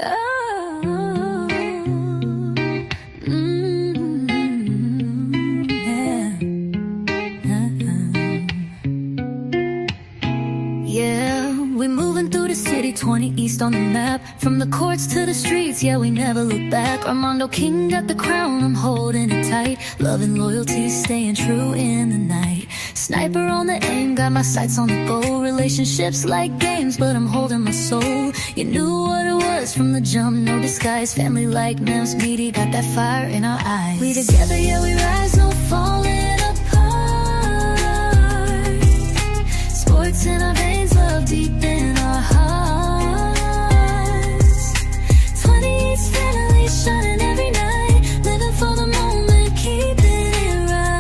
Oh, yeah, we moving through the city, 20 East on the map. From the courts to the streets, yeah, we never look back. Armando King got the crown, I'm holding it tight. Love and loyalty, staying true in the night. Sniper on the aim, got my sights on the goal. Relationships like games, but I'm holding my soul. You knew what it was from the jump, no disguise. Family like Mems, meaty, got that fire in our eyes. We together, yeah, we rise, no falling apart. Sports in our veins, love deep in our hearts. 20 East family shining every night. Living for the moment, keeping it right.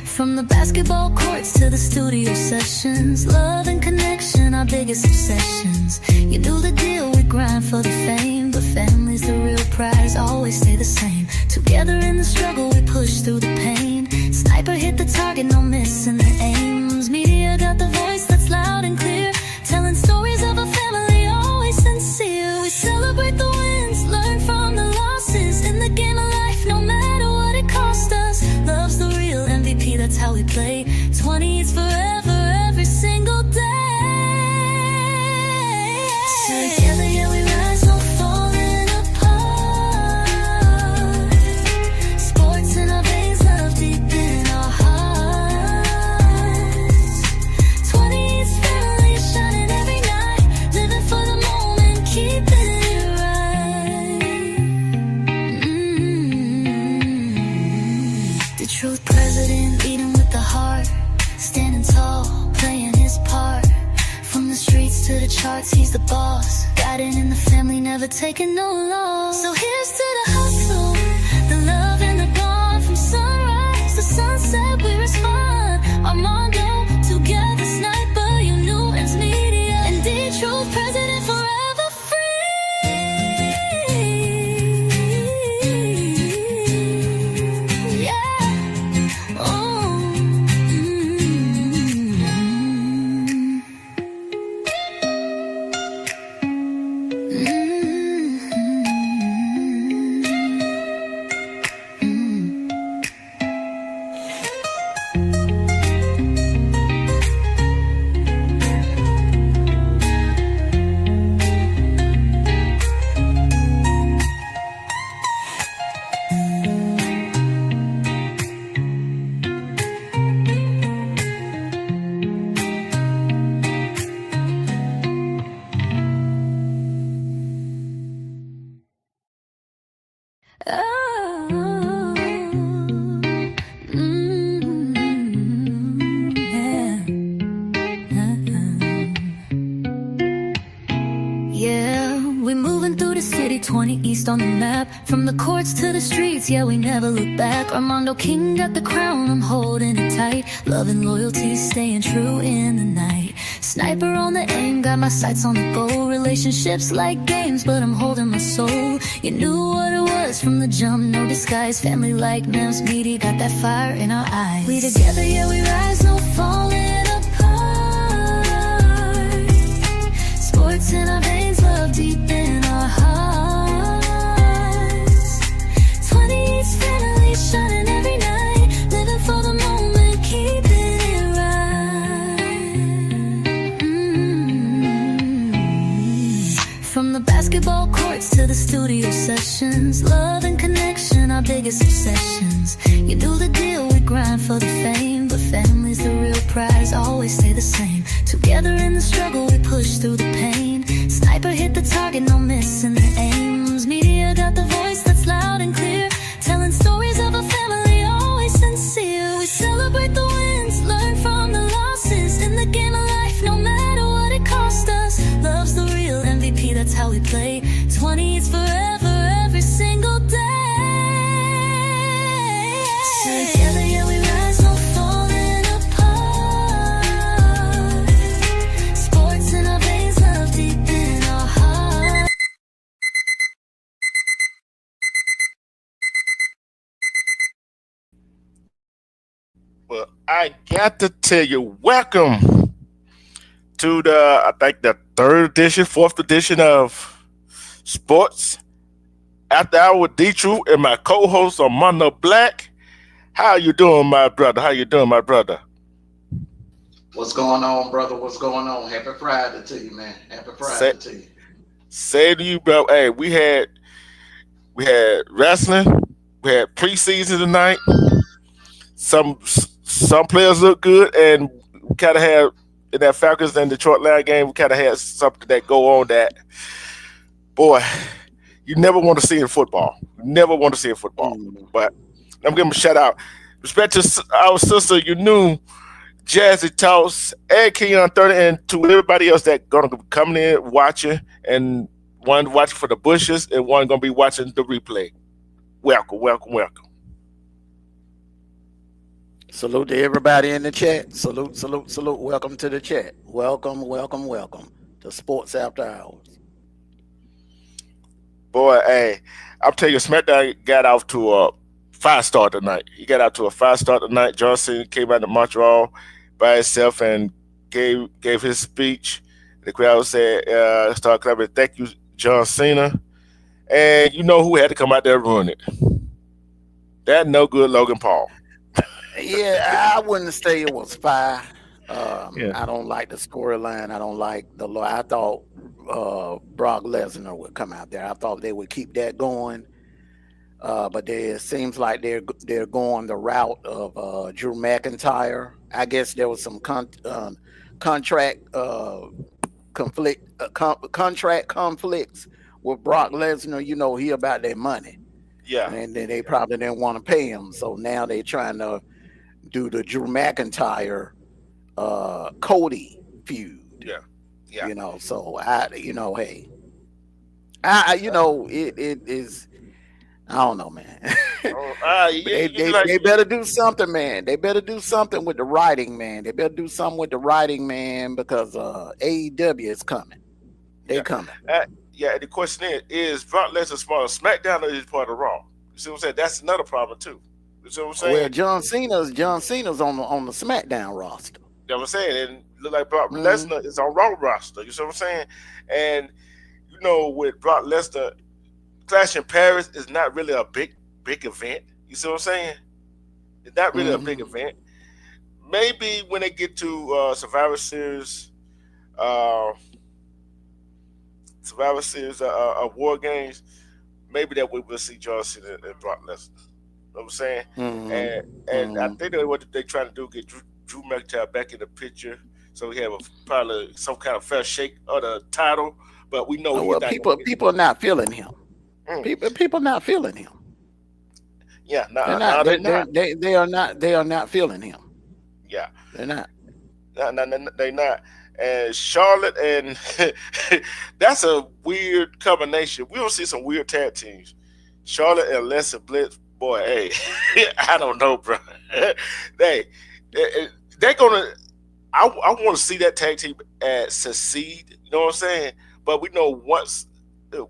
From the basketball courts to the studio sessions, love and connection, our biggest obsessions. You knew the deal, we grind for the fame, but family's the real prize, always stay the same. Together in the struggle, we push through the pain. Sniper hit the target, no missing the aims. Media got the voice that's loud and clear, telling stories of a family always sincere. We celebrate the wins, learn from the losses. In the game of life, no matter what it cost us. Love's the real MVP, that's how we play. 20 is forever, every single day. Together, yeah, we rise, no falling apart. Sports in our veins, love deep in our hearts. 20 is family shining every night. Living for the moment, keeping it right. The truth president, leading with the heart. Standing tall, playing his part. From the streets to the charts, he's the boss. Guiding in the family, never taking no loss. So here's to the hustle, the love and the bond. From sunrise to sunset, we respond. Armando, together, Sniper, you knew it's media. And the truth president, forever free. Yeah. Oh. Yeah, we moving through the city, 20 East on the map. From the courts to the streets, yeah, we never look back. Armando King got the crown, I'm holding it tight. Love and loyalty, staying true in the night. Sniper on the aim, got my sights on the goal. Relationships like games, but I'm holding my soul. You knew what it was from the jump, no disguise. Family like Mems, meaty, got that fire in our eyes. We together, yeah, we rise, no falling apart. Sports in our veins, love deep in our hearts. 20 East family shining every night. Living for the moment, keeping it right. From the basketball courts to the studio sessions, love and connection, our biggest obsessions. You knew the deal, we grind for the fame, but family's the real prize, always stay the same. Together in the struggle, we push through the pain. Sniper hit the target, no missing the aims. Media got the voice that's loud and clear, telling stories of a family always sincere. We celebrate the wins, learn from the losses. In the game of life, no matter what it cost us. Love's the real MVP, that's how we play. 20 is forever, every single day. Together, yeah, we rise, no falling apart. Sports in our veins, love deep in our hearts. Well, I got to tell you, welcome to I think the third edition, fourth edition of Sports After Hour with D True and my co-host Armando Black. How you doing, my brother? How you doing, my brother? What's going on, brother? What's going on? Happy Friday to you, man. Happy Say, Friday to you. say to you, bro. Hey, we had wrestling. We had preseason tonight. Some players look good, and we kind of had in that Falcons and Detroit Lions game. We kind of had something that go on that boy you never want to see in football. You never want to see in football. Mm. But I'm giving a shout out. Respect to our sister, you knew Jazzy Toss and Keon 30, and to everybody else that gonna be coming in watching, and one watching for the bushes and one gonna be watching the replay. Welcome, welcome, welcome. Salute to everybody in the chat. Salute, salute, salute. Welcome to the chat. Welcome, welcome, welcome to Sports After Hours. Boy, hey, I'm telling you, SmackDown got off to a 5 star tonight. He got out to a 5 star tonight. John Cena came out to Montreal by himself and gave his speech. The crowd said, "Start clapping. Thank you, John Cena." And you know who had to come out there and ruin it? That no good Logan Paul. Yeah, I wouldn't say it was fire. Yeah, I don't like the storyline. I don't like the law. I thought Brock Lesnar would come out there. I thought they would keep that going. But it seems like they're going the route of Drew McIntyre. I guess there was some contract contract conflicts with Brock Lesnar. You know, he about their money, yeah, and then they probably didn't want to pay him. So now they're trying to do the Drew McIntyre Cody feud. yeah, yeah. So hey, it is. I don't know, man. Oh, But you, they, you they like, they better do something, man. They better do something with the writing, man. They better do something with the writing, man, because AEW is coming. They yeah, coming. yeah. And the question is Brock Lesnar part of SmackDown or is part of Raw? You see what I'm saying? That's another problem too. You see what I'm Well, saying? John Cena's on the SmackDown roster. You know what I'm saying? And look like Brock Mm-hmm. Lesnar is on Raw roster. You see what I'm saying? And with Brock Lesnar, Clash in Paris is not really a big event. You see what I'm saying? It's not really a big Mm-hmm. event. Maybe when they get to Survivor Series, uh, War Games, maybe that we will see John Cena and Brock Lesnar. You know what I'm saying? And Mm-hmm. and I Mm-hmm. think that what they trying to do get Drew McIntyre back in the picture, so we have probably some kind of fair shake of the title. But we know he's Well, not going to people are not feeling him. get. People not feeling him. Yeah, They're nah, not. they not. They are not. They are not feeling him. Yeah, They're not. nah, they not. And Charlotte and that's a weird combination. We don't see some weird tag teams. Charlotte and Alexa Bliss, boy, hey, I don't know, bro. they they're gonna. I want to see that tag team succeed. You know what I'm saying? But we know once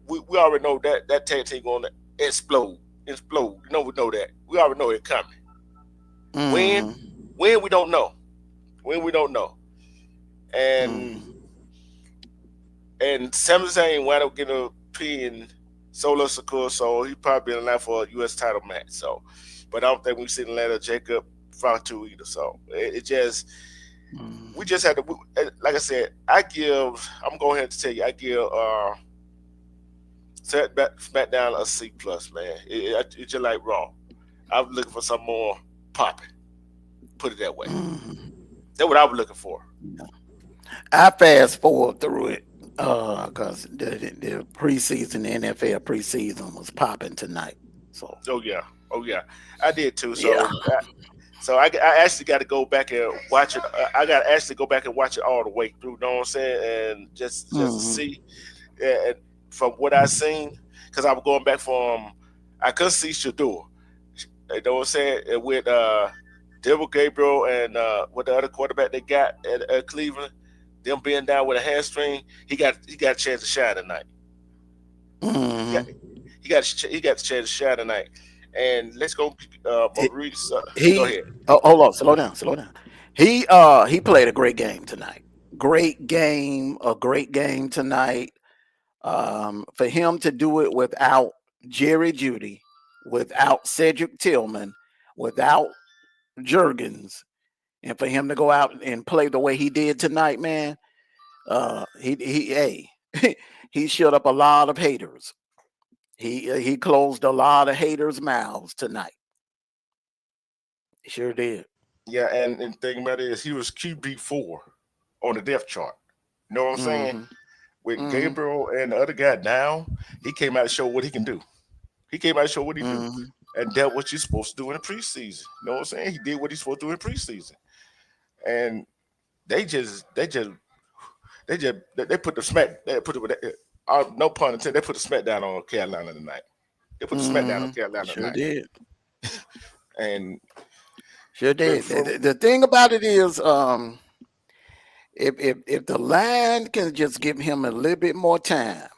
we already know that tag team gonna explode. You know we know that. We already know it coming. When Mm-hmm. when we don't know. When we don't know. And Mm-hmm. Sami Zayn wound up getting a pin Solo Secure, so he probably been in line for a US title match. So but I don't think we've seen Atlanta Jacob Fronto either. So it just we just had to like I said, I'm going ahead to tell you, I give SmackDown a C plus, man. It's just like Raw. I'm looking for some more popping. Put it that way. Mm-hmm. That's what I was looking for. I fast forward through it because the preseason, the NFL preseason was popping tonight. So Oh yeah, I did too. yeah. I actually got to go back and watch it. I got to actually go back and watch it all the way through. You know what I'm saying? And just to Mm-hmm. see, and from what I seen, because I was going back from, I could see Shedeur. You know what I'm saying? And with Devil Gabriel and what the other quarterback they got at Cleveland, them being down with a hamstring, he got a chance to shine tonight. He got Mm-hmm. he got the chance to shine tonight. And let's go, He, Maurice. Go he ahead. hold on, slow down. He played a great game tonight. great game, a great game tonight. For him to do it without Jerry Judy, without Cedric Tillman, without Jurgens, and for him to go out and play the way he did tonight, man, hey, he shut up a lot of haters. He closed a lot of haters' mouths tonight. He sure did. Yeah, and the thing about it is he was QB4 on the depth chart. You know what I'm saying? Mm-hmm. With Mm-hmm. Gabriel and the other guy down, he came out to show what he can do. He came out to show what he do. Mm-hmm. And did what you're supposed to do in the preseason. You know what I'm saying? He did what he's supposed to do in preseason. And they put the smack they put it no pun intended, they put the smackdown on Carolina tonight. They put the smackdown on Mm-hmm. Carolina Sure tonight. did. And Sure did. The thing about it is, if the line can just give him a little bit more time,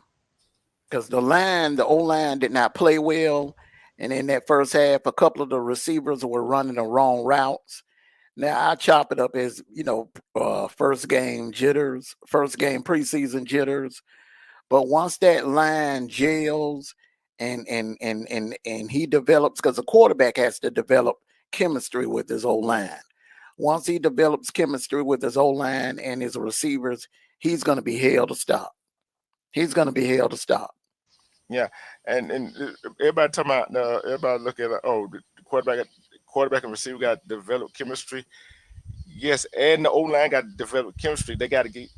because the O-line did not play well, and in that first half, a couple of the receivers were running the wrong routes. Now I chop it up as first game jitters, first game preseason jitters. But once that line gels and he develops, because a quarterback has to develop chemistry with his O-line. Once he develops chemistry with his O-line and his receivers, he's going to be held to stop. He's going to be held to stop. yeah, and everybody talking about everybody look at the quarterback and receiver got developed chemistry. Yes, and the O line got developed chemistry. They got to get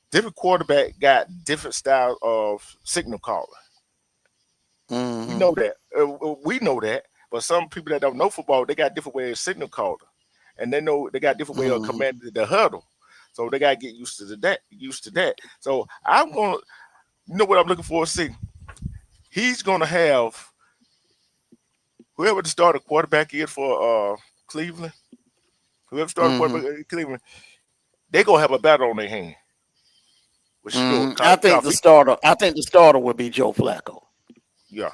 different quarterback got different style of signal calling. Mm-hmm. We know that. We know that. But some people that don't know football, they got different ways of signal calling, and they got different way of commanding the huddle. So they got to get used to that. So I'm gonna, you know what I'm looking for to see. He's gonna have whoever the starter quarterback is for Cleveland. Whoever started quarterback in Cleveland, they gonna have a battle on their hand. I think the starter would be Joe Flacco. Yeah.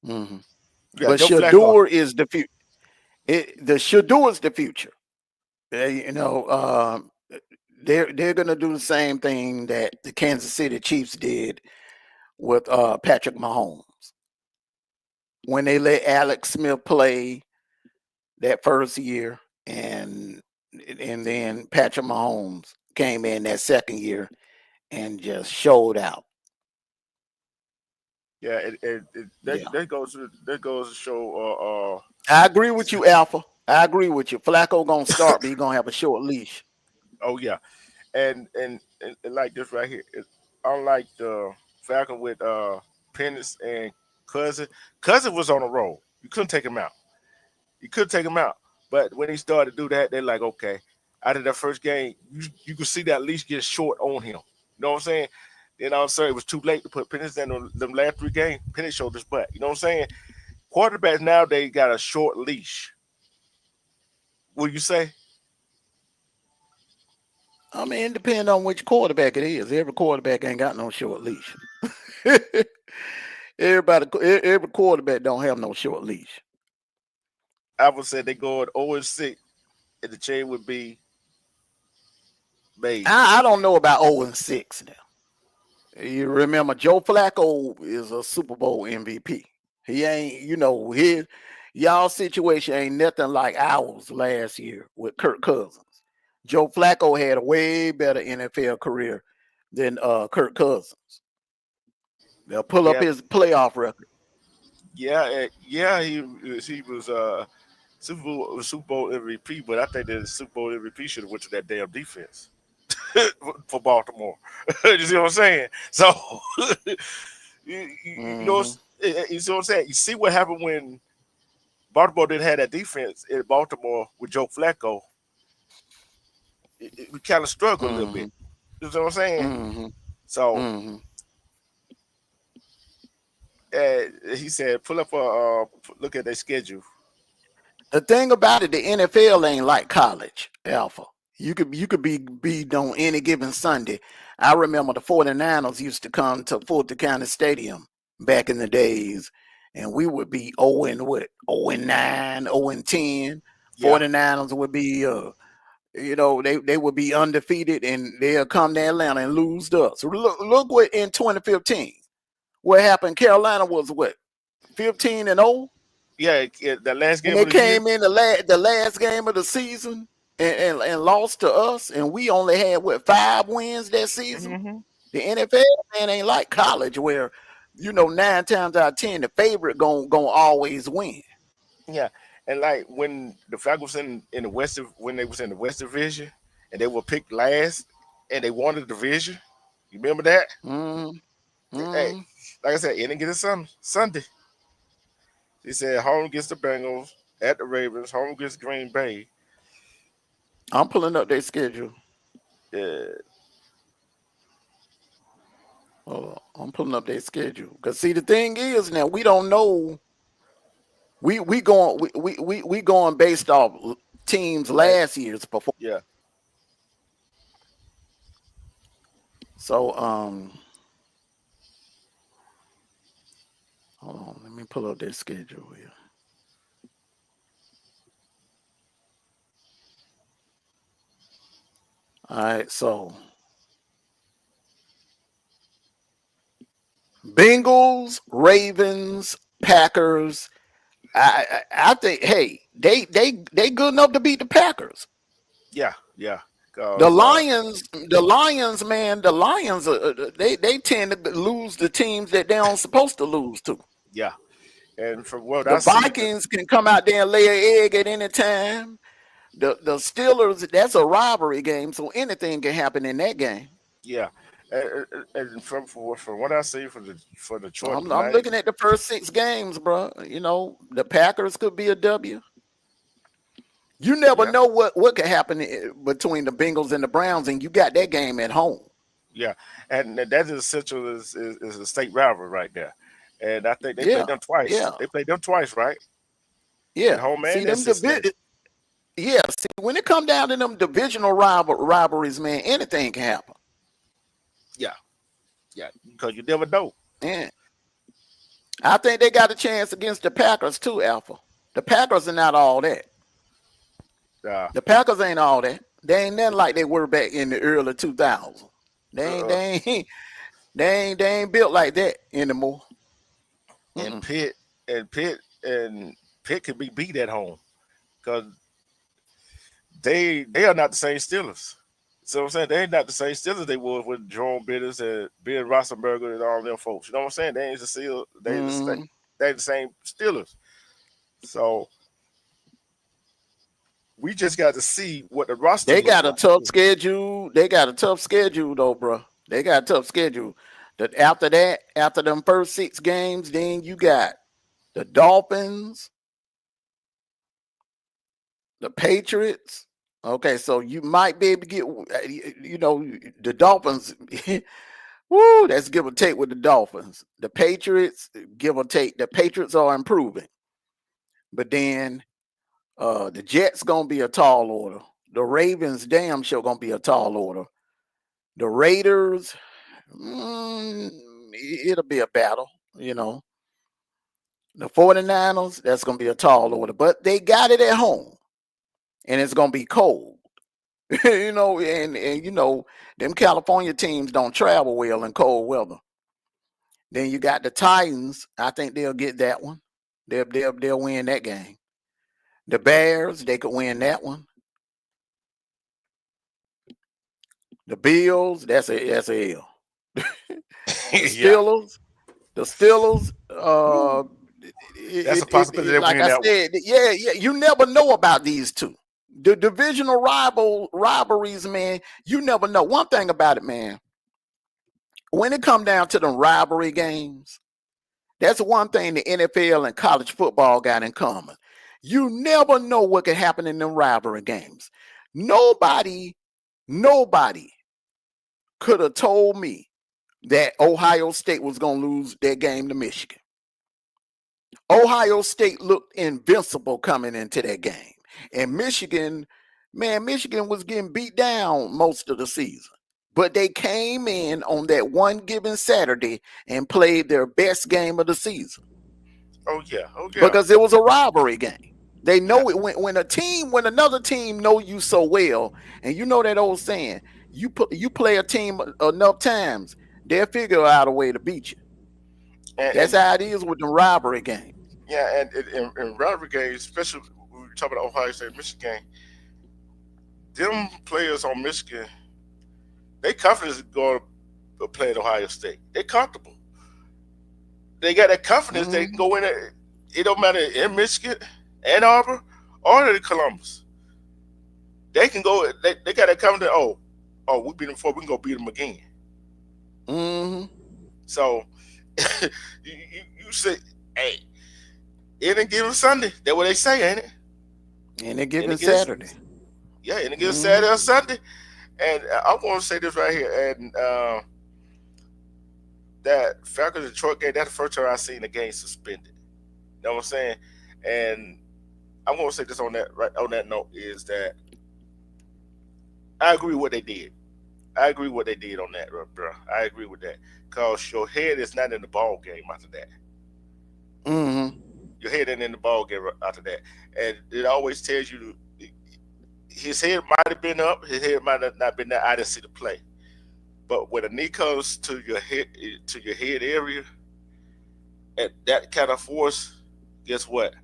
Mm-hmm. Yeah, but Joe Shedeur is the future. The Shedeur is the future. They're gonna do the same thing that the Kansas City Chiefs did with Patrick Mahomes when they let Alex Smith play that first year, and then Patrick Mahomes came in that second year and just showed out. Yeah, that goes to show. I agree with you, Alpha. I agree with you. Flacco gonna start, but he's gonna have a short leash. Oh yeah, and like this right here, unlike the Falcon with Pennis and Cousin. Cousin was on a roll. You couldn't take him out. But when he started to do that, they're like, okay. Out of that first game, you could see that leash get short on him. You know what I'm saying? Then all of a sudden, it was too late to put Pennis in on them last 3 games. Pennis showed his butt. You know what I'm saying? Quarterbacks nowadays got a short leash. What do you say? I mean, it depends on which quarterback it is. Every quarterback ain't got no short leash. Every quarterback don't have no short leash. I would say they go at 0-6, and the chain would be made. I don't know about 0-6 now. You remember Joe Flacco is a Super Bowl MVP. He ain't, his y'all situation ain't nothing like ours last year with Kirk Cousins. Joe Flacco had a way better NFL career than Kirk Cousins. They'll pull up his playoff record. Yeah, he was Super Bowl MVP, but I think that the Super Bowl MVP should have went to that damn defense for Baltimore. You see what I'm saying? So you know what I'm saying? You see what happened when Baltimore didn't have that defense in Baltimore with Joe Flacco. We kind of struggled a little bit. You know what I'm saying? So he said, pull up look at their schedule. The thing about it, the NFL ain't like college, Alpha. You could be beat on any given Sunday. I remember the 49ers used to come to Fulton County Stadium back in the days, and we would be 0-9, 0-10. 49ers would be they would be undefeated and they'll come to Atlanta and lose to us. So look what in 2015, what happened. Carolina was what, 15-0? Yeah, the last game And they of the year. came in the last game of the season and lost to us, and we only had what, 5 wins that season. Mm-hmm. The NFL, man, ain't like college where 9 times out of 10 the favorite gonna always win. Yeah, and like when the Falcons in the West, when they was in the West Division, and they were picked last, and they won the division. You remember that? Mm, Hey, mm. like I said, any get it Sunday. He said home against the Bengals, at the Ravens, home against Green Bay. I'm pulling up their schedule. Uh, I'm pulling up their schedule. Because see, the thing is now we don't know. We going based off teams last year's performance. yeah. So hold on, let me pull up their schedule here. All right, so Bengals, Ravens, Packers. I think, hey, they good enough to beat the Packers. Yeah, yeah. The Lions, man, the Lions, they tend to lose the teams that they aren't supposed to lose to. Yeah, and from what The I see, Vikings can come out there and lay an egg at any time. The Steelers, that's a robbery game, so anything can happen in that game. yeah, and from what I see for Detroit I'm tonight, looking at the first 6 games, bro. The Packers could be a W. You never yeah, know what could happen between the Bengals and the Browns, and you got that game at home. yeah, and that is essential is a state rivalry right there, and I think they Yeah, played them twice. yeah, They played them twice, right? At yeah. home See and in them Cincinnati. yeah. See, when it come down to them divisional rivalries, man, anything can happen. Yeah, yeah, because you never know. And I think they got a chance against the Packers too, Alpha. The Packers are not all that. Uh, The Packers ain't all that. They ain't nothing like they were back in the early 2000s. They ain't built like that anymore. and Pitt could be beat at home because they are not the same Steelers. So I'm saying they're not the same Steelers they were with Jerome Bitters and Bill Roethlisberger and all them folks. You know what I'm saying? They ain't the Steelers. They the same Steelers. So we just got to see what the roster. They got a like. tough schedule. They got a tough schedule though, bro. They got a tough schedule. After them first 6 games, then you got the Dolphins, the Patriots. Okay, so you might be able to get, the Dolphins. Woo, that's give or take with the Dolphins. The Patriots, give or take. The Patriots are improving, but then the Jets gonna be a tall order. The Ravens, damn sure gonna be a tall order. The Raiders, it'll be a battle. The 49ers, that's gonna be a tall order, but they got it at home, and it's gonna be cold. And them California teams don't travel well in cold weather. Then you got the Titans. I think they'll get that one. They'll win that game. The Bears, they could win that one. The Bills, that's a L. The Steelers, That's a possibility they like win I that said, yeah, you never know about these two. The divisional rivalries, man, you never know. One thing about it, man, when it come down to the rivalry games, that's one thing the NFL and college football got in common. You never know what can happen in them rivalry games. Nobody could have told me that Ohio State was going to lose their game to Michigan. Ohio State looked invincible coming into that game. And Michigan was getting beat down most of the season. But they came in on that one given Saturday and played their best game of the season. Oh yeah. Because it was a rivalry game. They know it when another team know you so well, and you know that old saying, you play a team enough times, they'll figure out a way to beat you. That's how it is with the rivalry game. Yeah, and in rivalry games, especially when we talk about Ohio State, Michigan, them players on Michigan, they confidence going to play at Ohio State. They're comfortable. They got that confidence. They can go in there. It don't matter in Michigan, Ann Arbor, or in Columbus. They can go. They got that confidence. Oh, we beat them before. We can go beat them again. So you say, hey, any given Sunday. That's what they say, ain't it? Any given Saturday. Yeah, any given Saturday or Sunday. And I'm going to say this right here. And that Falcons Detroit game, that's the first time I've seen the game suspended. You know what I'm saying? And I'm going to say this on that note is that I agree with what they did. I agree with what they did on that, bro. I agree with that. Because your head is not in the ball game after that. Your head ain't in the ball game after that. And it always tells you his head might have been up, his head might have not been there. I didn't see the play. But when a knee comes to your head area, at that kind of force, guess what?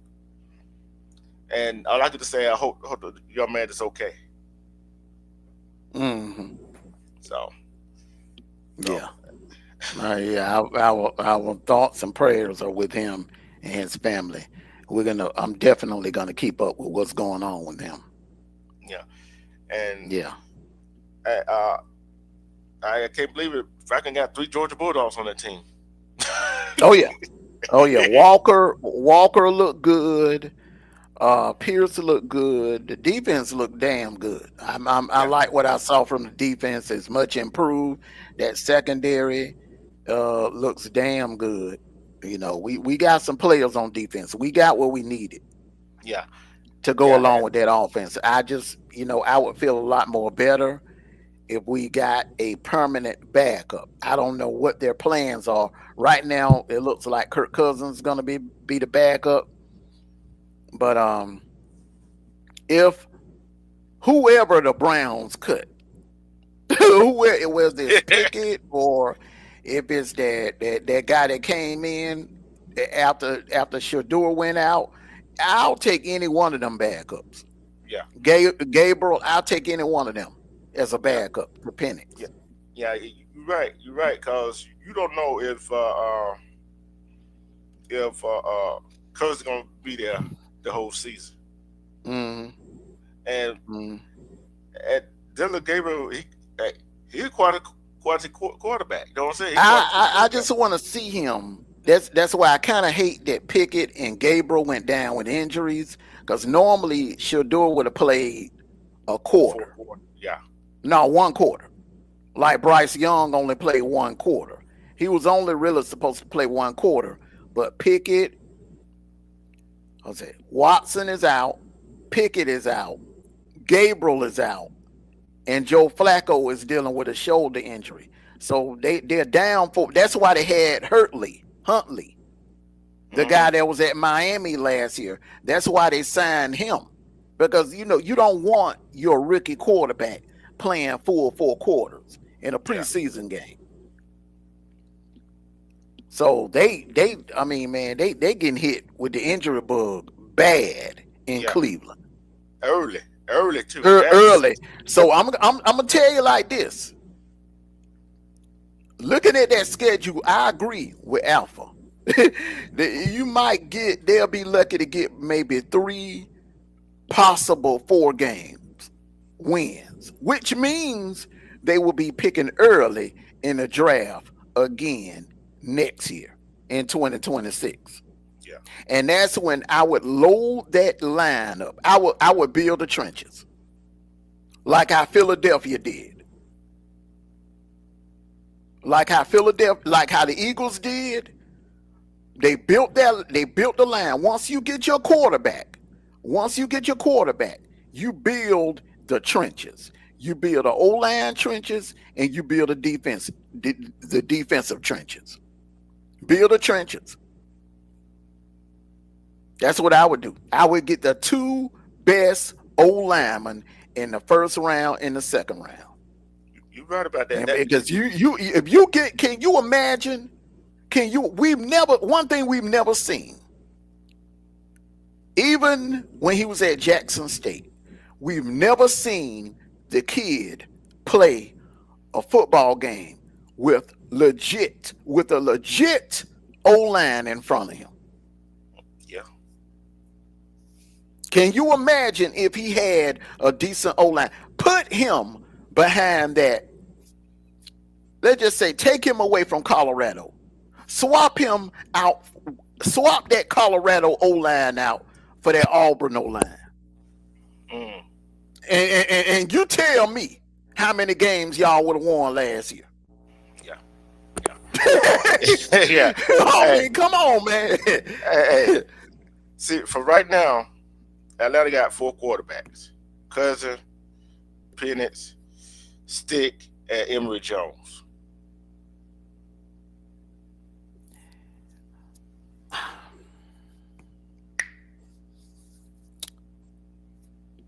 And all I could say, I hope the young man is okay. So, yeah. Our thoughts and prayers are with him and his family. I'm definitely gonna keep up with what's going on with them. Yeah, and yeah, I can't believe it. Falcon got 3 Georgia Bulldogs on that team. Oh yeah. Walker looked good. Pierce looked good. The defense looked damn good. I like what I saw from the defense. It's much improved. That secondary looks damn good. You know, we got some players on defense. We got what we needed. Yeah. To go along with that offense. I just, I would feel a lot more better if we got a permanent backup. I don't know what their plans are. Right now, it looks like Kirk Cousins is going to be the backup. But if whoever the Browns cut, whether it's Pickett or if it's that guy that came in after Shedeur went out, I'll take any one of them backups. Yeah. Gabriel, I'll take any one of them as a backup for Penix. Yeah, you're right. You're right, because you don't know if Cousins gonna be there the whole season. And Dylan Gabriel, he's quite a quarterback. You know what I'm saying? I just want to see him. That's why I kind of hate that Pickett and Gabriel went down with injuries, because normally Shedeur would have played a quarter. Yeah. No, 1 quarter. Like Bryce Young only played 1 quarter. He was only really supposed to play 1 quarter. But Pickett, Watson is out, Pickett is out, Gabriel is out, and Joe Flacco is dealing with a shoulder injury. So they're down for. That's why they had Huntley, the guy that was at Miami last year. That's why they signed him, because you don't want your rookie quarterback playing full 4 quarters in a preseason game. So they getting hit with the injury bug bad in Cleveland. Early too. Early. So I'm gonna tell you like this. Looking at that schedule, I agree with Alpha. They'll be lucky to get maybe 3 possible 4 games wins, which means they will be picking early in the draft again next year in 2026. Yeah. And that's when I would load that lineup. I would build the trenches like how Philadelphia did. Like how the Eagles did. They built the line. Once you get your quarterback, you build the trenches. You build the O-line trenches and you build the defensive trenches. Build the trenches. That's what I would do. I would get the 2 best old linemen in the first round and the second round. You right about that. And because if you get, can you imagine? One thing we've never seen, even when he was at Jackson State, we've never seen the kid play a football game with a legit O-line in front of him. Yeah. Can you imagine if he had a decent O-line? Put him behind that. Let's just say, take him away from Colorado. Swap him out. Swap that Colorado O-line out for that Auburn O-line. Mm. And you tell me how many games y'all would have won last year. Yeah. Yeah. I mean, come on, man. Hey. See, for right now, Atlanta got 4 quarterbacks: Cousin, Penix, Stick, and Emory Jones.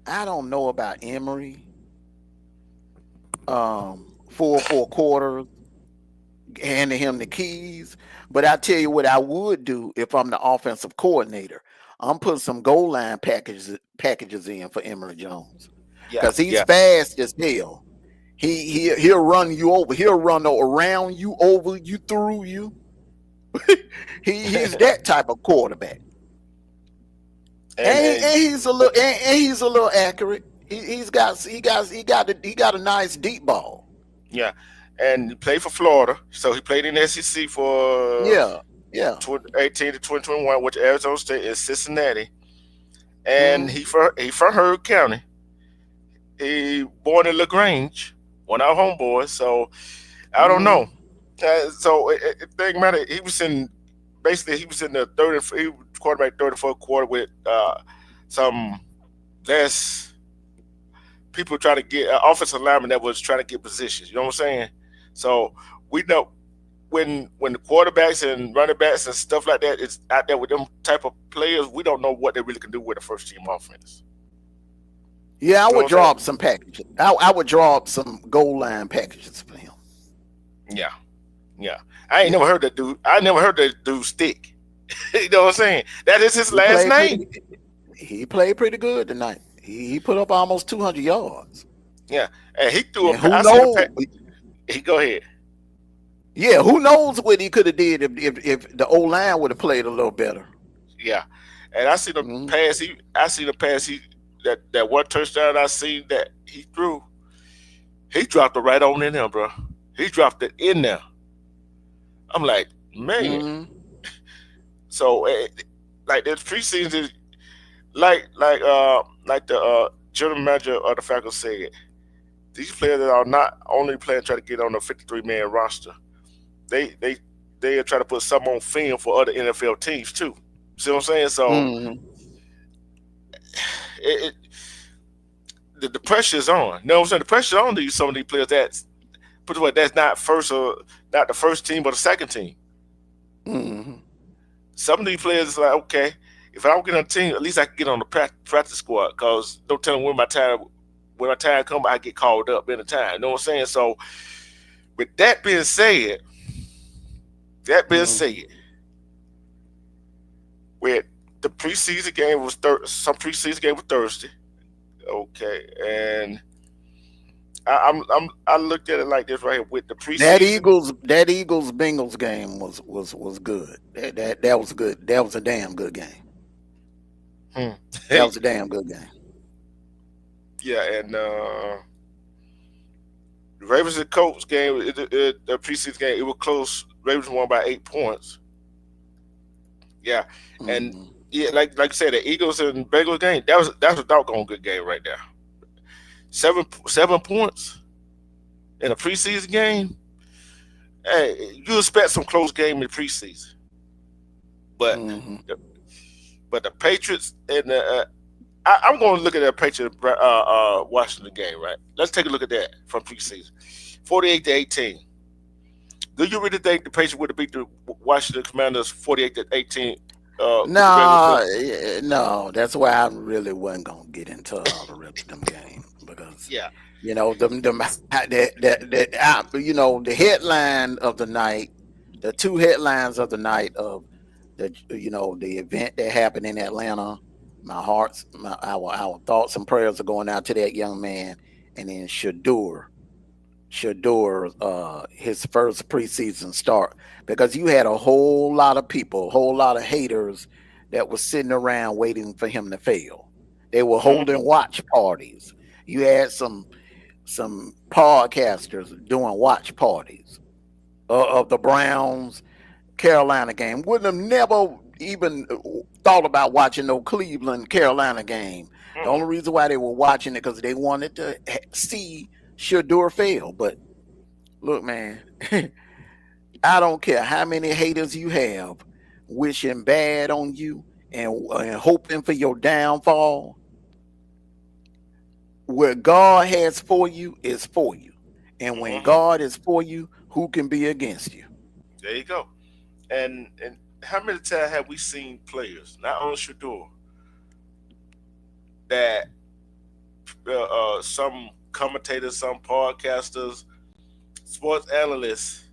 I don't know about Emory. 4 quarters, handing him the keys. But I tell you what I would do if I'm the offensive coordinator. I'm putting some goal line packages in for Emory Jones. Because he's fast as hell. He'll run you over. He'll run around you, over you, through you. He's that type of quarterback. And he's a little accurate. He got a nice deep ball. Yeah, and he played for Florida, so he played in the SEC for 2018 to 2021, which Arizona State is Cincinnati, and he from Heard County. He born in LaGrange, one of our homeboys. So I don't know. Thing matter, he was in the quarterback 34th quarter with some less people trying to get offensive lineman that was trying to get positions. You know what I'm saying? So we know when the quarterbacks and running backs and stuff like that is out there with them type of players, we don't know what they really can do with a first team offense. Yeah, I would draw up some packages. I would draw up some goal line packages for him. Yeah. I never heard that dude. I never heard that dude Stick. You know what I'm saying? That is his last name. He played pretty good tonight. He put up almost 200 yards. Yeah, and he threw a. Who knows? He go ahead. Yeah, who knows what he could have did if the O-line would have played a little better. Yeah, and I see the pass. That one touchdown I seen that he threw. He dropped it right on in there, bro. He dropped it in there. I'm like, man. So, like this preseason, like the general manager of the Falcons said, these players that are not only playing try to get on the 53-man roster, they are trying to put some on film for other NFL teams too. See what I'm saying? So the pressure is on. You know what I'm saying? The pressure on these some of these players that's not not the first team but the second team. Some of these players is like, okay, if I don't get on the team, at least I can get on the practice squad. Because don't tell them when my time comes, I get called up in the time. You know what I'm saying? So with that being said, with the preseason game was some preseason game was Thursday. Okay, and I looked at it like this right here with the preseason. That Eagles Bengals game was good. That was good. That was a damn good game. That was a damn good game. Yeah, and the Ravens and Colts game, the preseason game, it was close. Ravens won by 8 points. Yeah, and yeah, like you said, the Eagles and Bengals game, that was a doggone good game right there. 7 points in a preseason game. Hey, you expect some close game in the preseason, but the Patriots and I'm going to look at that Patriots Washington game. Right, let's take a look at that from preseason. 48-18. Do you really think the Patriots would have beat the Washington Commanders 48-18 with the regular No, season. no. That's why I really wasn't gonna get into all the rest of them games because Yeah. the headline of the night, the two headlines of the night of the event that happened in Atlanta. Our thoughts and prayers are going out to that young man, and then Shedeur, his first preseason start, because you had a whole lot of people, a whole lot of haters that was sitting around waiting for him to fail. They were Hmm. holding watch parties. You had some podcasters doing watch parties of the Browns Carolina game. Wouldn't have never even thought about watching no Cleveland Carolina game. The only reason why they were watching it because they wanted to see Shedeur fail. But look, man, I don't care how many haters you have wishing bad on you and hoping for your downfall. What God has for you is for you. And when Hmm. God is for you, who can be against you? There you go. And how many times have we seen players, not only Shador, that some commentators, some podcasters, sports analysts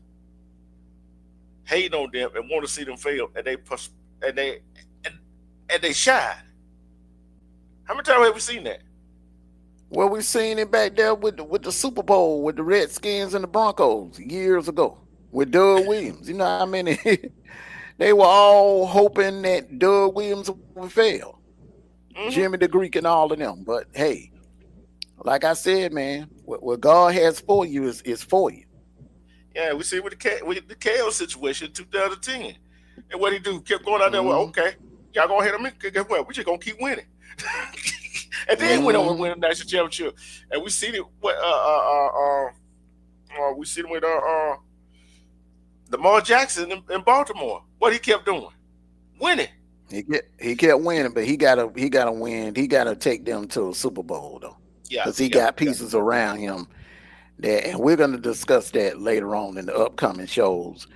hate on them and want to see them fail, and they and, and they shine. How many times have we seen that? Well, we seen it back there with the Super Bowl with the Redskins and the Broncos years ago with Doug Williams. You know how many they were all hoping that Doug Williams would fail, Jimmy Hmm. the Greek and all of them. But hey, like I said, man, what God has for you is for you. Yeah, we see with the KO situation in 2010, and what he do kept going out there. Well, Mm-hmm. okay, y'all gonna hit him. Guess what? We just gonna keep winning. And then went on and Mm-hmm. win a national championship. And we seen it. We seen it with Lamar Jackson in Baltimore. What he kept doing, winning. He kept winning, but he gotta win. He gotta take them to a Super Bowl though, Yeah, because he yeah, got yeah. pieces around him that, and we're gonna discuss that later on in the upcoming shows.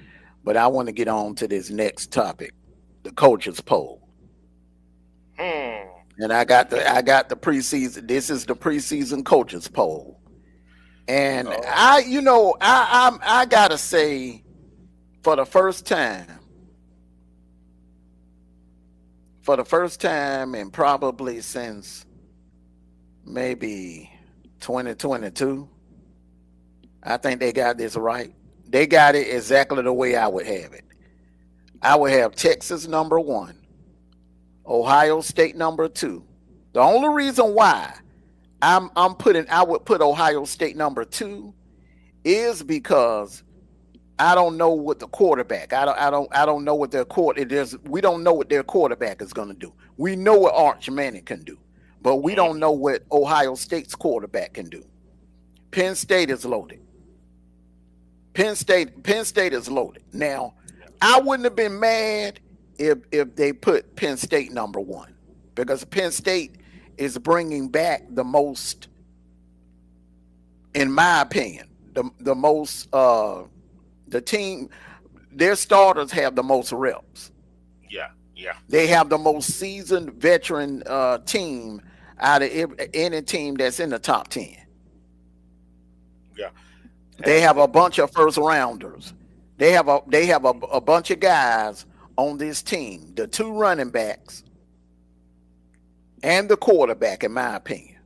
But I want to get on to this next topic, the coaches poll. Hmm. And I got the preseason. This is the preseason coaches poll. And Oh. I gotta say, for the first time, and probably since maybe 2022, I think they got this right. They got it exactly the way I would have it. I would have Texas number one, Ohio State number two. The only reason why I would put Ohio State number two is because I don't know what the quarterback. I don't know what their court it is. We don't know what their quarterback is going to do. We know what Arch Manning can do, but we don't Hmm. know what Ohio State's quarterback can do. Penn State is loaded. Penn State is loaded. Now, I wouldn't have been mad if they put Penn State number one, because Penn State is bringing back the most, in my opinion, the most the team. Their starters have the most reps. Yeah, yeah, They have the most seasoned veteran team out of any team that's in the top 10. yeah. They have a And bunch of first rounders. They have a bunch of guys on this team. The two running backs and the quarterback, in my opinion.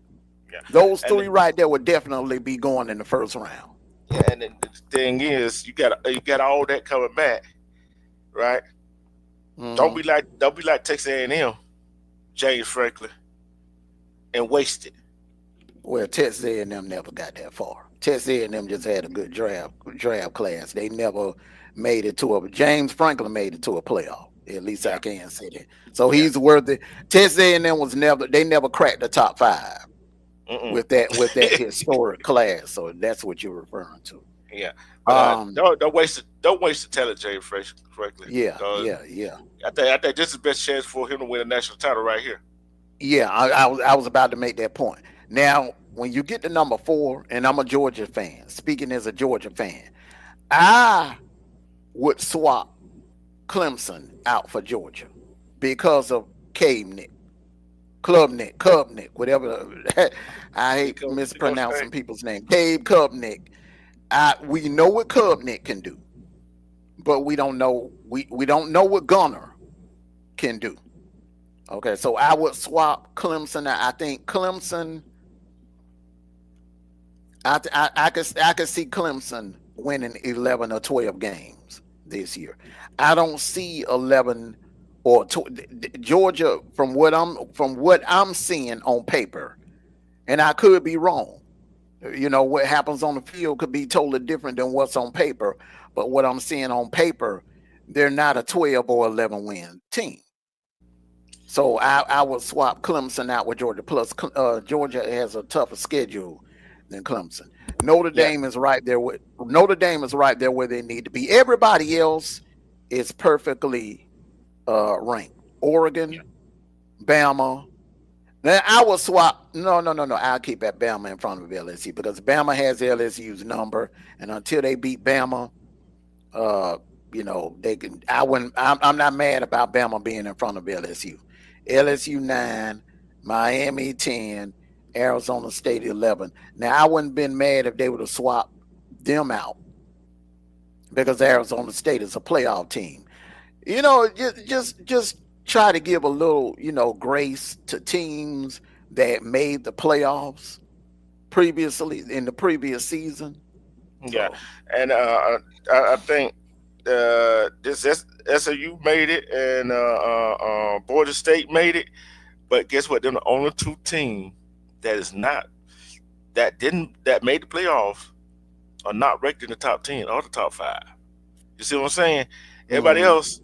yeah, Those and three right there would definitely be going in the first round. yeah, and then the thing is, you got all that coming back, right? Don't Hmm. be like Texas A&M, James Franklin, and waste it. Well, Texas A&M never got that far. Texas A&M just had a good draft class. They never made it to a. James Franklin made it to a playoff. At least I Yeah, can say that. So yeah. he's worthy. Texas A&M was never. They never cracked the top five Mm-mm. with that historic class. So that's what you're referring to. Yeah, but Um. don't waste the talent, James Franklin, Yeah. because Yeah. Yeah. I think this is the best chance for him to win a national title right here. Yeah. I was about to make that point. Now, when you get to number four, and I'm a Georgia fan. Speaking as a Georgia fan, I would swap Clemson out for Georgia. because of Cave Nick, Cubnick, whatever. I He hate comes to Coach mispronouncing State. people's name. Cave Cubnick. We know what Cubnick can do, but we don't know what Gunner can do. Okay, so I would swap Clemson. I think Clemson. I could see Clemson winning 11 or 12 games this year. I don't see 11 or Georgia from what I'm seeing on paper, and I could be wrong. What happens on the field could be totally different than what's on paper. But what I'm seeing on paper, they're not a 12 or 11 win team. So I would swap Clemson out with Georgia. Plus, Georgia has a tougher schedule than Clemson. Yeah, Notre Dame is right there where they need to be. Everybody else is perfectly ranked. Oregon, Bama. Now I will swap. No. I'll keep at Bama in front of LSU because Bama has LSU's number, and until they beat Bama, they can. I wouldn't. I'm not mad about Bama being in front of LSU. LSU 9, Miami 10, Arizona State 11. Now I wouldn't have been mad if they would have swapped them out because Arizona State is a playoff team. Just try to give a little, grace to teams that made the playoffs previously in the previous season. yeah, So, and I think this SAU made it, and Boise State made it. But guess what? They're the only two teams that is not that made the playoffs are not ranked in the top 10 or the top 5. You see what I'm saying? Everybody mm-hmm, else,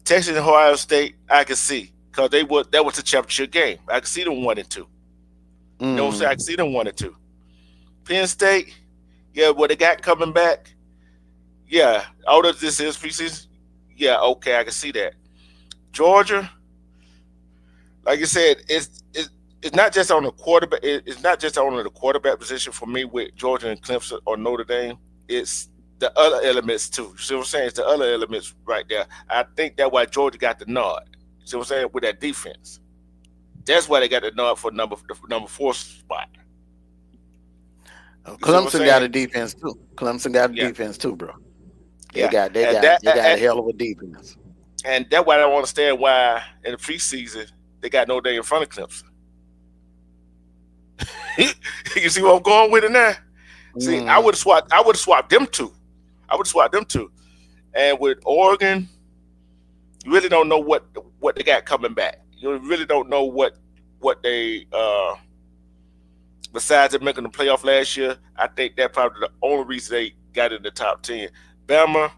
Texas and Ohio State, I can see because that was the championship game. I can see them 1 and 2. You know what I'm saying? I can see them 1 and 2. Penn State, yeah, what they got coming back, yeah. Although this is preseason, yeah, okay, I can see that. Georgia, like you said, it's not just on the quarterback. It's not just on the quarterback position for me with Georgia and Clemson or Notre Dame. It's the other elements too. You see what I'm saying? It's the other elements right there. I think that's why Georgia got the nod. You see what I'm saying? With that defense, that's why they got the nod for number 4 spot. You see what I'm Clemson got saying? a defense too. Clemson got a Yeah, defense too, bro. They yeah, got they and got that they got a hell of a defense. and that's why I don't understand why in the preseason they got Notre Dame in front of Clemson. You see what I'm going with it now? See, I Mm, would have swapped. I would have swapped them two. I would have swapped them two. And with Oregon, you really don't know what they got coming back. You really don't know what they besides them making the playoff last year. I think that's probably the only reason they got in the top 10. Bama.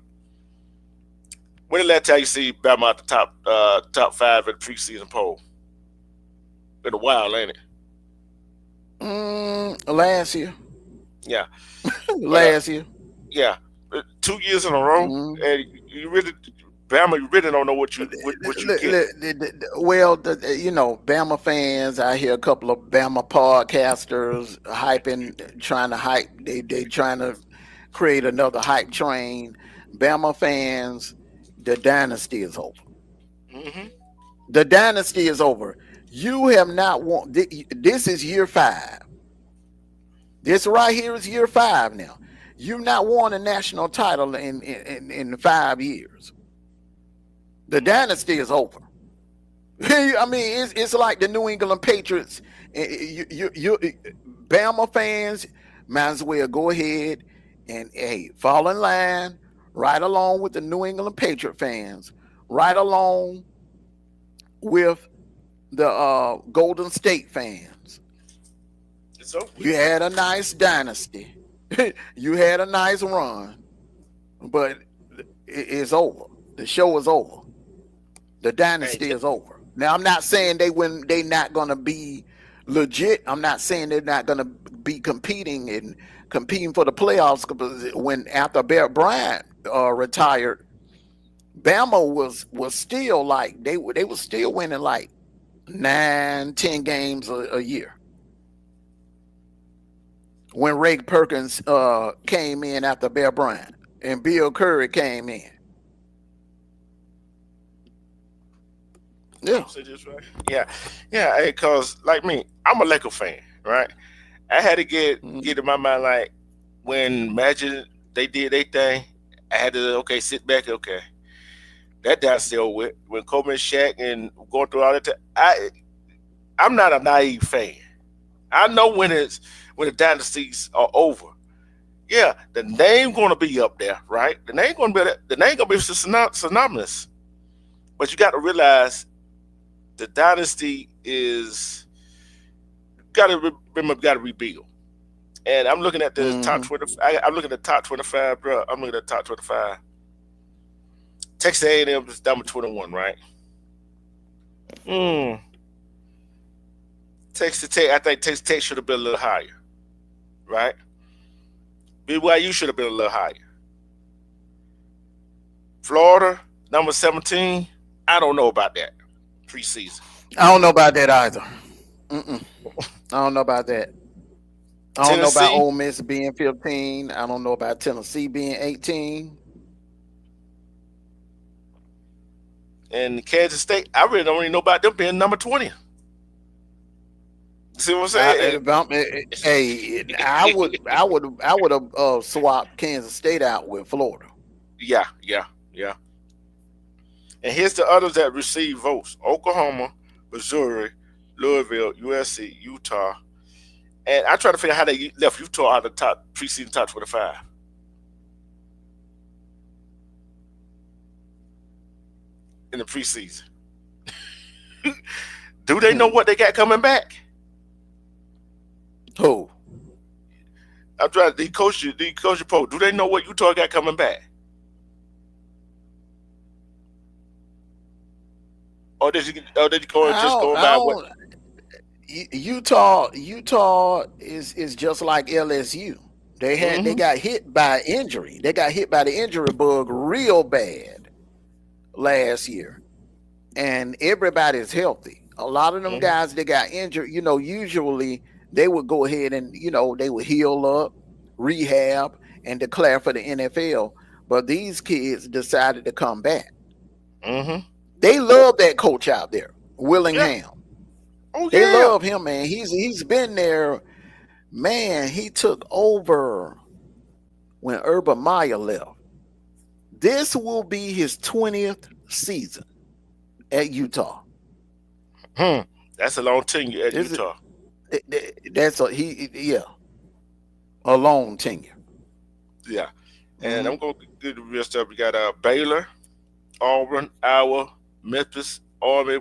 When the last time you see Bama at the top 5 in the preseason poll? Been a while, ain't it? last year, Yeah, but last year. yeah, 2 years in a row, Mm. and you really Bama, you really don't know what you getting. Well, Bama fans. I hear a couple of Bama podcasters trying to hype. They trying to create another hype train. Bama fans, the dynasty is over. Hmm. The dynasty is over. You have not won. This is year 5. This right here is year 5 now. You've not won a national title in 5 years. The dynasty is over. I mean, it's like the New England Patriots. You Bama fans might as well go ahead and fall in line right along with the New England Patriot fans, right along with the Golden State fans. It's over You with. had a nice dynasty. You had a nice run, but it's over. The show is over. The Hey, dynasty is over. Now I'm not saying they not gonna be legit. I'm not saying they're not gonna be competing for the playoffs. When after Bear Bryant retired, Bama was still like they were still winning like 9, 10 games a year. When Ray Perkins came in after Bear Bryant and Bill Curry came in. Yeah. Say this right. Yeah, yeah. Because like me, I'm a Laker fan, right? I had to get Mhm. in my mind like when Magic they did their thing. I had to sit back. Okay, that down still with when Kobe and Shaq and going through all that. I'm not a naive fan. I know when the dynasties are over. Yeah, the name gonna be up there, right? The name gonna be synonymous. But you got to realize the dynasty is got to remember got to rebuild. And I'm looking at the top Mhm. 20. I'm looking at the top 25, bro. I'm looking at the top 25. Texas A&M is number 21, right? Hmm. Texas Tech, I think Texas Tech should have been a little higher, right? BYU should have been a little higher. Florida, number 17. I don't know about that preseason. I don't know about that either. Mm-mm. I don't know about that. I don't know about Tennessee Ole Miss being 15. I don't know about Tennessee being 18. and Kansas State, I really don't even know about them being number 20. See what I'm saying? Hey, I would have swapped Kansas State out with Florida. Yeah, yeah, yeah. And here's the others that receive votes: Oklahoma, Missouri, Louisville, USC, Utah. And I try to figure out how they left Utah out of the top preseason top 25 in the preseason. Do they know what they got coming back? Who? I'm trying to coach your poll. Do they know what Utah got coming back? Or did you go I just don't, going I by what? don't Utah is just like LSU. They Mm-hmm. got hit by injury. They got hit by the injury bug real bad last year, and everybody's healthy. A lot of them Mm-hmm. guys that got injured, usually they would go ahead and they would heal up, rehab, and declare for the NFL. But these kids decided to come back. Mm-hmm. They love that coach out there, Yeah. Willingham. Oh They yeah. love him, man. He's been there. Man, he took over when Urban Meyer left. This will be his 20th season at Utah. Hmm. That's a long tenure at This is Utah. that's a yeah, a long tenure. Yeah. And Hmm. I'm going to do the real stuff. We got Baylor, Auburn, Iowa, Memphis, Army.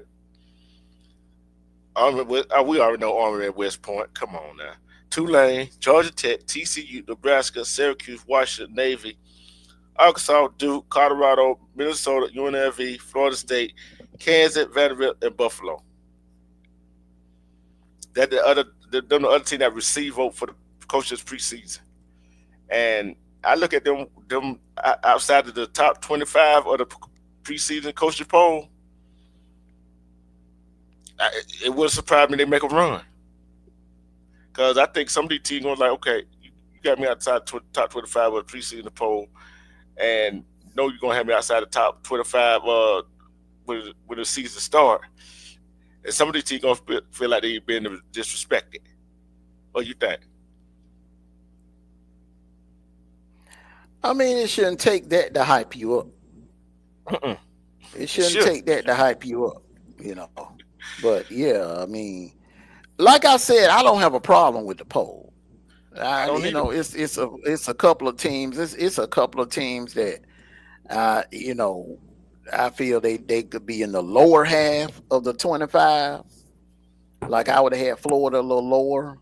We already know Army at West Point. Come on now. Tulane, Georgia Tech, TCU, Nebraska, Syracuse, Washington, Navy, Arkansas, Duke, Colorado, Minnesota, UNLV, Florida State, Kansas, Vanderbilt, and Buffalo. That the other team that receive vote for the coaches preseason. And I look at them outside of the top 25 of the preseason coaches poll. It would surprise me they make a run because I think some of these teams going like, okay, you got me outside top 25 of the preseason poll, and know you're gonna have me outside the top 25 when the season start. And some of these teams gonna feel like they been disrespected. What you think? I mean, it shouldn't take that to hype you up. Mm-mm. It It shouldn't should. take that to hype you up, you know. But yeah, I mean, like I said, I don't have a problem with the poll. I don't either. It's a couple of teams. It's a couple of teams that uh, you know, I feel they could be in the lower half of the 25. Like I would have had Florida a little lower.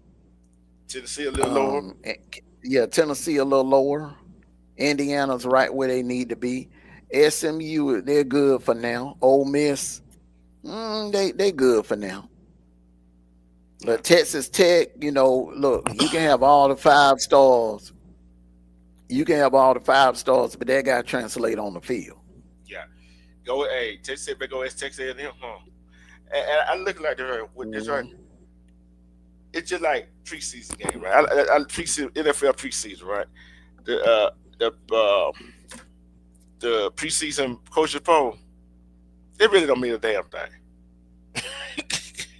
Tennessee a little lower. Yeah, Tennessee a little lower. Indiana's right where they need to be. SMU, they're good for now. Ole Miss, they good for now. Yeah. But Texas Tech, look, you can have all the 5 stars. You can have all the 5 stars, but that got to translate on the field. Yeah. Go. Hey, Texas go as Texas A&M. Huh? And I look like with this right. Mhm. It's just like preseason game, right? I preseason NFL preseason, right? The uh the uh the preseason coaches poll, it really don't mean a damn thing.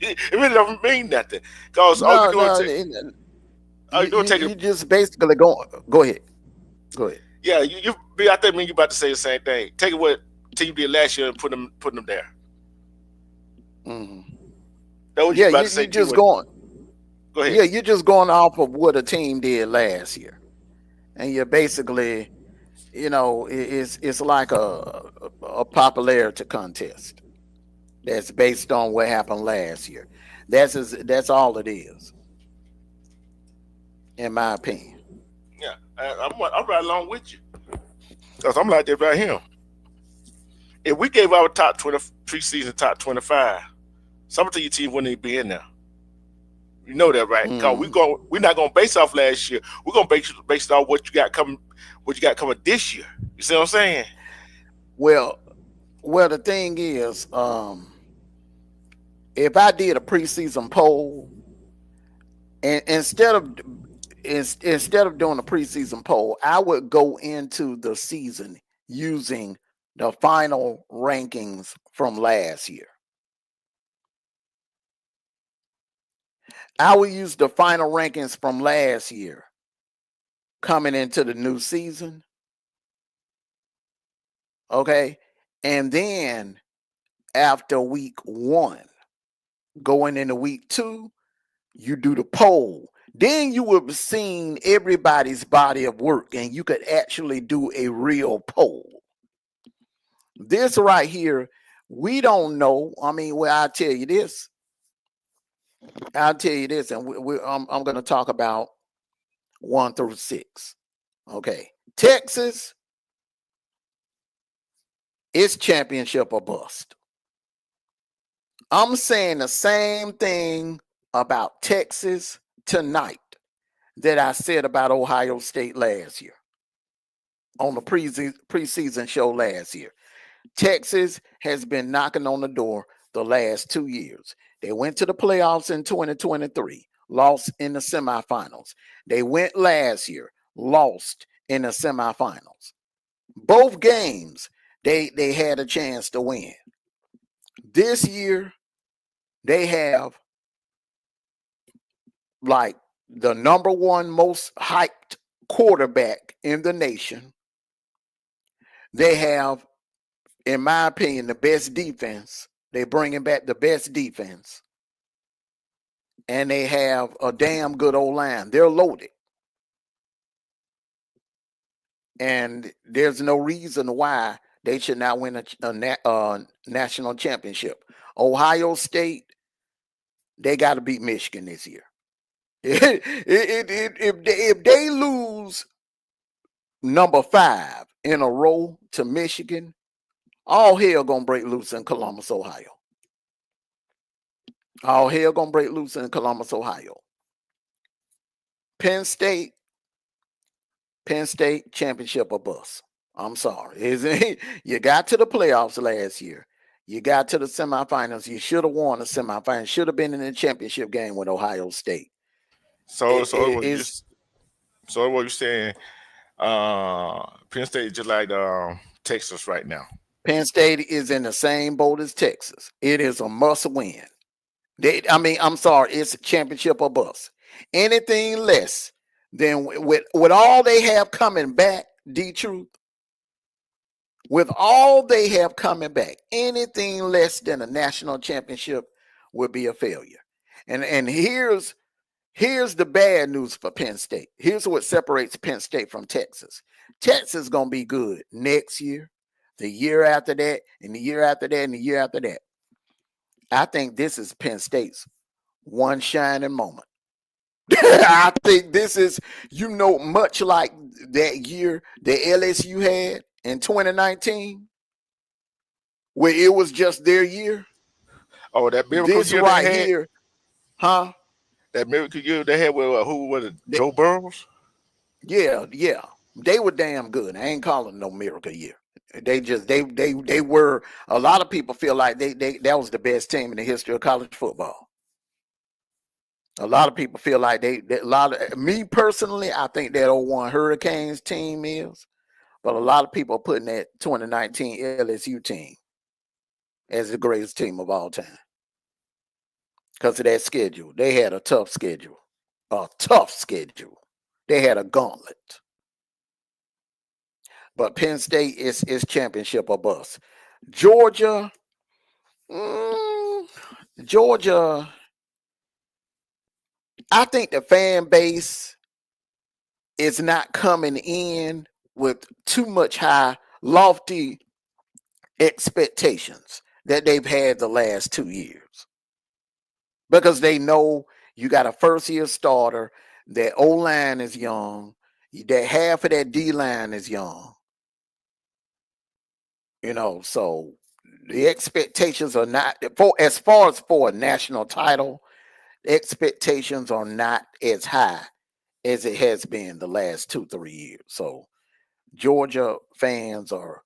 It really don't mean nothing. Cause all you No, doing, no, all you doing taking. you just basically go ahead, go ahead. Yeah, you be out there. Mean you about to say the same thing. Take it what team did last year and put them there. Hmm. That what you Yeah, about to say. you T just what? going. Go ahead. Yeah, you're just going off of what a team did last year, and you're basically, it's like a popularity contest that's based on what happened last year. That's all it is, in my opinion. Yeah, I'm right along with you. Cause I'm like that right here. If we gave our top 20 preseason top 25, some of your team wouldn't even be in there. You know that, right? Cause Hmm. we're not gonna base off last year. We're gonna base it off what you got coming this year. You see what I'm saying? Well, the thing is, if I did a preseason poll, and instead of doing a preseason poll, I would go into the season using the final rankings from last year. I would use the final rankings from last year coming into the new season. Okay. And then after week 1, going into week 2, you do the poll. Then you would have seen everybody's body of work and you could actually do a real poll. This right here, we don't know. I mean, well, I'll tell you this. And I'm going to talk about 1 through 6. Okay. Texas, it's championship or bust. I'm saying the same thing about Texas tonight that I said about Ohio State last year on the preseason show last year. Texas has been knocking on the door the last 2 years. They went to the playoffs in 2023, lost in the semifinals. They went last year, lost in the semifinals. Both games, they had a chance to win. This year, they have like the number one most hyped quarterback in the nation. They have, in my opinion, the best defense. They're bringing back the best defense. And they have a damn good old line. They're loaded. And there's no reason why they should not win a national championship. Ohio State, they got to beat Michigan this year. If they lose number 5 in a row to Michigan, all hell gonna break loose in Columbus, Ohio. All hell gonna break loose in Columbus, Ohio. Penn State championship or bust. I'm sorry. You got to the playoffs last year. You got to the semifinals. You should have won the semifinals. Should have been in the championship game with Ohio State. So It, so what you it's just so what you saying? Penn State is just like Texas right now. Penn State is in the same boat as Texas. It is a must win. I'm sorry, it's a championship or bust. Anything less than with all they have coming back, D-Truth, with all they have coming back, anything less than a national championship would be a failure. And here's the bad news for Penn State. Here's what separates Penn State from Texas. Texas is gonna be good next year, the year after that, and the year after that, and the year after that. I think this is Penn State's one shining moment. I think this is, much like that year that LSU had in 2019, where it was just their year. Oh, that miracle This year they right had. here, huh? That miracle year they had with who was it? They, Joe Burrows. yeah, they were damn good. I ain't calling no miracle year. They were. A lot of people feel like they that was the best team in the history of college football. A lot of people feel like me personally, I think that '01 Hurricanes team is, but a lot of people are putting that 2019 LSU team as the greatest team of all time. because of that schedule. They had a tough schedule. A tough schedule. They had a gauntlet. But Penn State is championship or bust. Georgia, mm, Georgia, I think the fan base is not coming in with too much high, lofty expectations that they've had the last 2 years. Because they know you got a first year starter, that O line is young, that half of that D line is young. So the expectations are not for as far as for a national title, expectations are not as high as it has been the last 2-3 years. So Georgia fans are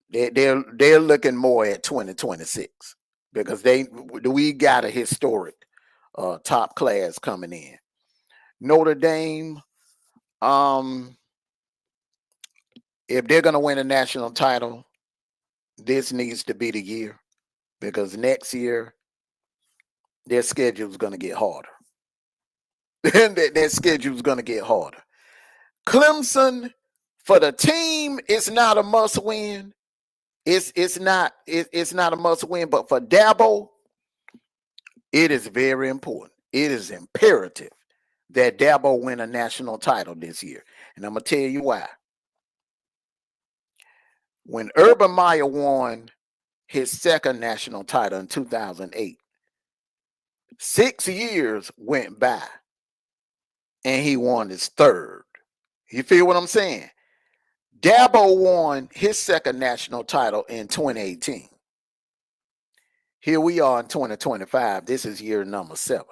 they're looking more at 2026 because we got a historic top class coming in. Notre Dame, um, if they're gonna win a national title, this needs to be the year because next year their schedule is gonna get harder. Their schedule is gonna get harder. Clemson, for the team, it's not a must win. It's not a must win, but for Dabo, it is very important. It is imperative that Dabo win a national title this year. And I'm going to tell you why. When Urban Meyer won his second national title in 2008, 6 years went by and he won his third. You feel what I'm saying? Dabo won his second national title in 2018. Here we are in 2025. This is year number 7.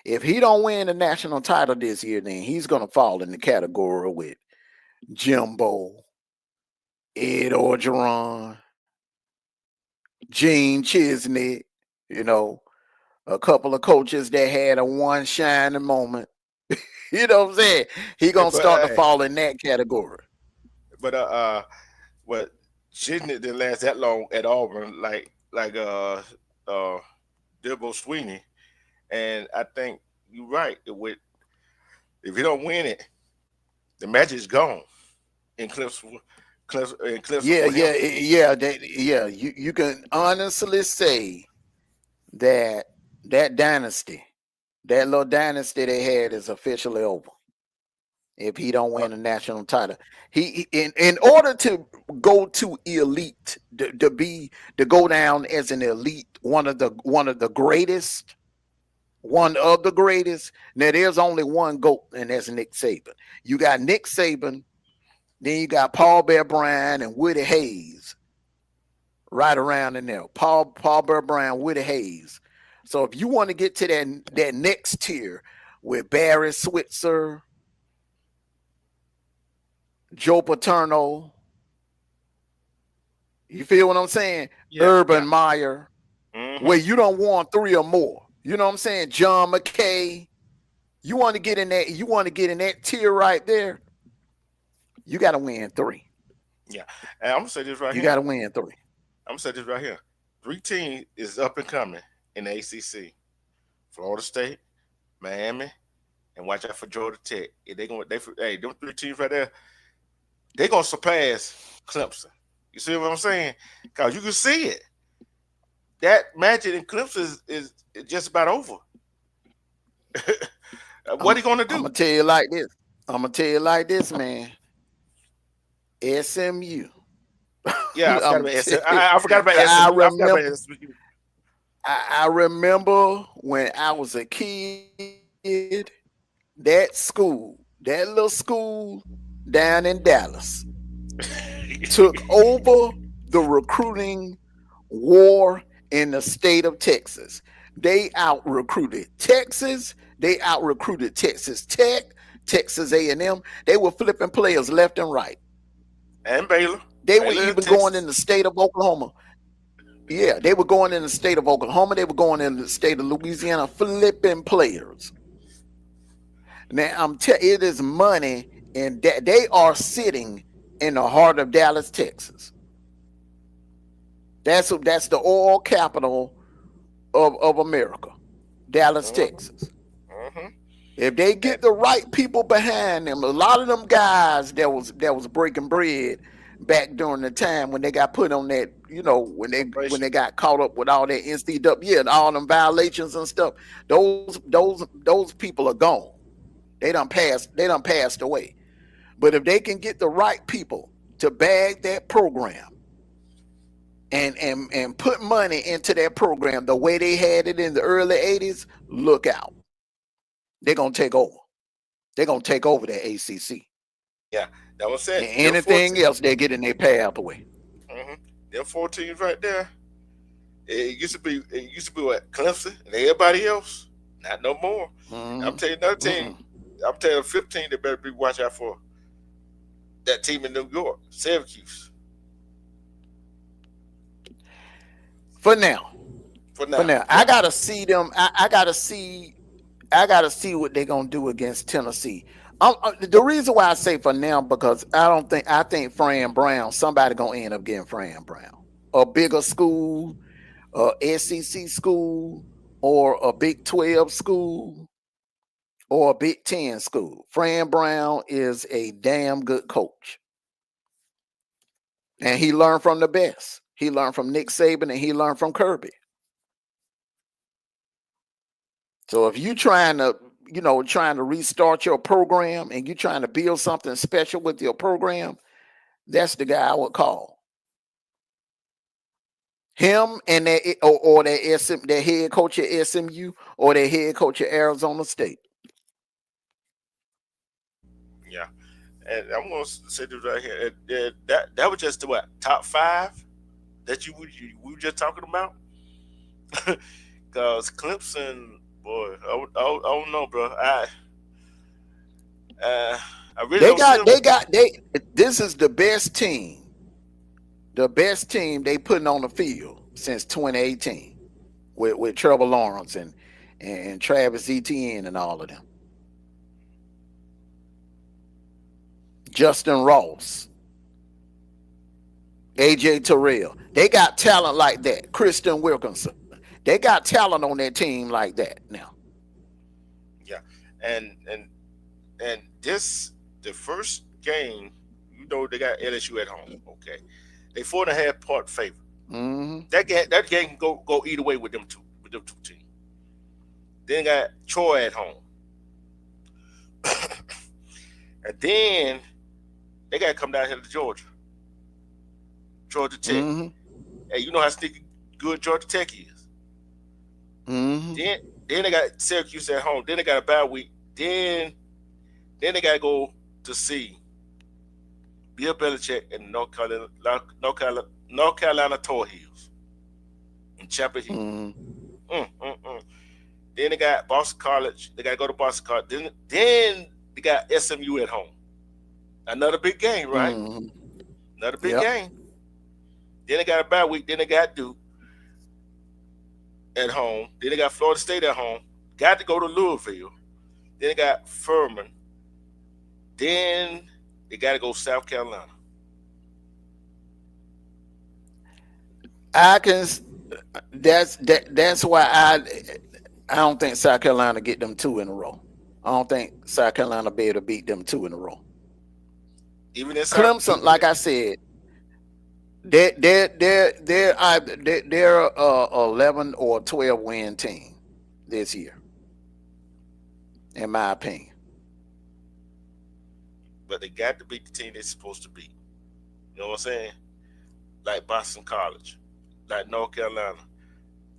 If he don't win the national title this year, then he's going to fall in the category with Jimbo, Ed Orgeron, Gene Chisney, a couple of coaches that had a one shining moment. You know what I'm saying? He going to start to fall in that category. But what Chisney didn't last that long at Auburn, like Dibbo Sweeney, and I think you're right. If you don't win it, the magic's gone in Clemson. You can honestly say that dynasty, that little dynasty they had, is officially over. If he don't win a national title, he in order to go to elite, to go down as an elite, one of the greatest. One of the greatest. Now, there's only one GOAT, and that's Nick Saban. You got Nick Saban, then you got Paul Bear Bryant and Woody Hayes right around in there. Paul Bear Bryant, Woody Hayes. So if you want to get to that next tier with Barry Switzer, Joe Paterno, you feel what I'm saying? Urban Meyer, where you don't want 3 or more. You know what I'm saying? John McKay. You want to get in that tier right there, you got to win 3. Yeah. And I'm going to say this right here. You got to win 3. I'm going to say this right here. 3 teams is up and coming in the ACC. Florida State, Miami, and watch out for Georgia Tech. Them 3 teams right there, they're going to surpass Clemson. You see what I'm saying? Because you can see it. That magic in Clemson is just about over. What are you going to do? I'm going to tell you like this, man. SMU. Yeah, I forgot about SMU. I remember when I was a kid, that little school down in Dallas took over the recruiting war in the state of Texas. They out-recruited Texas. They out-recruited Texas Tech, Texas A&M. They were flipping players left and right. And Baylor. They were even going in the state of Oklahoma. Yeah, they were going in the state of Oklahoma. They were going in the state of Louisiana, flipping players. Now, it is money, and they are sitting in the heart of Dallas, Texas. That's the oil capital of America. Dallas, Mm-hmm. Texas. Mm-hmm. If they get the right people behind them, a lot of them guys that was breaking bread back during the time when they got put on that, when they got caught up with all that NCAA, and all them violations and stuff. Those people are gone. They done passed away. But if they can get the right people to bag that program and put money into that program the way they had it in the early 80s, look out. They're gonna take over. They're gonna take over that ACC. Yeah, that was And it. Them 14. anything else, they get in their pathway. Mm-hmm. Them 14s right there. It used to be what Clemson and everybody else. Not no more. I'm Mm-hmm. telling you another team. Mm-mm. I'm telling you 15 they better be watch out for that team in New York, Syracuse. For now, For for now, now, I yeah, gotta see them. I gotta see what they're gonna do against Tennessee. The reason why I say for now because I think Fran Brown, somebody gonna end up getting Fran Brown, a bigger school, a SEC school, or a Big 12 school, or a Big 10 school. Fran Brown is a damn good coach, and he learned from the best. He learned from Nick Saban, and he learned from Kirby. So if you trying to restart your program and you trying to build something special with your program, that's the guy I would call. Him and or that head coach at SMU or that head coach at Arizona State. yeah. And I'm gonna say this right here. That was just the what top five that we were just talking about. Cause Clemson, boy, I don't know, bro. Uh, I really They don't see got them. they got they This is the best team. The best team they putting on the field since 2018 with Trevor Lawrence and Travis Etienne and all of them. Justin Ross, AJ Terrell. They got talent like that. Christian Wilkinson. They got talent on their team like that now. Yeah, and and this the first game. They got LSU at home. Okay, they 4.5 point favorite. Hmm. That game can go either way with them two teams. Then got Troy at home, and then they got to come down here to Georgia Tech. Hmm. Hey, you know how sneaky good Georgia Tech is. Hmm. Then they got Syracuse at home. Then they got a bye week. Then they got to go to see Bill Belichick and North Carolina Tar Heels in Chapel Hill. Hmm. Mm. Then they got Boston College. They got to go to Boston College. Then they got SMU at home. Another big game, right? Hmm. Another big Yep. game. Then they got a bye week. Then they got Duke at home. Then they got Florida State at home. Got to go to Louisville. Then they got Furman. Then they got to go South Carolina. I can. That's why I don't think South Carolina get them two in a row. I don't think South Carolina be able to beat them two in a row. Even in South, Clemson, like I said, they're 11 or 12 win team this year, in my opinion. but they got to beat the team they're supposed to beat. You know what I'm saying? Like Boston College, like North Carolina,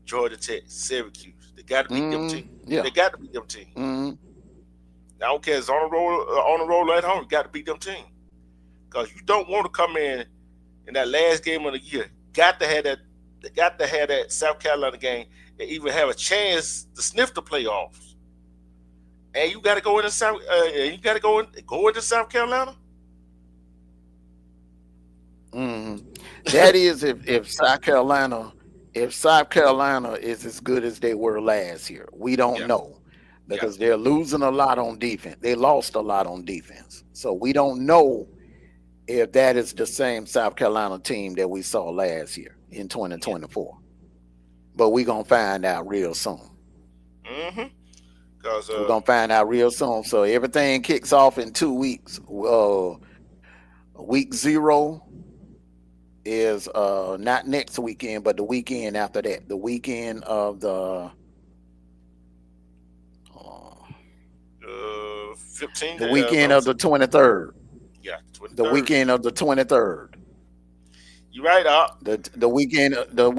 Georgia Tech, Syracuse. They got to beat them teams. Yeah. They got to beat them teams. Hmm. I don't care. It's on the roll at home. You got to beat them teams because you don't want to come in that last game of the year. Got to have that. They got to have that South Carolina game and even have a chance to sniff the playoffs. And you got to go into South. You got to go into South Carolina. Hmm. That is if South Carolina is as good as they were last year. We don't Yeah, know yeah, because they're losing a lot on defense. They lost a lot on defense. So we don't know if that is the same South Carolina team that we saw last year in yeah. 2024. But we're going to find out real soon. Mm-hmm. Because We're gonna find out real soon. So everything kicks off in 2 weeks. Week 0 is not next weekend, but the weekend after that. The weekend of uh, 15 the days. weekend of the 23rd. Yeah, The 23rd. weekend of the 23rd. You right up. The weekend of the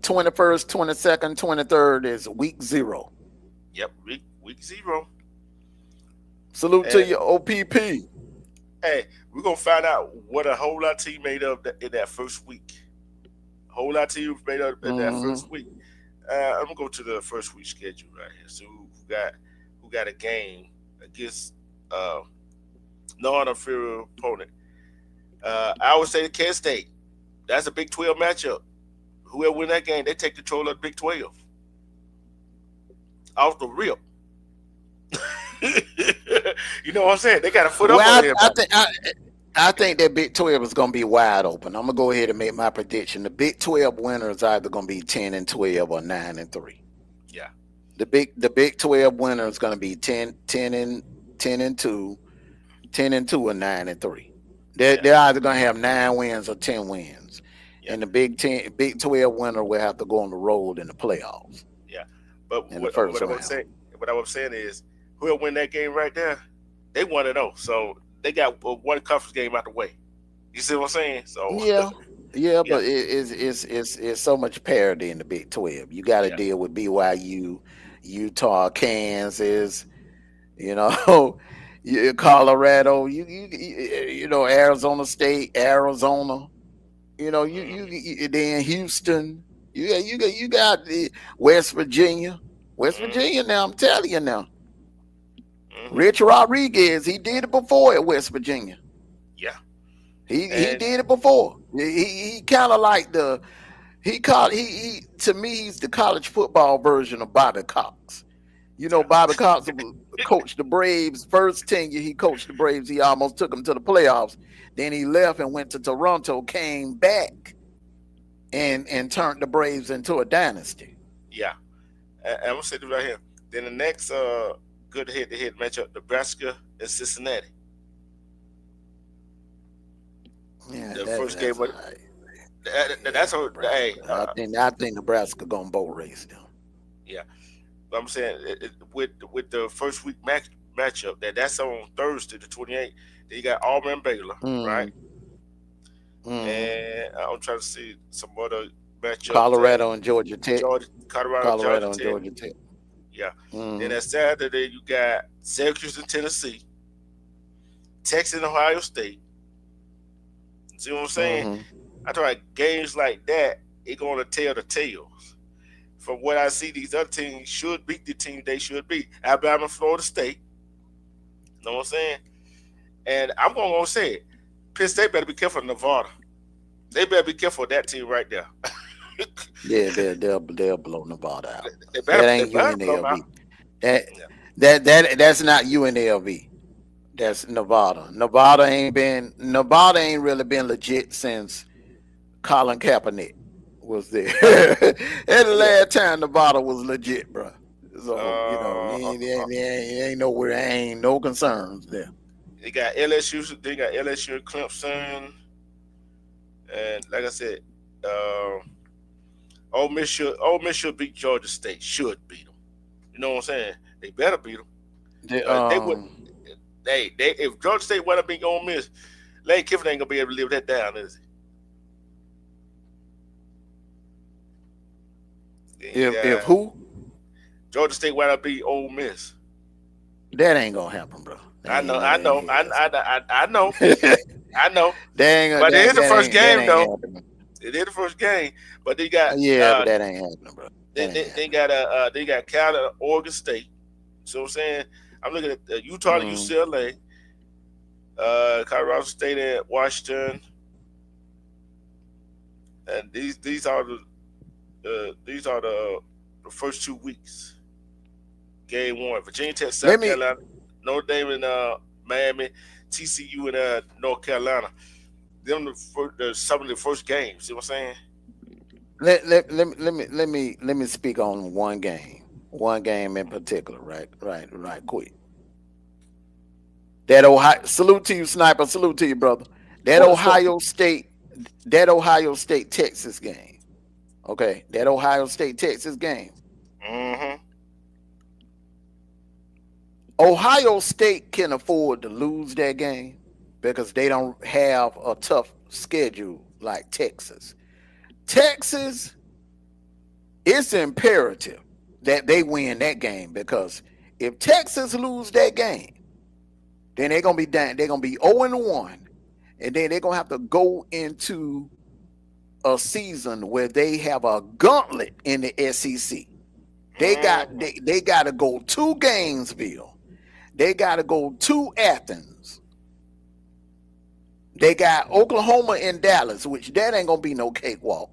21st, 22nd, 23rd is week 0. Yep, week 0. Salute to And your OPP. hey, we're gonna find out what a whole lot of team made of in that first week. A whole lot of teams made up in that Mm-hmm. first week. I'm gonna go to the first week schedule right here. So who got a game against uh non-inferior opponent? I would say the Kent State. That's a Big 12 matchup. Whoever win that game, they take control of the Big 12 off the rip. You know what I'm saying? They got a foot up on Well, I everybody. think I think that Big 12 is going to be wide open. I'm going to go ahead and make my prediction. The Big 12 winner is either going to be 10-12 or 9-3. Yeah. The Big 12 winner is going to be 10-2, 10-2 or 9-3. They're, Yeah. they're either going to have 9 wins or 10 wins. Yeah. And the Big 12 winner will have to go on the road in the playoffs Yeah. But in the first round. what I was saying is, whoever win that game right there, they 1-0. So they got one conference game out the way. You see what I'm saying? So Yeah, yeah, but it's so much parity in the Big 12. You got to yeah, deal with BYU, Utah, Kansas, you know, Colorado, Arizona State, Arizona, mm-hmm, then Houston. You got the West Virginia. West mm-hmm, Virginia now, I'm telling you now. mm-hmm, Rich Rodriguez, he did it before at West Virginia. yeah, He and did it before. He kind of like he to me he's the college football version of Bobby Cox. yeah, Bobby Cox coached the Braves first tenure. He coached the Braves. He almost took them to the playoffs. Then he left and went to Toronto. Came back and turned the Braves into a dynasty. yeah. And I'm gonna say this right here. Then the next good head-to-head matchup, Nebraska and Cincinnati. Yeah, The that, first game, that's all but right. that's a Nebraska. hey, I think Nebraska gonna boat race them. yeah. I'm saying with the first week matchup that's on Thursday the 28th. Then you got Auburn and Baylor, right? Mm, mm. And I'm trying to see some other matchups. Colorado and Georgia Tech. Colorado, Georgia Colorado and Tech. Georgia Tech. Yeah. Then Mm, that Saturday you got Syracuse and Tennessee, Texas and Ohio State. See what I'm saying? mm-hmm. I thought games like that, it gonna tell the tales. From what I see, these other teams should beat the team they should beat. Alabama, Florida State. You know what I'm saying? And I'm gonna say it. Penn State better be careful of Nevada. They better be careful of that team right there. Yeah, they'll blow Nevada out. they That better they ain't better blow them out. UNLV. That Yeah. that's not UNLV. Yeah. That's Nevada. Nevada ain't really been legit since Colin Kaepernick was there. And the Yeah. last time Nevada was legit, bro. So Uh, ain't nowhere, ain't no concerns there. they got LSU. They got LSU and Clemson, and like I said, uh, Ole Miss should beat Georgia State. Should beat them. You know what I'm saying? They better beat them. They, They would. They if Georgia State would have beat Ole Miss, Lane Kiffin ain't gonna be able to live that down, is he? Then you if got who? Georgia State would have beat Ole Miss. That ain't gonna happen, bro. That I know, ain't, I that know, ain't, I know, that I know. ain't, But it is the that first ain't, that game ain't though. happening. It is the first game, but they got Yeah, but that ain't happening, bro. they, That they, ain't they happening. got they got Cal, Oregon State. So I'm saying I'm looking at Utah and Mm. UCLA, Colorado State and Washington, and these are the first 2 weeks. Game one: Virginia Tech, Let South me Carolina, Notre Dame and Miami, TCU and North Carolina. Them some of the first games. See what I'm saying? let me speak on one game. One game in particular, right, quick. That Ohio, salute to you, Sniper. Salute to you, brother. That Ohio State, Texas game. Okay, that Ohio State Texas game. Mm-hmm. Ohio State can afford to lose that game because they don't have a tough schedule like Texas. Texas, it's imperative that they win that game because if Texas lose that game, then they're gonna be down. They're gonna be 0-1, and then they're gonna have to go into a season where they have a gauntlet in the SEC. They got to go to Gainesville. They got to go to Athens. They got Oklahoma and Dallas, which that ain't gonna be no cakewalk.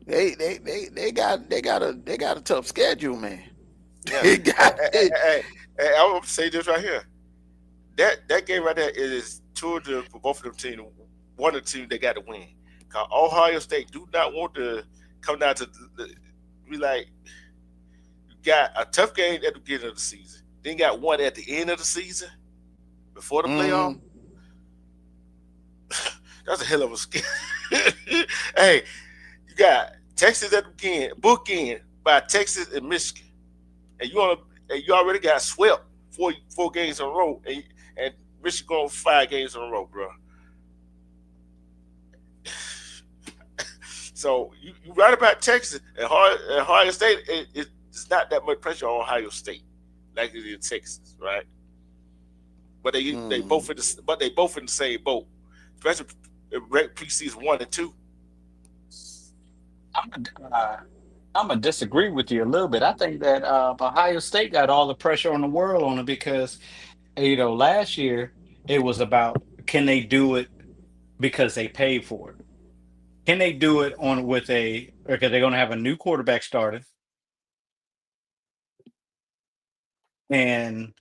They got a tough schedule, man. Yeah. Hey, I'm gonna say this right here. That game right there is two of the for both of them teams. One of the teams they got to win. Cause Ohio State do not want to come down to be like you got a tough game at the beginning of the season. Then you got one at the end of the season before the playoff. That's a hell of a schedule. Hey, you got Texas at the beginning, bookend by Texas and Michigan, and you already got swept four games in a row, and Michigan going 5 games in a row, bro. So you right about Texas and Ohio State. It's not that much pressure on Ohio State like it is Texas, right? But they both in the same boat, especially preseason 1 and 2. I'm gonna disagree with you a little bit. I think that Ohio State got all the pressure on the world on it because last year it was about can they do it because they paid for it. Can they do it because they're going to have a new quarterback starting? And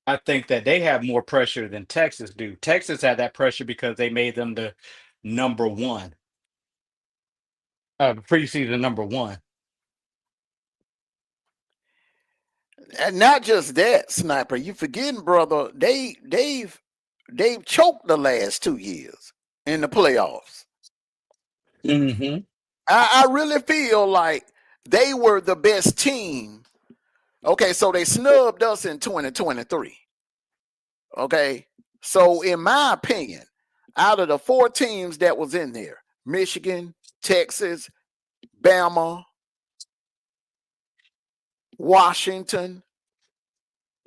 I think that they have more pressure than Texas do. Texas had that pressure because they made them the number one, preseason number one. And not just that, Sniper. You forgetting, brother? They've choked the last 2 years in the playoffs. Mm-hmm. I really feel like they were the best team. Okay, so they snubbed us in 2023. Okay, so in my opinion, out of the 4 teams that was in there, Michigan, Texas, Bama, Washington,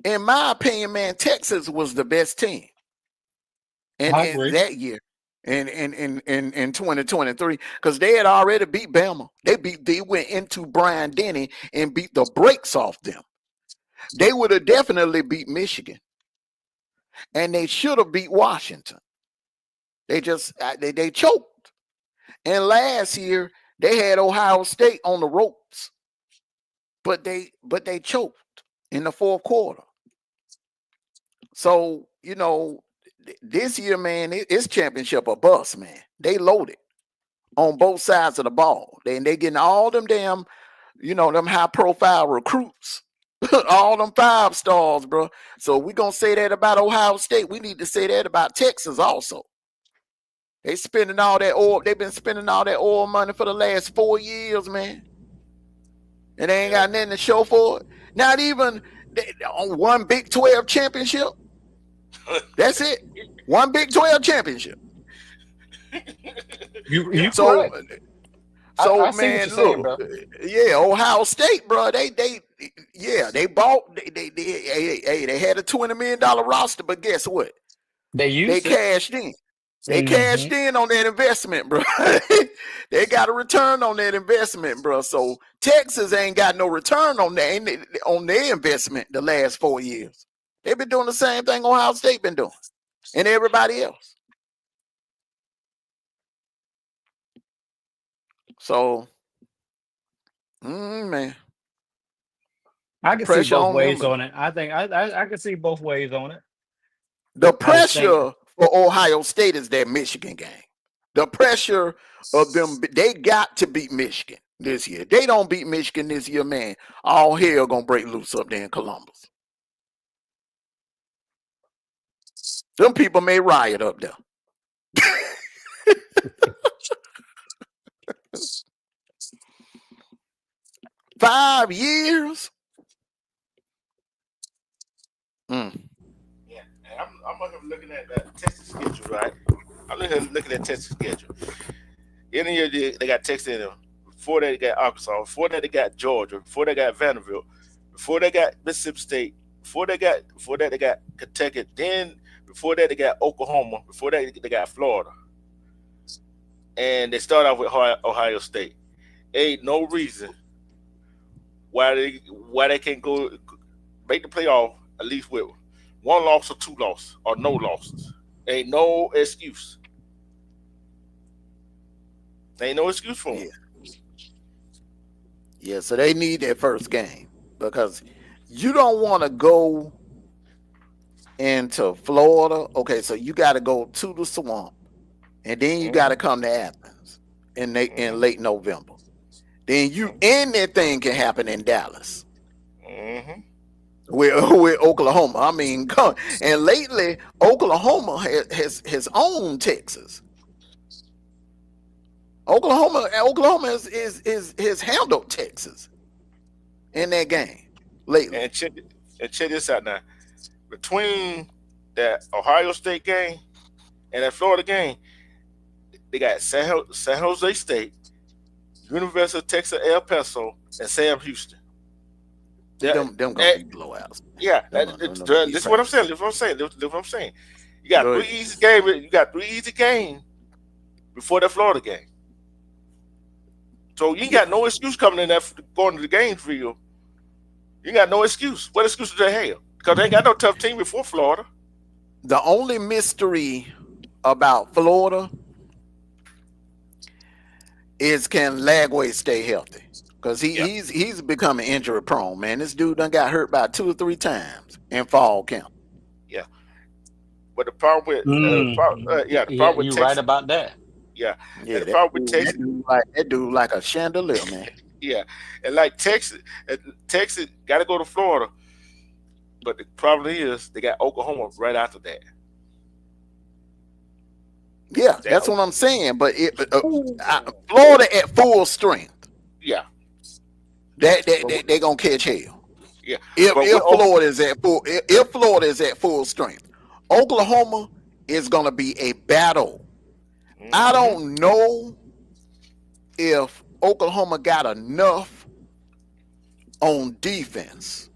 in my opinion, man, Texas was the best team in that year. In 2023, because they had already beat Bama. They went into Brian Denny and beat the brakes off them. They would have definitely beat Michigan, and they should have beat Washington. They just they choked. And last year they had Ohio State on the ropes, but they choked in the 4th quarter. So this year, man, it's championship or bust, man. They loaded on both sides of the ball. They getting all them damn, them high profile recruits, all them 5 stars, bro. So we gonna say that about Ohio State. We need to say that about Texas also. They spending all that oil. They've been spending all that oil money for the last 4 years, man. And they ain't got nothing to show for it. Not even on one Big 12 championship. That's it. One Big 12 championship. You so I man, look, Ohio State, bro. They bought. They had a $20 million roster, but guess what? They cashed in. They cashed in on that investment, bro. They got a return on that investment, bro. So Texas ain't got no return on their investment the last 4 years. They've been doing the same thing Ohio State been doing, and everybody else. So, man, I can see both ways on it. I think I can see both ways on it. The pressure for Ohio State is that Michigan game. The pressure of them, they got to beat Michigan. this year. They don't beat Michigan this year, man. All hell gonna break loose up there in Columbus. Them people may riot up there. 5 years. Yeah, and I'm looking at that Texas schedule, right? I'm looking at Texas schedule. In the year they got Texas in them. Before that they got Arkansas. Before that they got Georgia. Before they got Vanderbilt. Before they got Mississippi State. Before that they got Kentucky. Then before that they got Oklahoma. Before that they got Florida. And they start off with Ohio State. Ain't no reason why they can't go make the playoff at least with 1 loss or 2 losses or no losses. Ain't no excuse. Ain't no excuse for them. Yeah, so they need that first game because you don't want to go into Florida. Okay, so you got to go to the swamp, and then you got to come to Athens in late November. Then that thing can happen in Dallas. With Oklahoma. I mean, and lately Oklahoma has owned Texas. Oklahoma has handled Texas in that game lately. And check this out now. Between that Ohio State game and that Florida game, they got San Jose State, University of Texas El Paso, and Sam Houston. Them gonna be blowouts. Yeah, this is what I'm saying. This is what I'm saying. You got 3 easy games. You got 3 easy games before that Florida game. So you ain't got no excuse coming in there going to the game field. You ain't got no excuse. What excuse do they have? Because they ain't got no tough team before Florida. The only mystery about Florida is can Lagway stay healthy? Because he's becoming injury prone, man. This dude done got hurt about 2 or 3 times in fall camp. Yeah. But the problem with you're Texas, right about that. Yeah. Yeah, the problem with Texas, that dude like a chandelier, man. Yeah. And like Texas got to go to Florida. But the problem is they got Oklahoma right after that. Yeah, that's what I'm saying. But Florida at full strength. Yeah. They gonna catch hell. Yeah. If Florida is at full strength, Oklahoma is gonna be a battle. I don't know if Oklahoma got enough on defense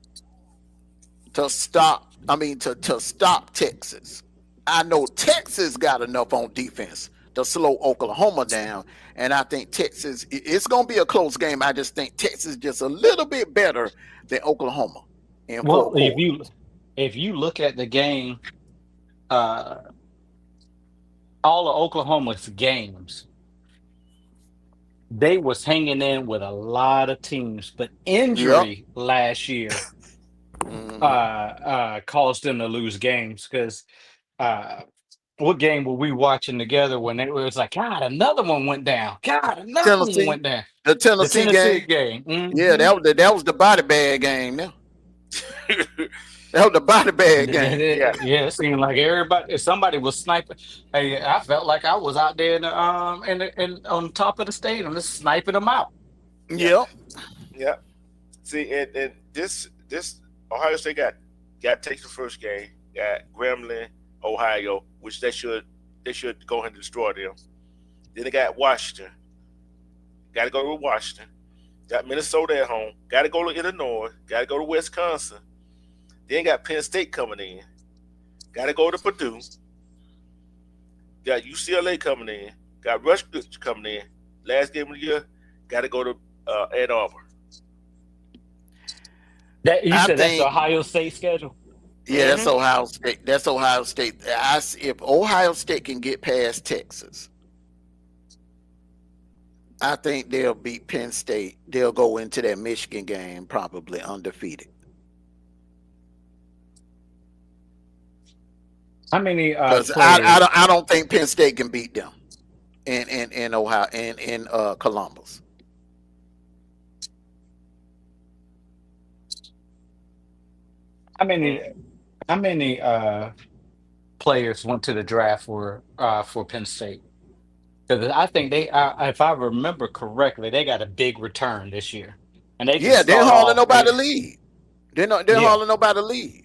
to stop. To stop Texas. I know Texas got enough on defense to slow Oklahoma down, and I think Texas. It's gonna be a close game. I just think Texas just a little bit better than Oklahoma. Well, if you look at the game, all of Oklahoma's games, they was hanging in with a lot of teams, but injury last year caused them to lose games because what game were we watching together when it was like, God, another one went down. God, another one went down. The Tennessee game. Yeah, that was the body bag game now. That was the body bag game. Yeah, it seemed like everybody, if somebody was sniping. Hey, I felt like I was out there in on top of the stadium, just sniping them out. Yeah. See, and this Ohio State got takes the first game. Got Grambling, Ohio, which they should go ahead and destroy them. Then they got Washington. Got to go to Washington. Got Minnesota at home. Got to go to Illinois. Got to go to Wisconsin. Then got Penn State coming in. Got to go to Purdue. Got UCLA coming in. Got Rutgers coming in. Last game of the year, got to go to Ann Arbor. That's the Ohio State schedule? Yeah, that's Ohio State. That's Ohio State. If Ohio State can get past Texas, I think they'll beat Penn State. They'll go into that Michigan game probably undefeated. How many? I don't think Penn State can beat them in Ohio in Columbus. How many Mm. how many players went to the draft for Penn State? Because I think if I remember correctly, they got a big return this year, and they can Yeah, they're start hauling off. nobody lead. They're Yeah, hauling nobody lead.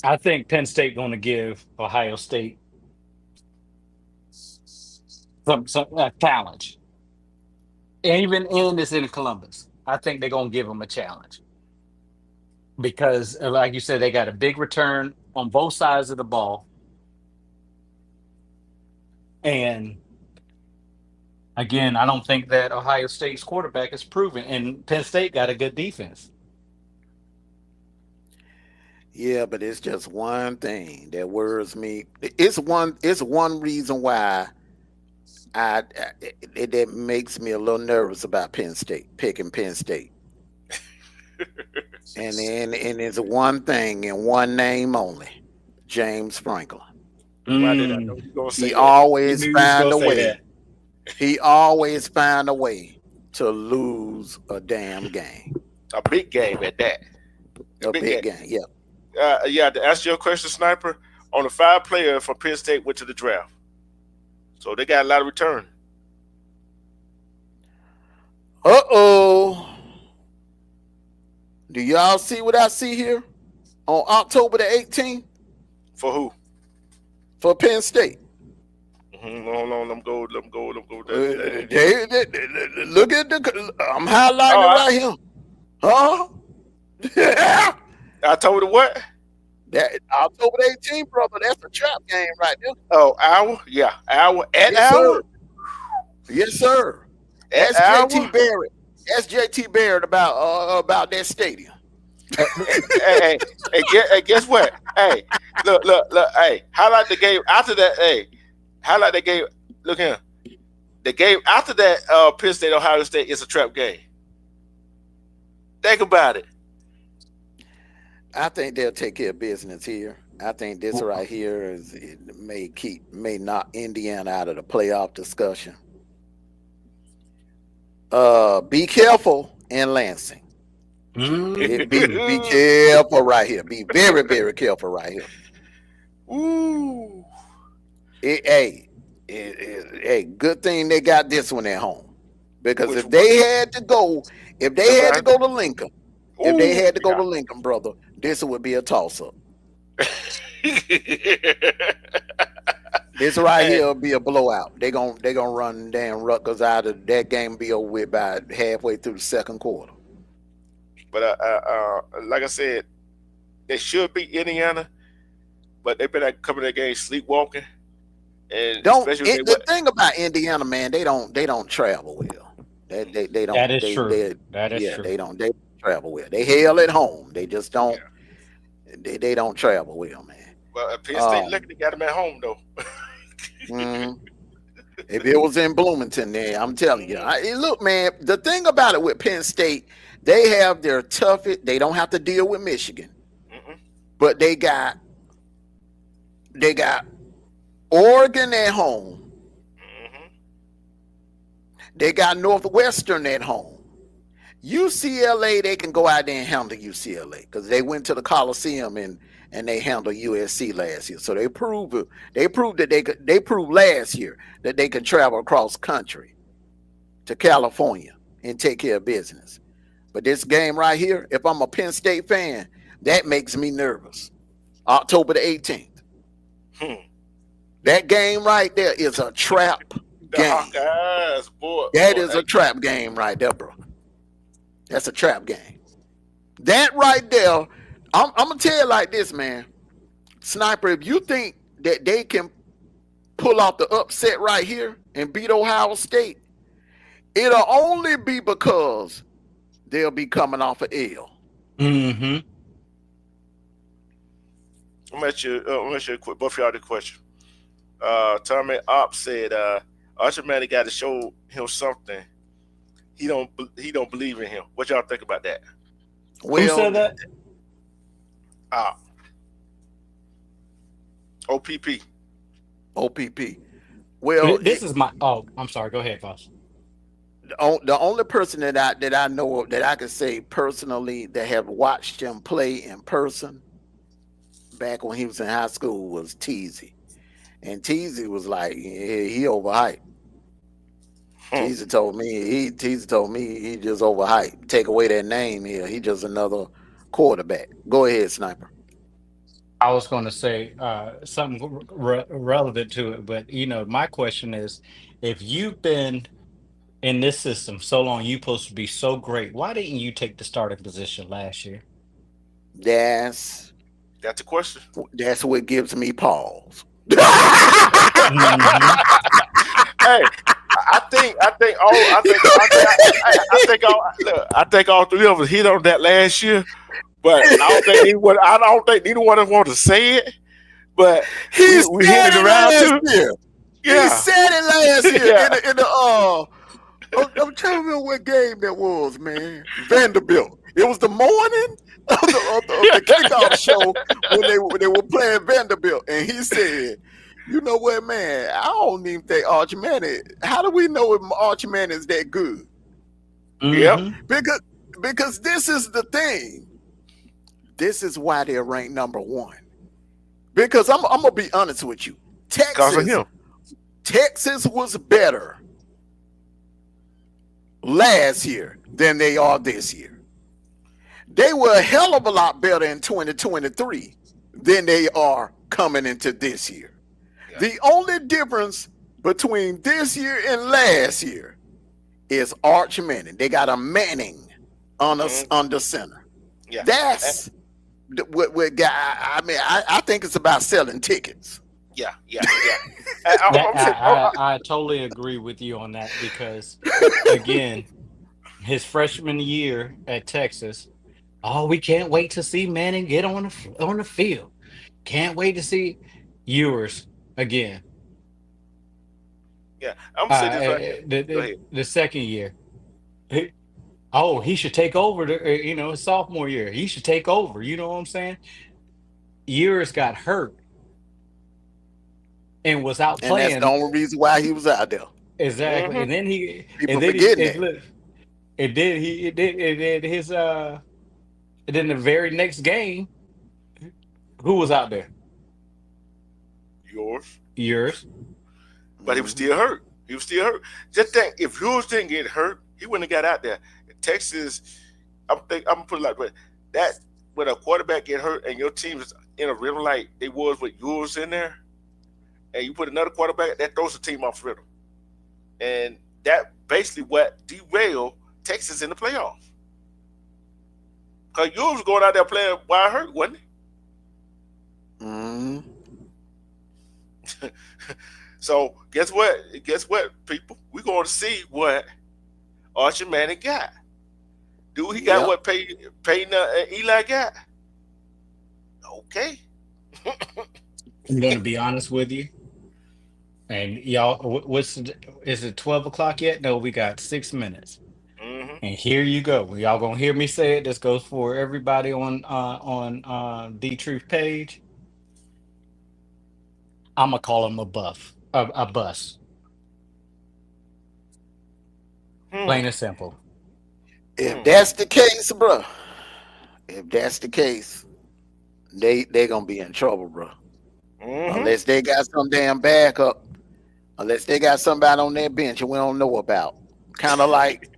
I think Penn State going to give Ohio State some challenge, even in this in Columbus. I think they're going to give them a challenge because, like you said, they got a big return on both sides of the ball, and again, I don't think that Ohio State's quarterback is proven, and Penn State got a good defense. Yeah, but it's just one thing that worries me. It's one reason why that makes me a little nervous about Penn State, picking Penn State. And it's one thing and one name only. James Franklin. Why did I know Mm, you gonna He say that? you always knew you was find gonna a say way. that. He always find a way to lose a damn game. A big game at that. A A big big game. game. Yeah. Yeah, to answer your question, Sniper, on the 5 player from Penn State went to the draft. So they got a lot of return. Uh-oh. Do y'all see what I see here? On October the 18th For who? for Penn State. Hold on, let me go. Look at I'm highlighting it Oh, right here. Huh? I told her what? That October the 18th, brother. That's a trap game right there. Oh, hour? Yeah, hour. At Yes, hour? sir. Yes, sir. At That's JT hour? Barrett. That's JT Barrett about that stadium. Hey, guess what? Hey, look. Hey, highlight the game after that. Hey, highlight the game. Look here. The game after that, Penn State, Ohio State, is a trap game. Think about it. I think they'll take care of business here. I think this right here may knock Indiana out of the playoff discussion. Be careful in Lansing. Be careful right here. Be very, very careful right here. Ooh. Hey, good thing they got this one at home. Because if they had to go to Lincoln, to Lincoln, brother, this would be a toss-up. This right here will be a blowout. They gonna run damn Rutgers out of that game. Be over with by halfway through the second quarter. But like I said, they should beat Indiana, but they've been coming to the game sleepwalking. And the thing about Indiana, man, they don't travel well. They don't. That is true. That is true. They don't travel well. They hell at home. They just don't. Yeah. They don't travel well, man. Well, Penn State lucky they got them at home though. If it was in Bloomington, there, I'm telling you. Look, man, the thing about it with Penn State, they have their toughest. They don't have to deal with Michigan, but they got Oregon at home. They got Northwestern at home. UCLA, they can go out there and handle UCLA because they went to the Coliseum and they handled USC last year. So they proved that they proved last year that they can travel across country to California and take care of business. But this game right here, if I'm a Penn State fan, that makes me nervous. October the 18th. That game right there is a trap game. Hawkeyes, boy. That is a trap game right there, bro. That's a trap game. That right there, I'm going to tell you like this, man. Sniper, if you think that they can pull off the upset right here and beat Ohio State, it'll only be because they'll be coming off an L. Mm-hmm. I'm gonna ask you a quick, both of y'all the question. Tommy Opp said, Archer Manning got to show him something. He don't believe in him. What y'all think about that? Well, who said that? OPP. Well, this is my. Oh, I'm sorry. Go ahead, boss. the only person that I know of that I could say personally that have watched him play in person back when he was in high school was Teasy. And Teasy was like, he overhyped. Hmm. Teasy told me he just overhyped. Take away that name here. He just another quarterback. Go ahead, Sniper. I was going to say something relevant to it, but my question is, if you've been in this system so long, you're supposed to be so great. Why didn't you take the starting position last year? That's That's the question. that's what gives me pause. Hmm. Hey, I think all three of us hit on that last year, but I don't think neither one of us want to say it. But He we hit said it it around last too. year. He Yeah, said it last year yeah. in the I'm trying to remember what game that was, man. Vanderbilt. It was the morning of the kickoff show when they were playing Vanderbilt, and he said, "You know what, man? I don't even think Archie Manning. How do we know if Archie Manning is that good? Yep. Hmm. Because this is the thing. This is why they're ranked number one. Because I'm gonna be honest with you. Because of him. Texas was better last year than they are this year. They were a hell of a lot better in 2023 than they are coming into this year. Yeah. The only difference between this year and last year is Arch Manning. They got a Manning on us under center. Yeah. That's what guy. I mean, I think it's about selling tickets. Yeah. I totally agree with you on that because, again, his freshman year at Texas, oh, we can't wait to see Manning get on the field. Can't wait to see Ewers again. Yeah. I'm gonna say this right here. The, Go the ahead. the second year, he- oh, he should take over his sophomore year. He should take over. You know what I'm saying? Ewers got hurt and was out And that's the playing. only reason why he was out there. Exactly. Mm-hmm. And then he People and then he forgetting it, that. look, it did his and then the very next game, who was out there? Yours. Yours. But he was Mhm. still hurt. He was still hurt. Just think, if Hughes didn't get hurt, he wouldn't have got out there. Texas, I'm gonna put it like that. When a quarterback get hurt and your team is in a rhythm like they was with yours in there, and you put another quarterback, that throws the team off rhythm, and that basically what derailed Texas in the playoffs. Cause yours was going out there playing while hurt, wasn't Mhm. he? So guess what? Guess what, people? We're going to see what Archie Manning got. Do he got Yep. what Peyton and Eli got? Okay. I'm gonna be honest with you. And y'all, is it 12 o'clock yet? No, we got 6 minutes. Mm-hmm. And here you go. Y'all gonna hear me say it. This goes for everybody on the Truth page. I'm gonna call him a bus. Hmm. Plain and simple. If Hmm. that's the case, bro. If that's the case, they gonna be in trouble, bro. Mm-hmm. Unless they got some damn backup. Unless they got somebody on their bench and we don't know about. Kind of like,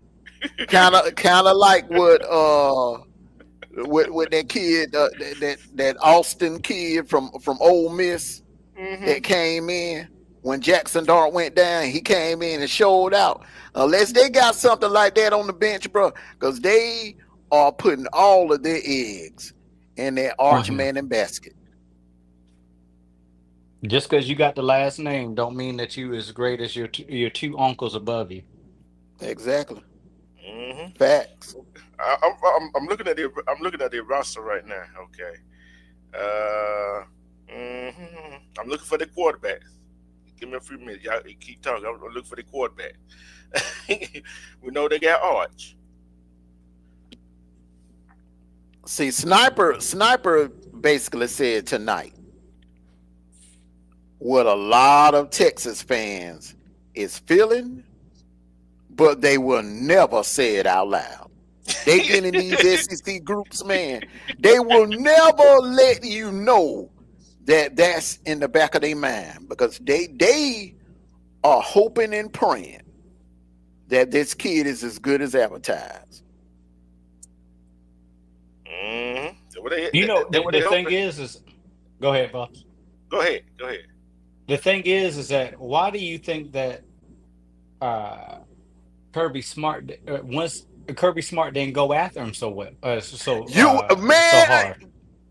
kind of like what with that kid that Austin kid from Ole Miss Mm-hmm. that came in when Jackson Dart went down. He came in and showed out. Unless they got something like that on the bench, bro, because they are putting all of their eggs in their On Arch him. Manning basket. Just because you got the last name, don't mean that you as great as your two uncles above you. Exactly. Mm-hmm. Facts. I'm looking at the roster right now. Okay. I'm looking for the quarterback. Give me a few minutes. Y'all keep talking. I'm looking for the quarterback. We know they got Arch. See, Sniper basically said tonight what a lot of Texas fans is feeling, but they will never say it out loud. They get in these SEC groups, man. They will never let you know that that's in the back of their mind because they are hoping and praying that this kid is as good as advertised. So they, You know, they the thing hoping. is go ahead, boss. Go ahead. Go ahead. The thing is that why do you think that uh Kirby Smart once Kirby Smart didn't go after him so well, You so man, hard?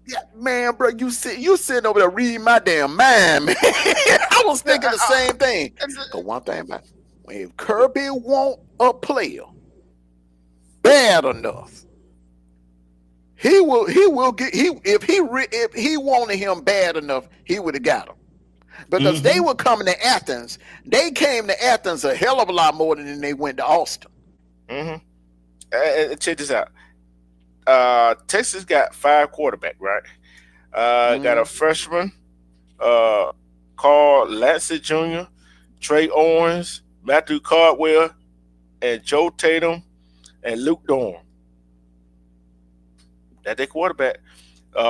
yeah, man, bro, you sitting over there reading my damn mind, man. I was Yeah, thinking the same thing. it's, Cause one thing about if Kirby want a player bad enough, he will get if he wanted him bad enough, he would have got him. Because they Hmm. were coming to Athens. They came to Athens a hell of a lot more than they went to Austin. mm-hmm. Check this out. Texas got 5 quarterback, right? Got a Mm. freshman, uh, Carl Lancey Jr., Trey Owens, Matthew Cardwell, and Joe Tatum and Luke Dorn. That their quarterback.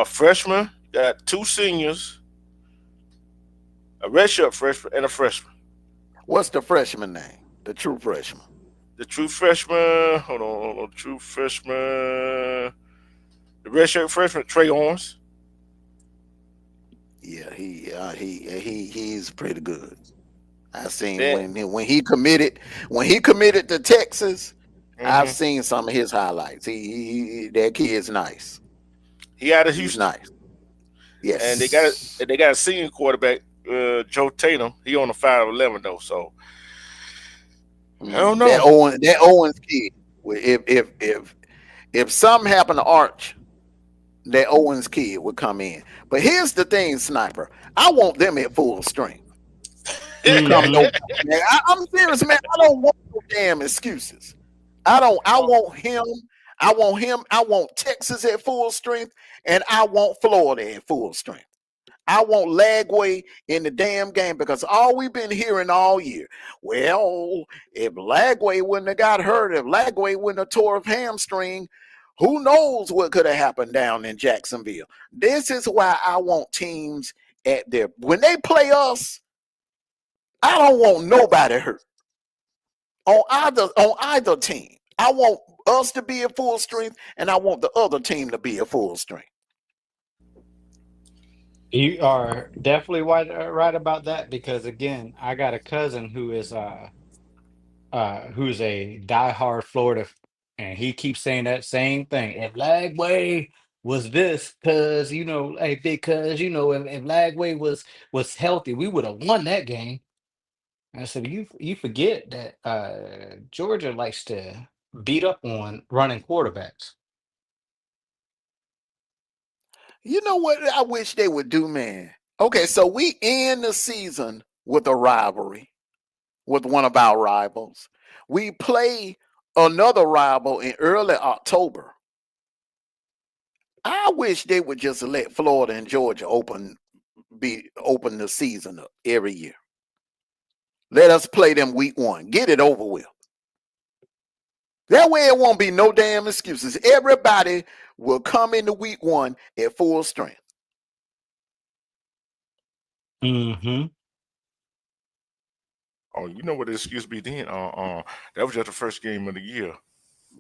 Freshman got 2 seniors, a redshirt freshman, and a freshman. What's the freshman name? The true freshman. The true freshman, hold on, true freshman, the redshirt freshman, Trey Owens. Yeah, he's pretty good. I seen Then, when he committed to Texas. I've hmm seen some of his highlights. That kid's nice. he out of He's Houston, nice. and Yes. they got a senior quarterback, Joe Tatum. He on the 5'11" though, so I don't know. That Owens kid. If something happened to Arch, that Owens kid would come in. But here's the thing, Sniper. I want them at full strength. Come Hmm. no, man. I'm serious, man. I don't want no damn excuses. I don't. I Oh, want him. I want him. I want Texas at full strength, and I want Florida at full strength. I want Lagway in the damn game because all we've been hearing all year. Well, if Lagway wouldn't have got hurt, if Lagway wouldn't have tore his hamstring, who knows what could have happened down in Jacksonville? This is why I want teams at their when they play us. I don't want nobody hurt on either team. I want us to be at full strength, and I want the other team to be at full strength. You are definitely right about that because again, I got a cousin who's a diehard Florida, and he keeps saying that same thing. If Lagway was this, cause you know, hey, because you know, if Lagway was healthy, we would have won that game. And I said, you forget that Georgia likes to beat up on running quarterbacks. You know what I wish they would do, man? Okay, so we end the season with a rivalry with one of our rivals. We play another rival in early October. I wish they would just let Florida and Georgia open the season up every year. Let us play them week one. Get it over with. That way it won't be no damn excuses. Everybody will come into week one at full strength. Hmm. oh, you know what the excuse be then? That was just the first game of the year.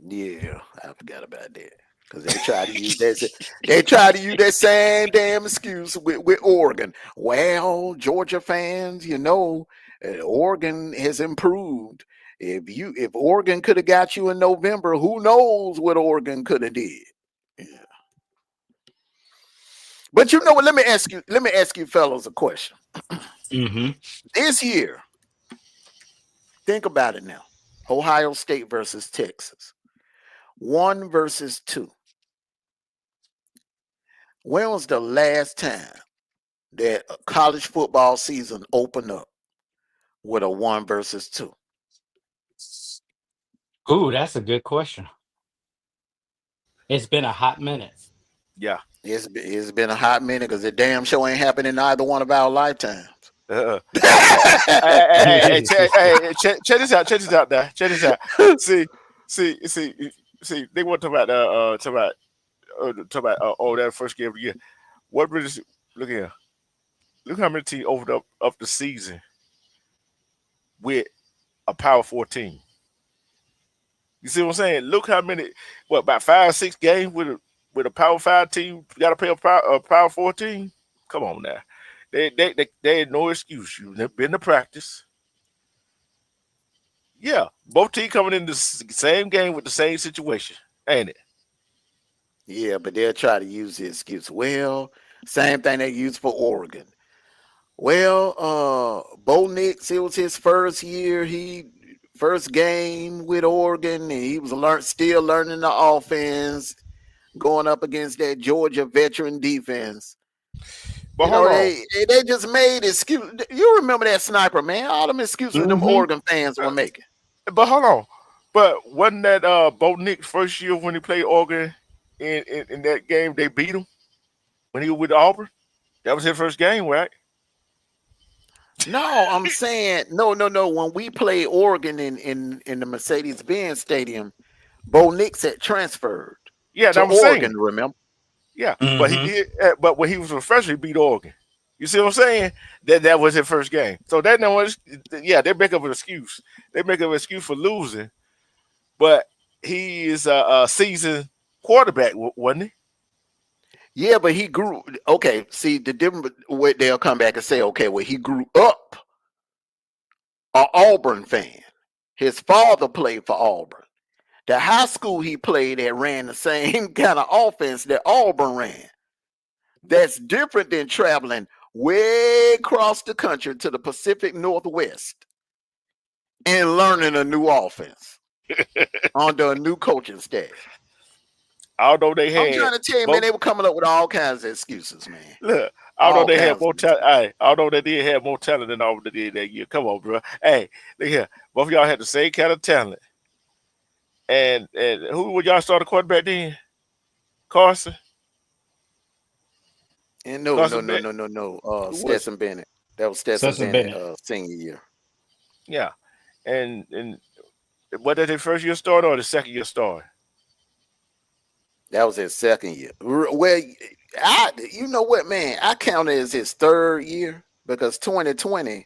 Yeah, I forgot about that. Because they try to use that. They try to use that same damn excuse with Oregon. Well, Georgia fans, Oregon has improved. If Oregon could have got you in November, who knows what Oregon could have did. Yeah. But you know what? Let me ask you fellas a question. Hmm. This year, think about it now. Ohio State versus Texas. 1 versus 2. When was the last time that a college football season opened up with a 1 versus 2? Ooh, that's a good question. It's been a hot minute. Yeah, It's been a hot minute because the damn show ain't happened in either one of our lifetimes. Uh, check this out. Check this out. Now, check this out. See, see. They want to talk about that first game of the year. What really? Look here. Look how many teams opened up the season with a Power 14. You see what I'm saying? Look how many. What about 5 or 6 games with a Power 5 team? Got to play a Power 14. Come on now. They had no excuse. You've been to practice. Yeah, both teams coming in the same game with the same situation, ain't it? Yeah, but they'll try to use the excuse. Well, same thing they use for Oregon. Well, Bo Nix, it was his first year. First game with Oregon, and he was still learning the offense, going up against that Georgia veteran defense. But You know, hold on. they just made excuse. You remember that sniper, man? All them excuses them Oregon fans were making. But hold on. But wasn't that Bo Nix first year when he played Oregon in that game? They beat him when he was with Auburn. That was his first game, right? No, I'm saying no. When we played Oregon in the Mercedes-Benz Stadium, Bo Nix had transferred Yeah, to that was saying. Oregon. Remember? Yeah, but he did. But when he was a freshman, he beat Oregon. You see what I'm saying? That was his first game. So that no was. Yeah, they make up an excuse. They make up an excuse for losing. But he is a seasoned quarterback, wasn't he? Yeah, but he grew. Okay, see the difference. They'll come back and say, okay, well, he grew up an Auburn fan. His father played for Auburn. The high school he played at ran the same kind of offense that Auburn ran. That's different than traveling way across the country to the Pacific Northwest and learning a new offense under a new coaching staff. Although they had, I'm trying to tell you, man, they were coming up with all kinds of excuses, man. Look, although they had more talent, although they did have more talent than Auburn did that year. Come on, bro. Hey, look here. Both of y'all had the same kind of talent. And who would y'all start a quarterback then? Carson? And no. Stetson Bennett. That was Stetson Bennett. Senior year. Yeah. And what did his first year start or the second year start? That was his second year. Well, you know what, man? I count it as his third year because 2020,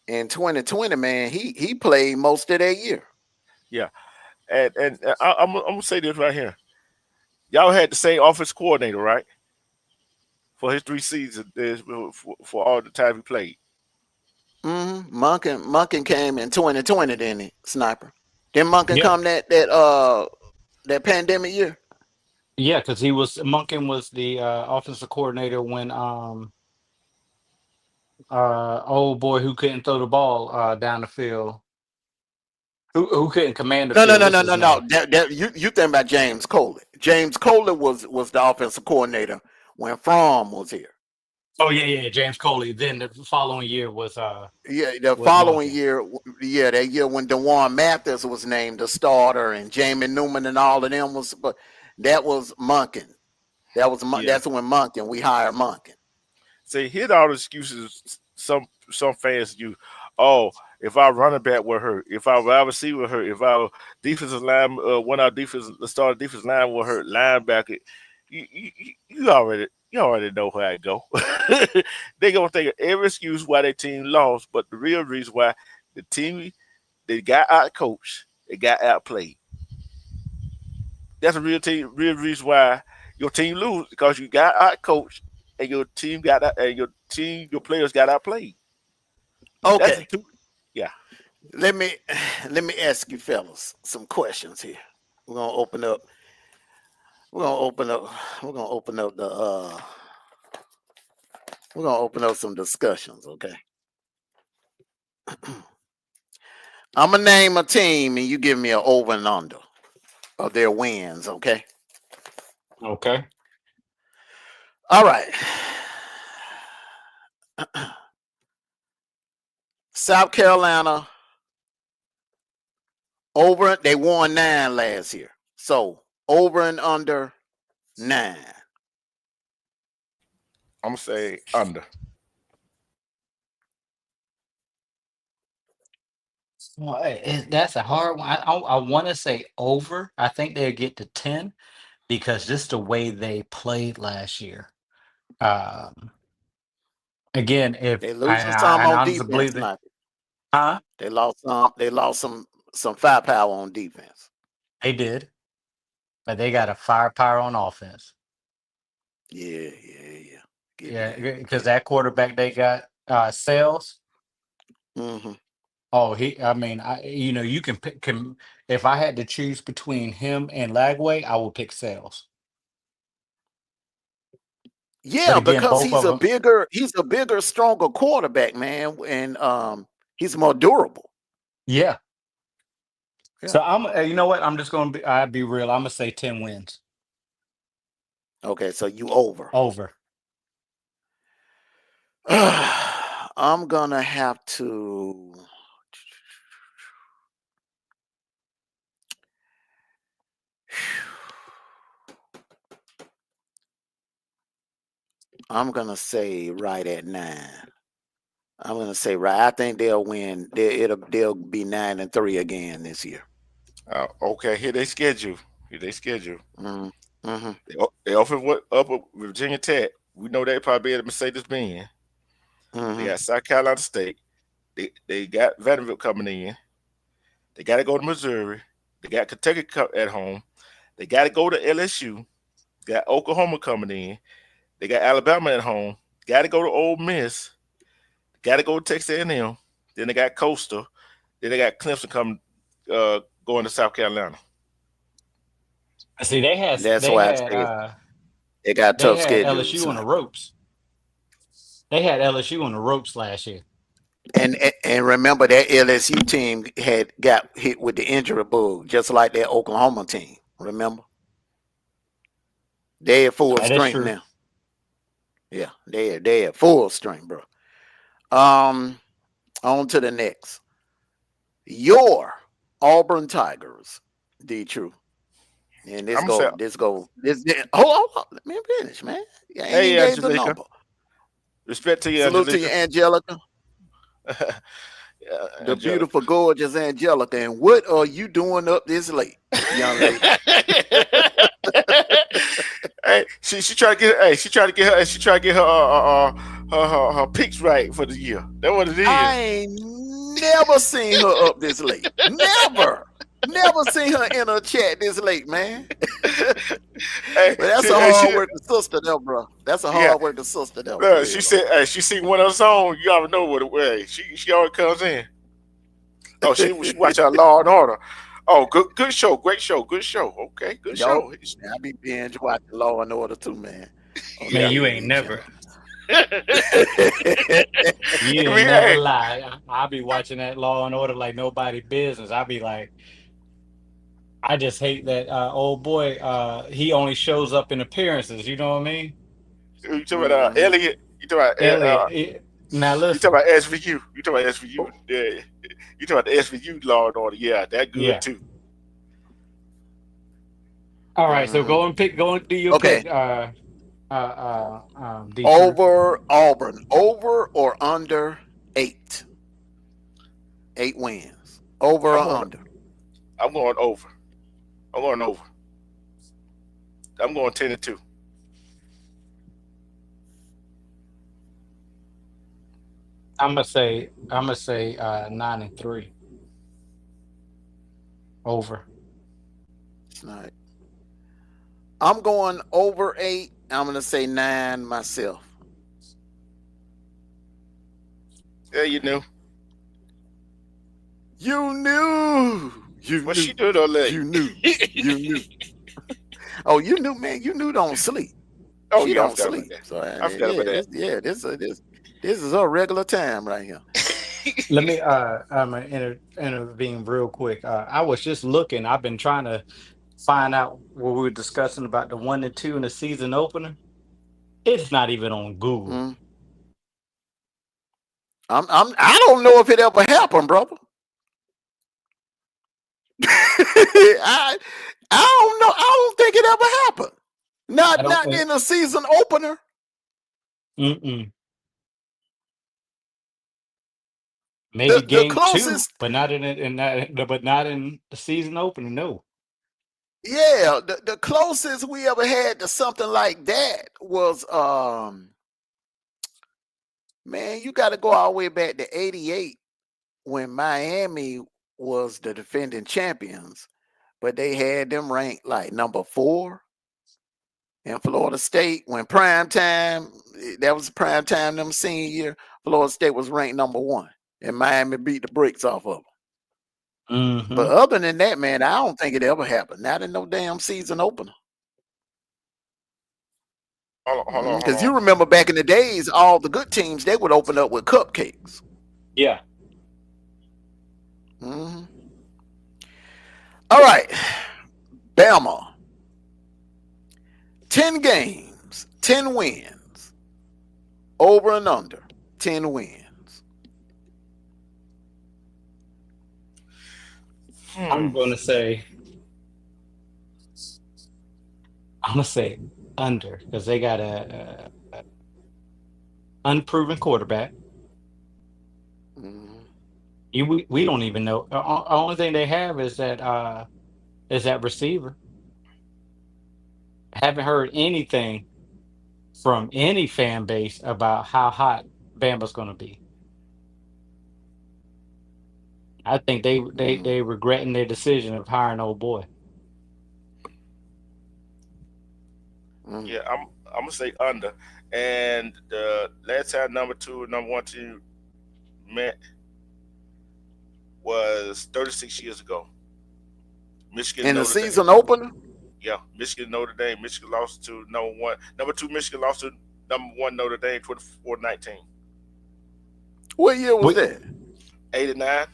man, he played most of that year. Yeah. And I'm going to say this right here. Y'all had the same offense coordinator, right? For his 3 seasons, for all the time he played. Mm-hmm. Monken came in 2020, didn't he, Sniper? Didn't Monken come that pandemic year? Yeah, because Monken was the offensive coordinator when old boy who couldn't throw the ball down the field, who couldn't command the field. No. You think about James Coley. James Coley was the offensive coordinator when Fromm was here. Oh yeah, James Coley. Then the following year was the following year, that year when DeJuan Mathis was named the starter and Jamie Newman and all of them was, but that was Monken. That's when Monken, we hired Monken. See, here's all the excuses some fans use. Oh, if our running back were hurt, if our wide receiver were hurt, if our defensive line, the starting defensive line were hurt, linebacker, you already know how it go. They gonna think of every excuse why their team lost, but the real reason why the team they got out coached, they got outplayed. That's a real reason why your team lose because you got out coached and your players got outplayed. Okay. Yeah. Let me ask you fellas some questions here. We're gonna open up some discussions, okay? I'm gonna name a team and you give me an over and under of their wins, okay? Okay. All right. South Carolina they won 9 last year. So over and under 9. I'm gonna say under. Well, that's a hard one. I want to say over. I think they'll get to 10 because just the way they played last year. Um, again, if They I, losing some I on honestly defense believe that, now. huh? They lost some. They lost some firepower on defense. They did, but they got a firepower on offense. Yeah, yeah, yeah. Give you Yeah, that. because that quarterback they got, Sales. Hmm. Oh, I mean, you can pick. If I had to choose between him and Lagway, I would pick Sales. But Yeah, again, because both of them. he's a bigger, stronger quarterback, man, and he's more durable. Yeah. Yeah. So you know what? I'm just gonna be. I'll be real. I'm gonna say 10 wins Okay, so you over. over. I'm gonna have to. I'm gonna say right at 9. I'm gonna say right. I think they'll win. They'll be 9-3 again this year. Okay, here they schedule. Here they schedule. Mm-hmm. They often what up with Virginia Tech. We know they probably at Mercedes Benz. They Mm-hmm. got South Carolina State. They got Vanderbilt coming in. They got to go to Missouri. They got Kentucky at home. They got to go to LSU. Got Oklahoma coming in. They got Alabama at home. Got to go to Ole Miss. Got to go to Texas A&M. Then they got Coastal. Then they got Clemson coming, going to South Carolina. See, they had That's they why I had say uh they got they tough had schedules. LSU on the ropes. They had LSU on the ropes last year. And remember that LSU team had got hit with the injury bug, just like that Oklahoma team. Remember, they at full That is strength true. now. Yeah, they at full strength, bro. Um, on to the next. Your Auburn Tigers, D. True. And I'm gonna say, hold on, let me finish, man. You ain't even hey gave the Angelica, number. respect to you, Salute to you, Angelica. Angelica, Yeah, the Angelica. beautiful, gorgeous Angelica. And what are you doing up this late, young lady? Hey, she tried to get her picks right for the year. That's what it I is. ain't never seen her up this late. Never. Never seen her in a chat this late, man. Hey, But that's she, a hey, she, hard working sister there, bro. That's a yeah. hard working sister there, for She real though. said, hey, she seen one of her songs. You already know what it was. She always comes in. Oh, she watch our Law and Order. Oh, good show, great show, good show. Okay, good Yo, show. I be binge watching Law and Order too, man, on the Man, Yeah. you ain't A&E never channel. you I ain't mean, never hey, lie. I'll be watching that Law and Order like nobody business. I'll be like, I just hate that old boy. He only shows up in appearances. You know what I mean? you talking about Hmm. Elliot? Elliot. Now You talking listen. about SVU? You talking about SVU? Yeah. You talking about the SVU Law and Order? Yeah, that good Yeah. too. All right. So Hmm. go and do your Okay, pick. D True. over Auburn, over or under 8? 8 wins, over I'm or going. under? I'm going over. I'm going over. I'm going 10-2. I'm gonna say 9-3 over. It's not. I'm going over 8. I'm gonna say 9 myself. Yeah, you know You knew. You what she knew. do though, late. You knew. You knew. Oh, you knew, man. You knew don't sleep. Oh She yeah, I don't forgot about sleep. that. So I forgot about that. this is her regular time right here. Let me intervene real quick. I was just looking. I've been trying to find out what we were discussing about the 1 and 2 in the season opener. It's not even on Google. Mm. I don't know if it ever happened, brother. I I don't know. I don't think it ever happened. I don't. Not in a season opener. Mm-mm. Maybe the game two, closest, but not but not in the season opener. No. yeah, the closest we ever had to something like that was man, you got to go all the way back to '88 when Miami was the defending champions, but they had them ranked like number 4 in Florida State when prime time. That was prime time them senior year. Florida State was ranked number 1, and Miami beat the brakes off of them. Mm-hmm. But other than that, man, I don't think it ever happened. Not in no damn season opener. Hold on. Because you remember back in the days, all the good teams, they would open up with cupcakes. Yeah. Mm-hmm. All right. Bama. 10 games, 10 wins. Over and under, 10 wins. I'm gonna say under because they got a unproven quarterback. Mhm. We don't even know. Only thing they have is that receiver. Haven't heard anything from any fan base about how hot Bama's gonna be. I think they regretting their decision of hiring old boy. Yeah, I'm gonna say under. And the last time number 1 team met was 36 years ago. Michigan In the Notre Dame. season opener? Yeah, Michigan Notre Dame. Michigan lost to number 1. Number 2 Michigan lost to number 1 Notre Dame 24-19. What year was What? that? 89.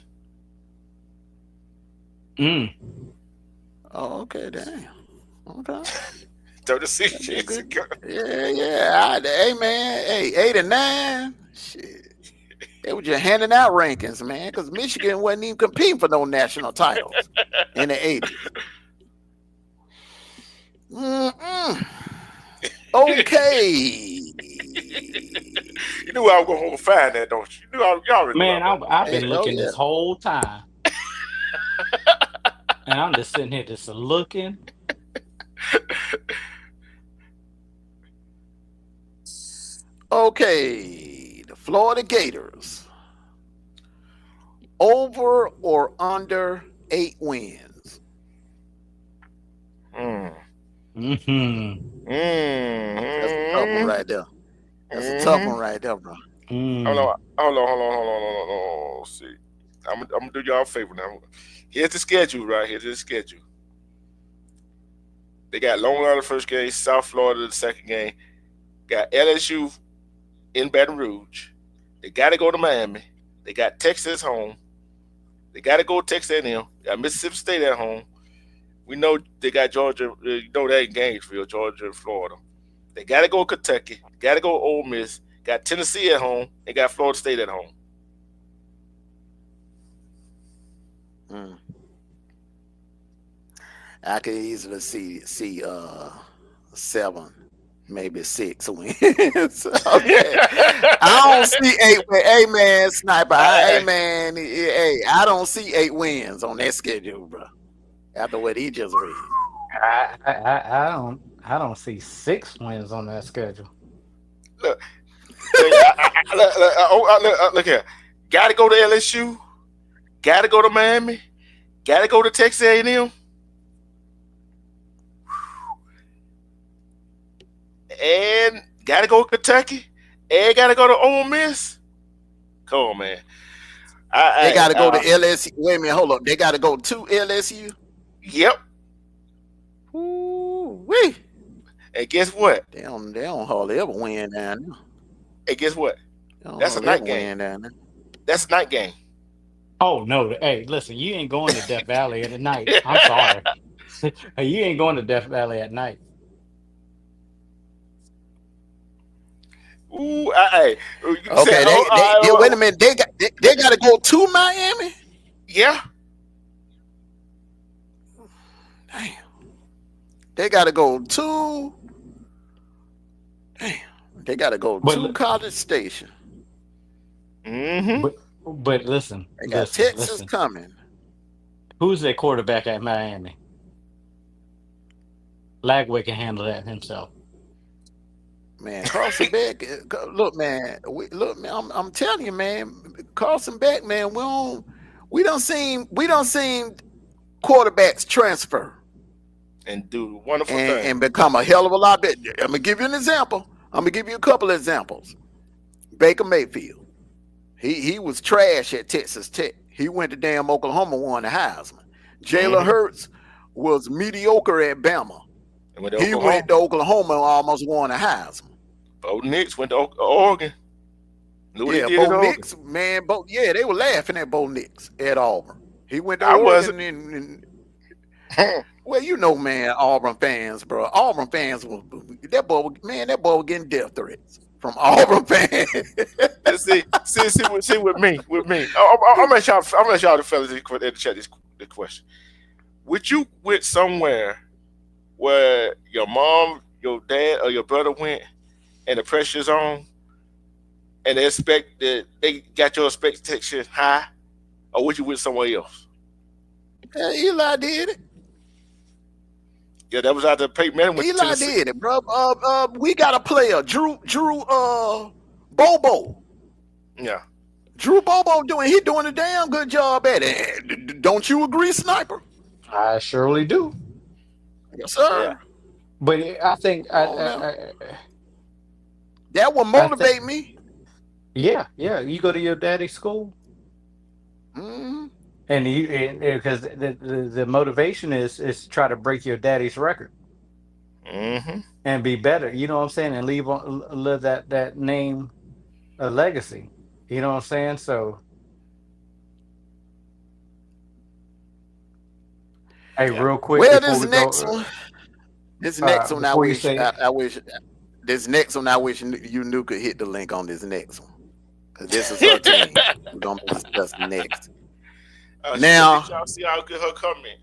Oh, okay, damn. Okay. 36 years ago. Yeah. Hey, man. Hey, 89. Shit. They were just handing out rankings, man, because Michigan wasn't even competing for no national titles in the 80s. Okay. You knew I was going to find that, don't you? You knew y'all already Man, know that. I've been looking this whole time, and I'm just sitting here just looking. Okay, the Florida Gators. Over or under 8 wins? Mm-hmm. That's a tough one right there. That's a tough one right there, bro. Hold on. Let's see. I'm gonna do y'all a favor now. Here's the schedule, right? Here's the schedule. They got Long Island the first game, South Florida the second game. Got LSU in Baton Rouge. They got to go to Miami. They got Texas home. They got to go to Texas A&M. Got Mississippi State at home. We know they got Georgia. You know they in Gainesville, Georgia, and Florida. They got to go to Kentucky. Got to go to Ole Miss. Got Tennessee at home. They got Florida State at home. I could easily see 7, maybe 6 wins. Okay. I don't see 8. Hey man, Sniper. Hey man, hey, I don't see 8 wins on that schedule, bro. After what he just read. I don't see 6 wins on that schedule. Look here. Got to go to LSU. Got to go to Miami. Got to go to Texas A&M. And got to go to Kentucky. And got to go to Ole Miss. Come on, man. They got to go to LSU. Wait a minute, hold up. They got to go to LSU? Yep. Ooh-wee. And guess what? They don't hardly ever win down there. And guess what? That's a night game. That's a night game. Oh no! Hey, listen, you ain't going to Death Valley at night. I'm sorry. You ain't going to Death Valley at night. Ooh, okay. Wait a minute. They got to go to Miami. Yeah. Damn. They got to go to. Damn. They got to go to College Station. Mm-hmm. But listen, They got listen, Texas listen. coming. Who's their quarterback at Miami? Lagway can handle that himself. Man, Carson Beck. Look, man. Look, man. I'm telling you, man. Carson Beck, man. We don't seen quarterbacks transfer and do wonderful and things. become a hell of a lot better. I'm gonna give you an example. I'm gonna give you a couple of examples. Baker Mayfield. He was trash at Texas Tech. He went to damn Oklahoma, won the Heisman. Jalen Hurts was mediocre at Bama. He went to Oklahoma and almost won a Heisman. Bo Nix went to Oregon. Bo Nix, man. They were laughing at Bo Nix at Auburn. He went to Oregon and well, you know, man, Auburn fans, bro. Auburn fans that boy was getting death threats from Auburn fans. see with me. I'm gonna let y'all the fellas in the chat this question. Would you went somewhere where your mom, your dad, or your brother went, and the pressure's on, and they got your expectation high, or would you went somewhere else? Eli did it. Yeah, that was out there. Peyton Manning went to Tennessee. Eli did it, bro. We got a player, Drew Bobo. Yeah. Drew Bobo he doing a damn good job at it. Don't you agree, Sniper? I surely do. Yes, sir. Yeah. But I think that will motivate me. Yeah. You go to your daddy's school, and because the motivation is try to break your daddy's record, and be better. You know what I'm saying, and live that name, a legacy. You know what I'm saying. So, hey, real quick. Well, this next one. This next one, I wish you knew could hit the link on this next one, because this is her team. We're gonna discuss next. Now, y'all see how good her coming.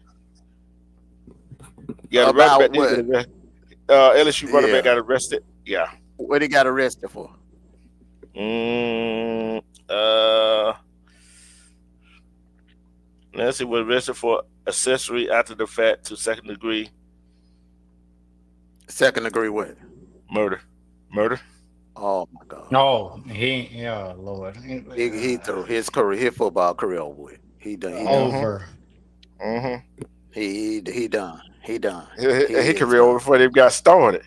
Yeah, about what? LSU running back got arrested. Yeah. What he got arrested for? Nancy was arrested for accessory after the fact to second degree. Second degree what? Murder. Oh my God. No, Lord. He threw his football career over. He done. Over. He done. His career over before they got started.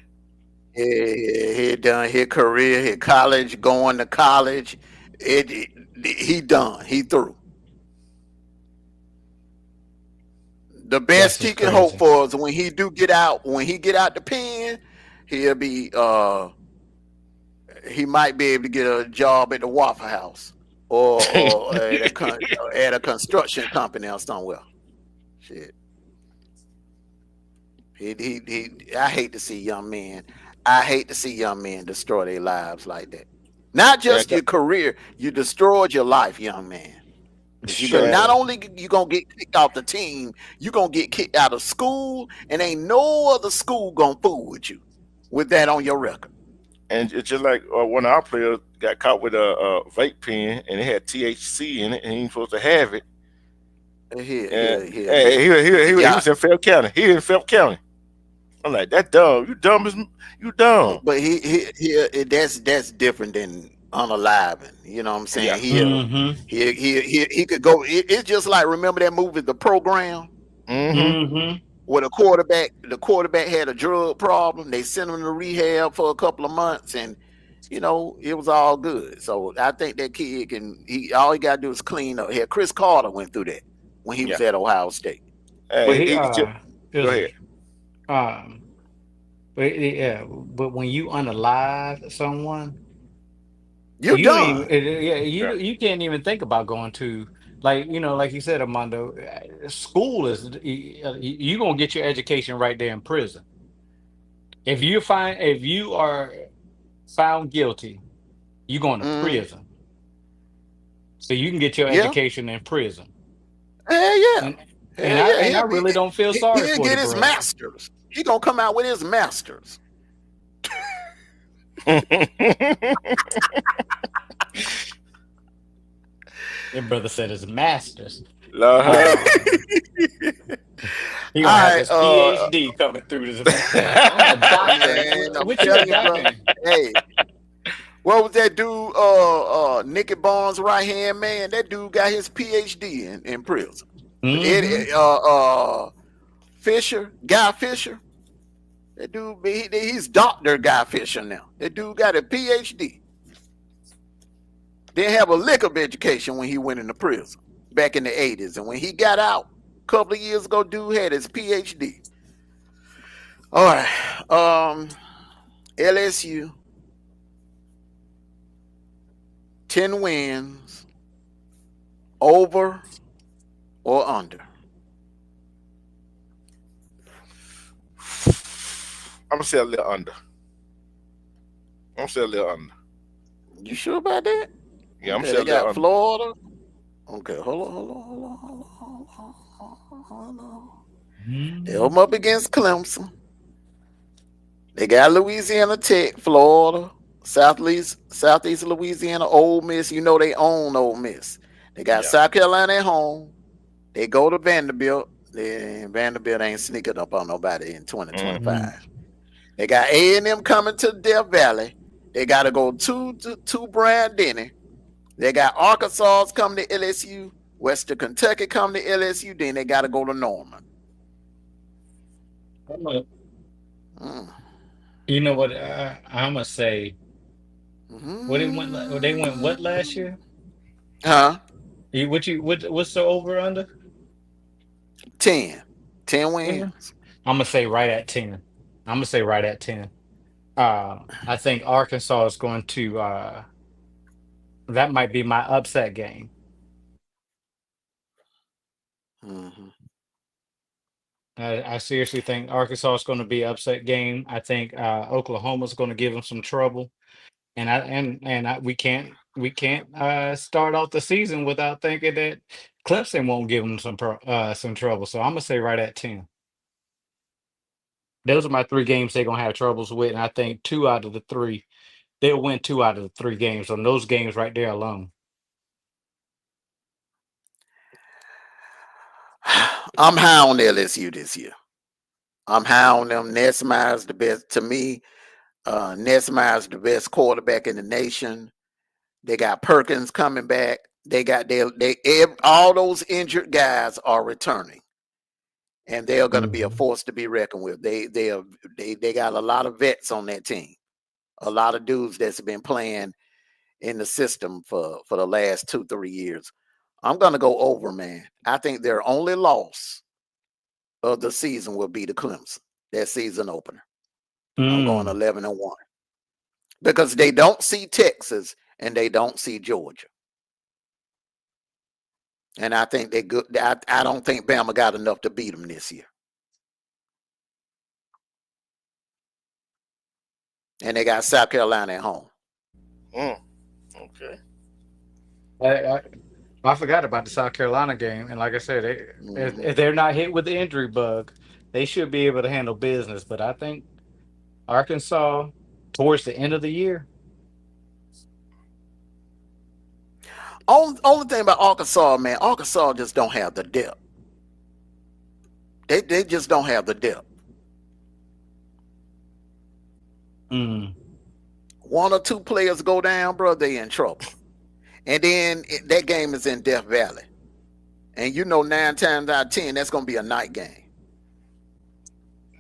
He done his career, his college, going to college. He done. He through. The best he can hope for is when he get out the pen, he'll be he might be able to get a job at the Waffle House or at a construction company or somewhere. Shit. I hate to see young men. I hate to see young men destroy their lives like that. Not just your career, you destroyed your life, young man. Not only you gonna get kicked off the team, you gonna get kicked out of school, and ain't no other school gonna fool with you with that on your record. And it's just like one of our players got caught with a vape pen, and it had THC in it, and he ain't supposed to have it. He was in Phelps County. He in Phelps County. I'm like, that dumb. You dumb. But that's different than unaliving. You know what I'm saying? He could go. It's just like, remember that movie, The Program? Where the quarterback had a drug problem. They sent him to rehab for a couple of months, and it was all good. So I think that kid all he gotta do is clean up. Here, Chris Carter went through that when he was at Ohio State. Go ahead. But when you unalive someone, you're done. You can't even think about going to, like you said, Armando. School is you gonna get your education right there in prison. If you are found guilty, you're going to prison. So you can get your education in prison. Yeah. And I really don't feel sorry for him. He'll get his master's. He gonna come out with his master's. Your brother said it's masters. Lord. He gonna have All his PhD coming through this. I'm a right, doctor. man. I'm What you a telling you, bro. doctor? Hey, what was that dude? Nicky Barnes' right hand man. That dude got his PhD in prison. Mm-hmm. Fisher, Guy Fisher. That dude, he's Doctor Guy Fisher now. That dude got a PhD. Didn't have a lick of education when he went into prison back in the 80s. And when he got out a couple of years ago, dude had his PhD. All right. LSU, 10 wins, over or under? I'm gonna say a little under. I'm gonna say a little under. You sure about that? Yeah, I'm Okay, gonna say they a little got under. Florida. Okay, hold on. They're up against Clemson. They got Louisiana Tech, Florida, Southeast Louisiana, Ole Miss. You know they own Ole Miss. They got Yeah. South Carolina at home. They go to Vanderbilt. Vanderbilt ain't sneaking up on nobody in 2025. Mm-hmm. They got A&M coming to Death Valley. They got to go to Brand Denny. They got Arkansas coming to LSU. Western Kentucky coming to LSU. Then they got to go to Norman. Mm. You know what? I'm gonna say what they went what Mm. last year? Huh? What's the over under? 10. 10 Yeah. wins. I'm gonna say right at 10. I'm gonna say right at 10. I think Arkansas is going to that might be my upset game. Mm-hmm. I seriously think Arkansas is going to be upset game. I think Oklahoma's going to give them some trouble, and we can't start off the season without thinking that Clemson won't give them some trouble. So I'm gonna say right at 10. Those are my three games they're gonna have troubles with, and I think two out of the three they'll win two out of the three games on those games right there alone. I'm high on LSU this year. I'm high on them. Nesmeyer's the best to me. Nesmeyer's the best quarterback in the nation. They got Perkins coming back. They got all those injured guys are returning, and they are going to be a Mhm. force to be reckoned with. They got a lot of vets on that team. A lot of dudes that's been playing in the system for the last 2-3 years. I'm going to go over, man. I think their only loss of the season will be the Clemson, that season opener. I'm going Mm. 11-1 because they don't see Texas and they don't see Georgia. And I think they good. I don't think Bama got enough to beat them this year. And they got South Carolina at home. Mm, okay. I, I I forgot about the South Carolina game, and like I said, if Mm-hmm. they're not hit with the injury bug, they should be able to handle business. But I think Arkansas towards the end of the year. Only thing about Arkansas, man, Arkansas just don't have the depth. They just don't have the depth. Mm. One or two players go down, bro, they in trouble. And then that game is in Death Valley. And you know 9 times out of 10, that's going to be a night game.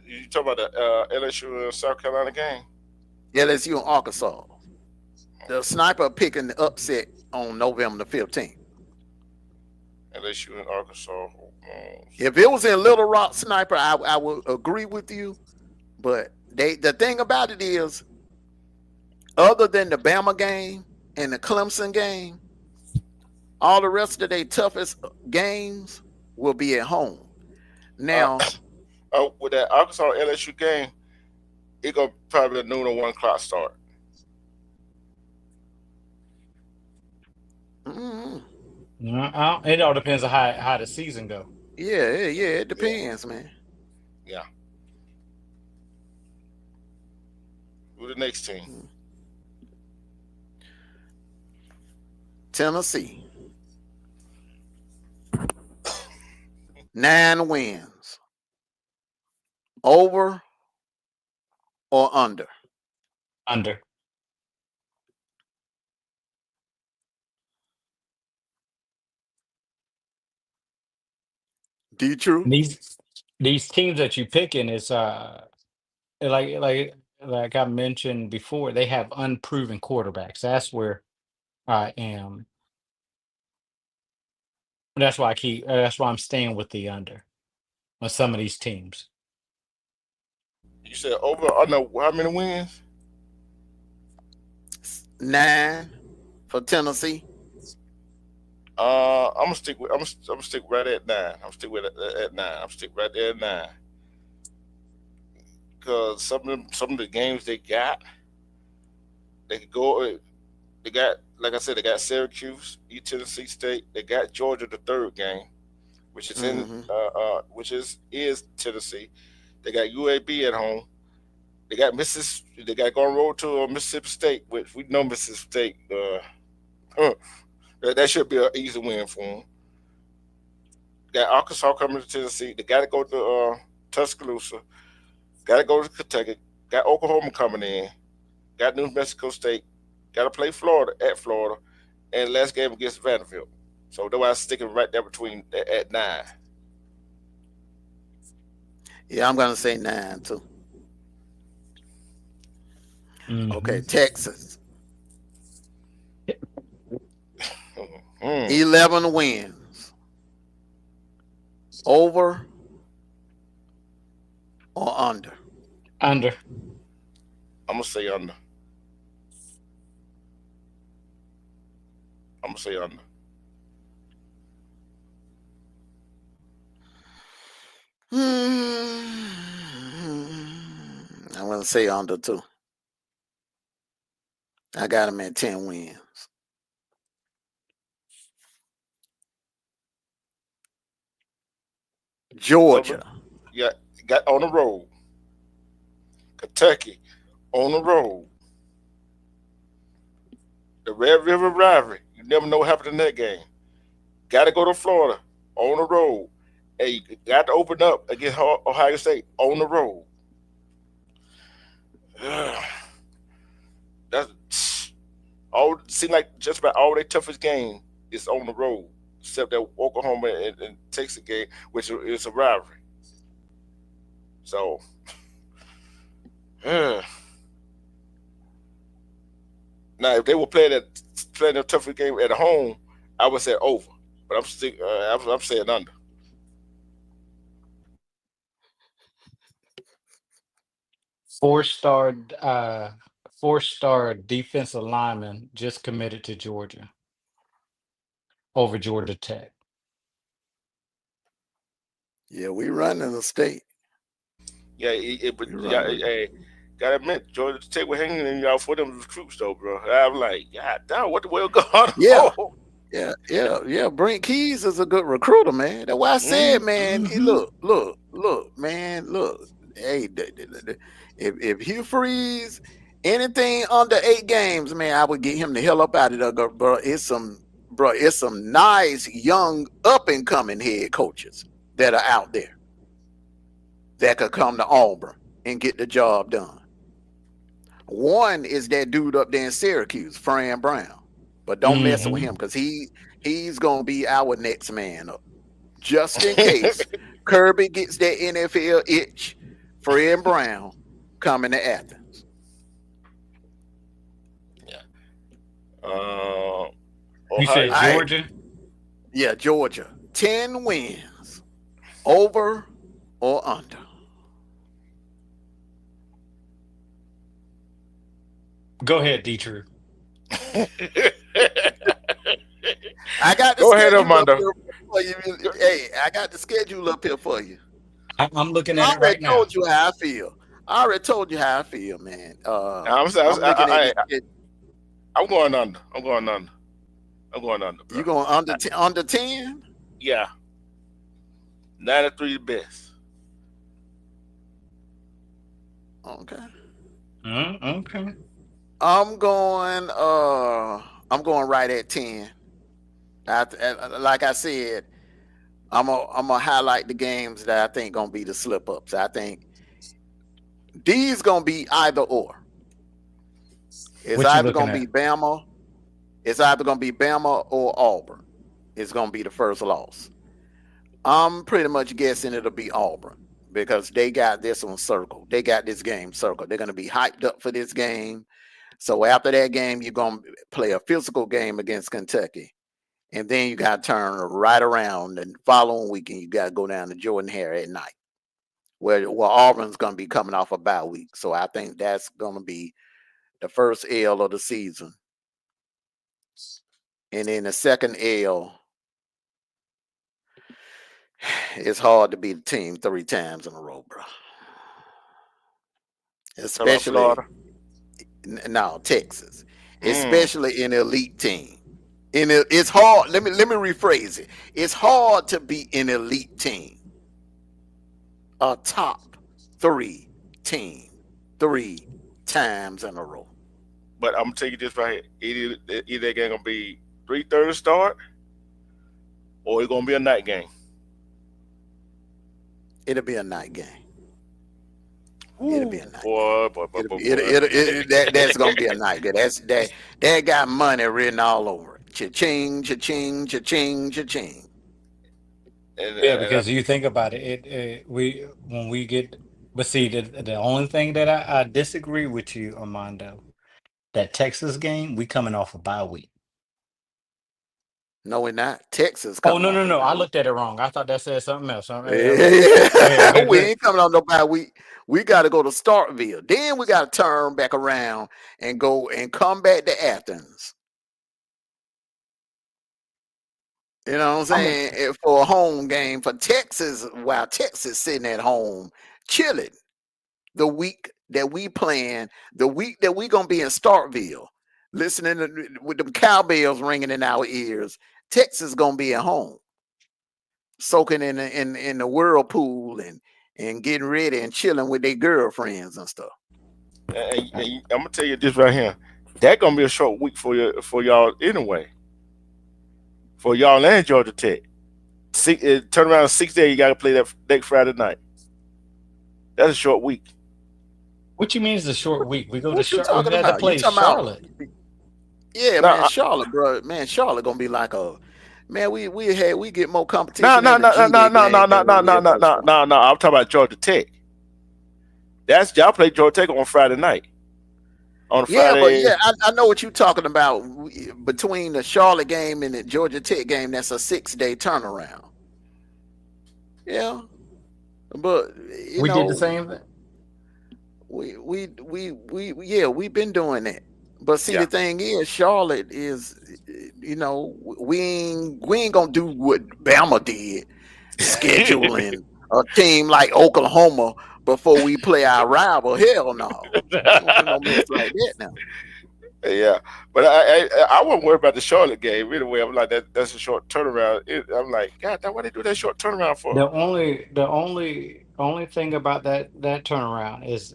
You talk about the LSU and South Carolina game? LSU and Arkansas. The sniper picking the upset on November the 15th. LSU and Arkansas. If it was in Little Rock, sniper, I would agree with you. But the thing about it is, other than the Bama game and the Clemson game, all the rest of their toughest games will be at home. Uh, Now, with that Arkansas LSU game, it gonna probably a noon or 1 o'clock start. mm, It all depends on how the season go. yeah, it Yeah, depends, man. yeah. Who the next team? Tennessee. 9 wins. Over or under? Under. D True? These teams that you picking is like I mentioned before, they have unproven quarterbacks. That's where I am. That's why I'm staying with the under on some of these teams. You said over under how many wins? 9 for Tennessee. I'm gonna stick right at 9. I'm stick with it at 9. I'm stick right there at 9. Because some of the games they got, they could go. They got, like I said, they got Syracuse, East Tennessee State. They got Georgia the third game, which is in Hmm. which is Tennessee. They got UAB at home. They got Mississippi. They got going road to Mississippi State, which we know Mississippi State. Huh, that should be an easy win for them. Got Arkansas coming to Tennessee. They got to go to Tuscaloosa. Got to go to Kentucky. Got Oklahoma coming in. Got New Mexico State. Got to play Florida at Florida, and last game against Vanderbilt. So that's why I'm sticking right there between at 9. Yeah, I'm going to say 9 too. Hmm. Okay, Texas. Hmm. 11 wins. Over or under? Under. I'm gonna say under. I'm gonna say under. I'm going to say under too. I got him at 10 wins. So Georgia. yeah, got on the road. Kentucky on the road. The Red River rivalry. You never know what happened in that game. Got to go to Florida on the road. And you got to open up against Ohio State on the road. That's all. Seem like just about all their toughest game is on the road, except that Oklahoma and Texas game, which is a rivalry. So now, if they were playing a tougher game at home, I would say over. But I'm saying under. Four-star uh four-star defensive lineman just committed to Georgia over Georgia Tech. Yeah, we running the state. Yeah, but We yeah, running. hey, gotta admit, Georgia Tech was hanging in y'all for them recruits though, bro. I'm like, God damn, what the world going Yeah, on? yeah. Brent Keys is a good recruiter, man. That's why I said, man. Mm-hmm. Look, man. Look, hey, if Hugh Freeze anything under 8 games, man, I would get him the hell up out of there, bro. It's some nice young up and coming head coaches that are out there that could come to Auburn and get the job done. One is that dude up there in Syracuse, Fran Brown. But don't mess with him Mm-hmm. because he's gonna be our next man up. Just in case Kirby gets that NFL itch, Fred Brown coming to Athens. Yeah. Uh, You Ohio said All State. right. Georgia? Yeah, Georgia. 10 wins. Over or under. Go ahead, Dietrich. I got the Go ahead, schedule up Armando. here for you. Hey, I got the schedule up here for you. I'm looking at I it already right now. told you how I feel. I already told you how I feel, man. I'm saying, I'm looking at this. I'm going under. I'm going under. I'm going under, bro. You going under 10? Yeah, 93 the best. Okay. Okay. I'm going I'm going right at 10. Like I said, I'm gonna highlight the games that I think gonna be the slip ups. I think these gonna be either or. It's What you either looking gonna be at? Bama. It's either gonna be Bama or Auburn. It's gonna be the first loss. I'm pretty much guessing it'll be Auburn because they got this one circled. They got this game circled. They're gonna be hyped up for this game. So after that game, you're gonna play a physical game against Kentucky. And then you got to turn right around the following weekend. You got to go down to Jordan Hare at night, where Auburn's going to be coming off a bye week. So I think that's going to be the first L of the season. And then the second L, it's hard to beat a team 3 times in a row, bro. Especially now Texas, especially in an elite team. It's hard. Let me rephrase it. It's hard to be an elite team, a top 3 team 3 times in a row. But I'm gonna tell you this right here. Either gonna be 3:30 start, or it's gonna be a night game. It'll be a night game. Ooh, It'll be a night. boy. That's gonna be a night game. That got money written all over it. Cha-ching, cha-ching, cha-ching, cha-ching. Yeah, because you think about it, we when we get, but see, the only thing that I disagree with you, Armando, that Texas game, we coming off a bye week. No, we're not. Texas Oh, coming no, off no, a no. I bye week. looked at it wrong. I thought that said something else. Yeah. We ain't coming on no bye week. We got to go to Starkville. Then we got to turn back around and go and come back to Athens. You know what I'm saying? For a home game for Texas, while Texas sitting at home chilling the week that we playing, the week that we gonna be in Starkville, listening to, with them cowbells ringing in our ears. Texas gonna be at home, soaking in the whirlpool and getting ready and chilling with their girlfriends and stuff. And I'm gonna tell you this right here. That gonna be a short week for y'all anyway. For y'all and Georgia Tech. Turn around 6 days. You got to play that next Friday night. That's a short week. What you mean is a short week? We go to What you Charlotte. We talking got to about? You play talking about? Charlotte. Yeah, No, man, Charlotte, bro. Man, Charlotte gonna be like a man. We get more competition. no, than the G League game than we did first round. no. I'm talking about Georgia Tech. That's y'all play Georgia Tech on Friday night. On Yeah, Friday. but yeah, I know what you're talking about. Between the Charlotte game and the Georgia Tech game, that's a 6-day turnaround. Yeah, but you We did the know, same thing. we've been doing that. But see, Yeah. the thing is, Charlotte is, we ain't gonna do what Bama did, scheduling a team like Oklahoma before we play our rival. Hell no, we ain't gonna do no mess like that now. Yeah, but I wasn't worried about the Charlotte game anyway. I'm like that's a short turnaround. I'm like, God, why they do that short turnaround for? The only thing about that turnaround is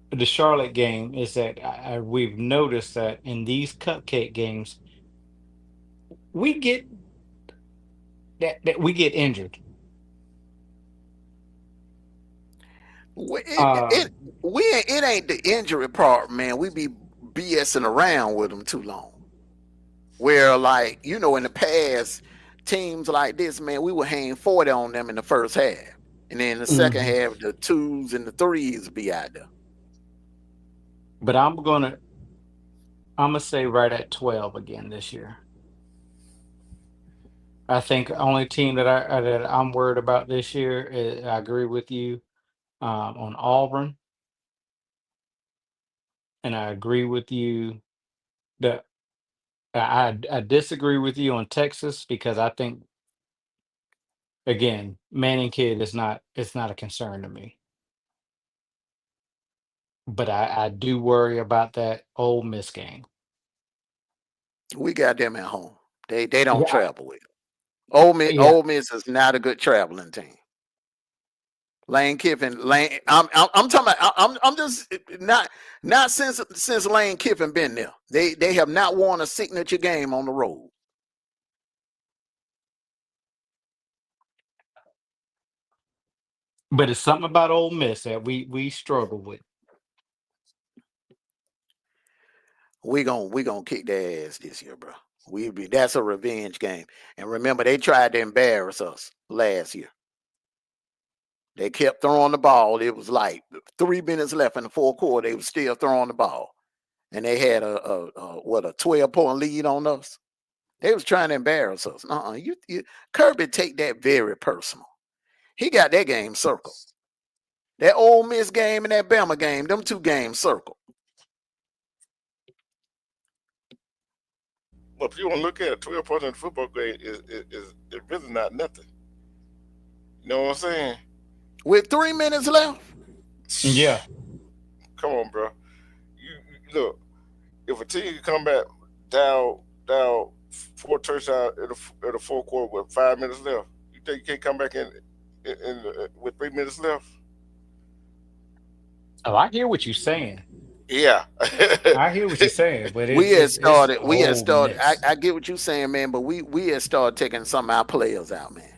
the Charlotte game is that we've noticed that in these cupcake games we get that we get injured. It ain't the injury part, man. We be BSing around with them too long. Where like in the past, teams like this, man, we would hang 40 on them in the first half, and then the second Mhm. half, the 2s and the 3s be out there. But I'm gonna say right at 12 again this year. I think the only team that I'm worried about this year is, I agree with you on Auburn, and I agree with you that I disagree with you on Texas because I think again Manning kid is not it's not a concern to me, but I do worry about that Ole Miss game. We got them at home. They don't Yeah, travel with. Ole Miss, yeah. Ole Miss is not a good traveling team. Lane Kiffin, I'm talking about. I'm just not since Lane Kiffin been there. They have not won a signature game on the road. But it's something about Ole Miss that we struggle with. We gonna kick their ass this year, bro. That's a revenge game. And remember, they tried to embarrass us last year. They kept throwing the ball. It was like 3 minutes left in the fourth quarter. They were still throwing the ball, and they had a 12-point lead on us. They was trying to embarrass us. Kirby take that very personal. He got that game circled. That Ole Miss game and that Bama game, them two games circled. But if you want to look at it, 12 points in the football game is really not nothing. You know what I'm saying? With 3 minutes left. Yeah. Come on, bro. You look. If a team can come back down 4 touchdowns in the fourth quarter with 5 minutes left, you think you can't come back in with 3 minutes left? Oh, I hear what you're saying. Yeah. I hear what you're saying, but we had started. Miss. I get what you're saying, man. But we had started taking some of our players out, man.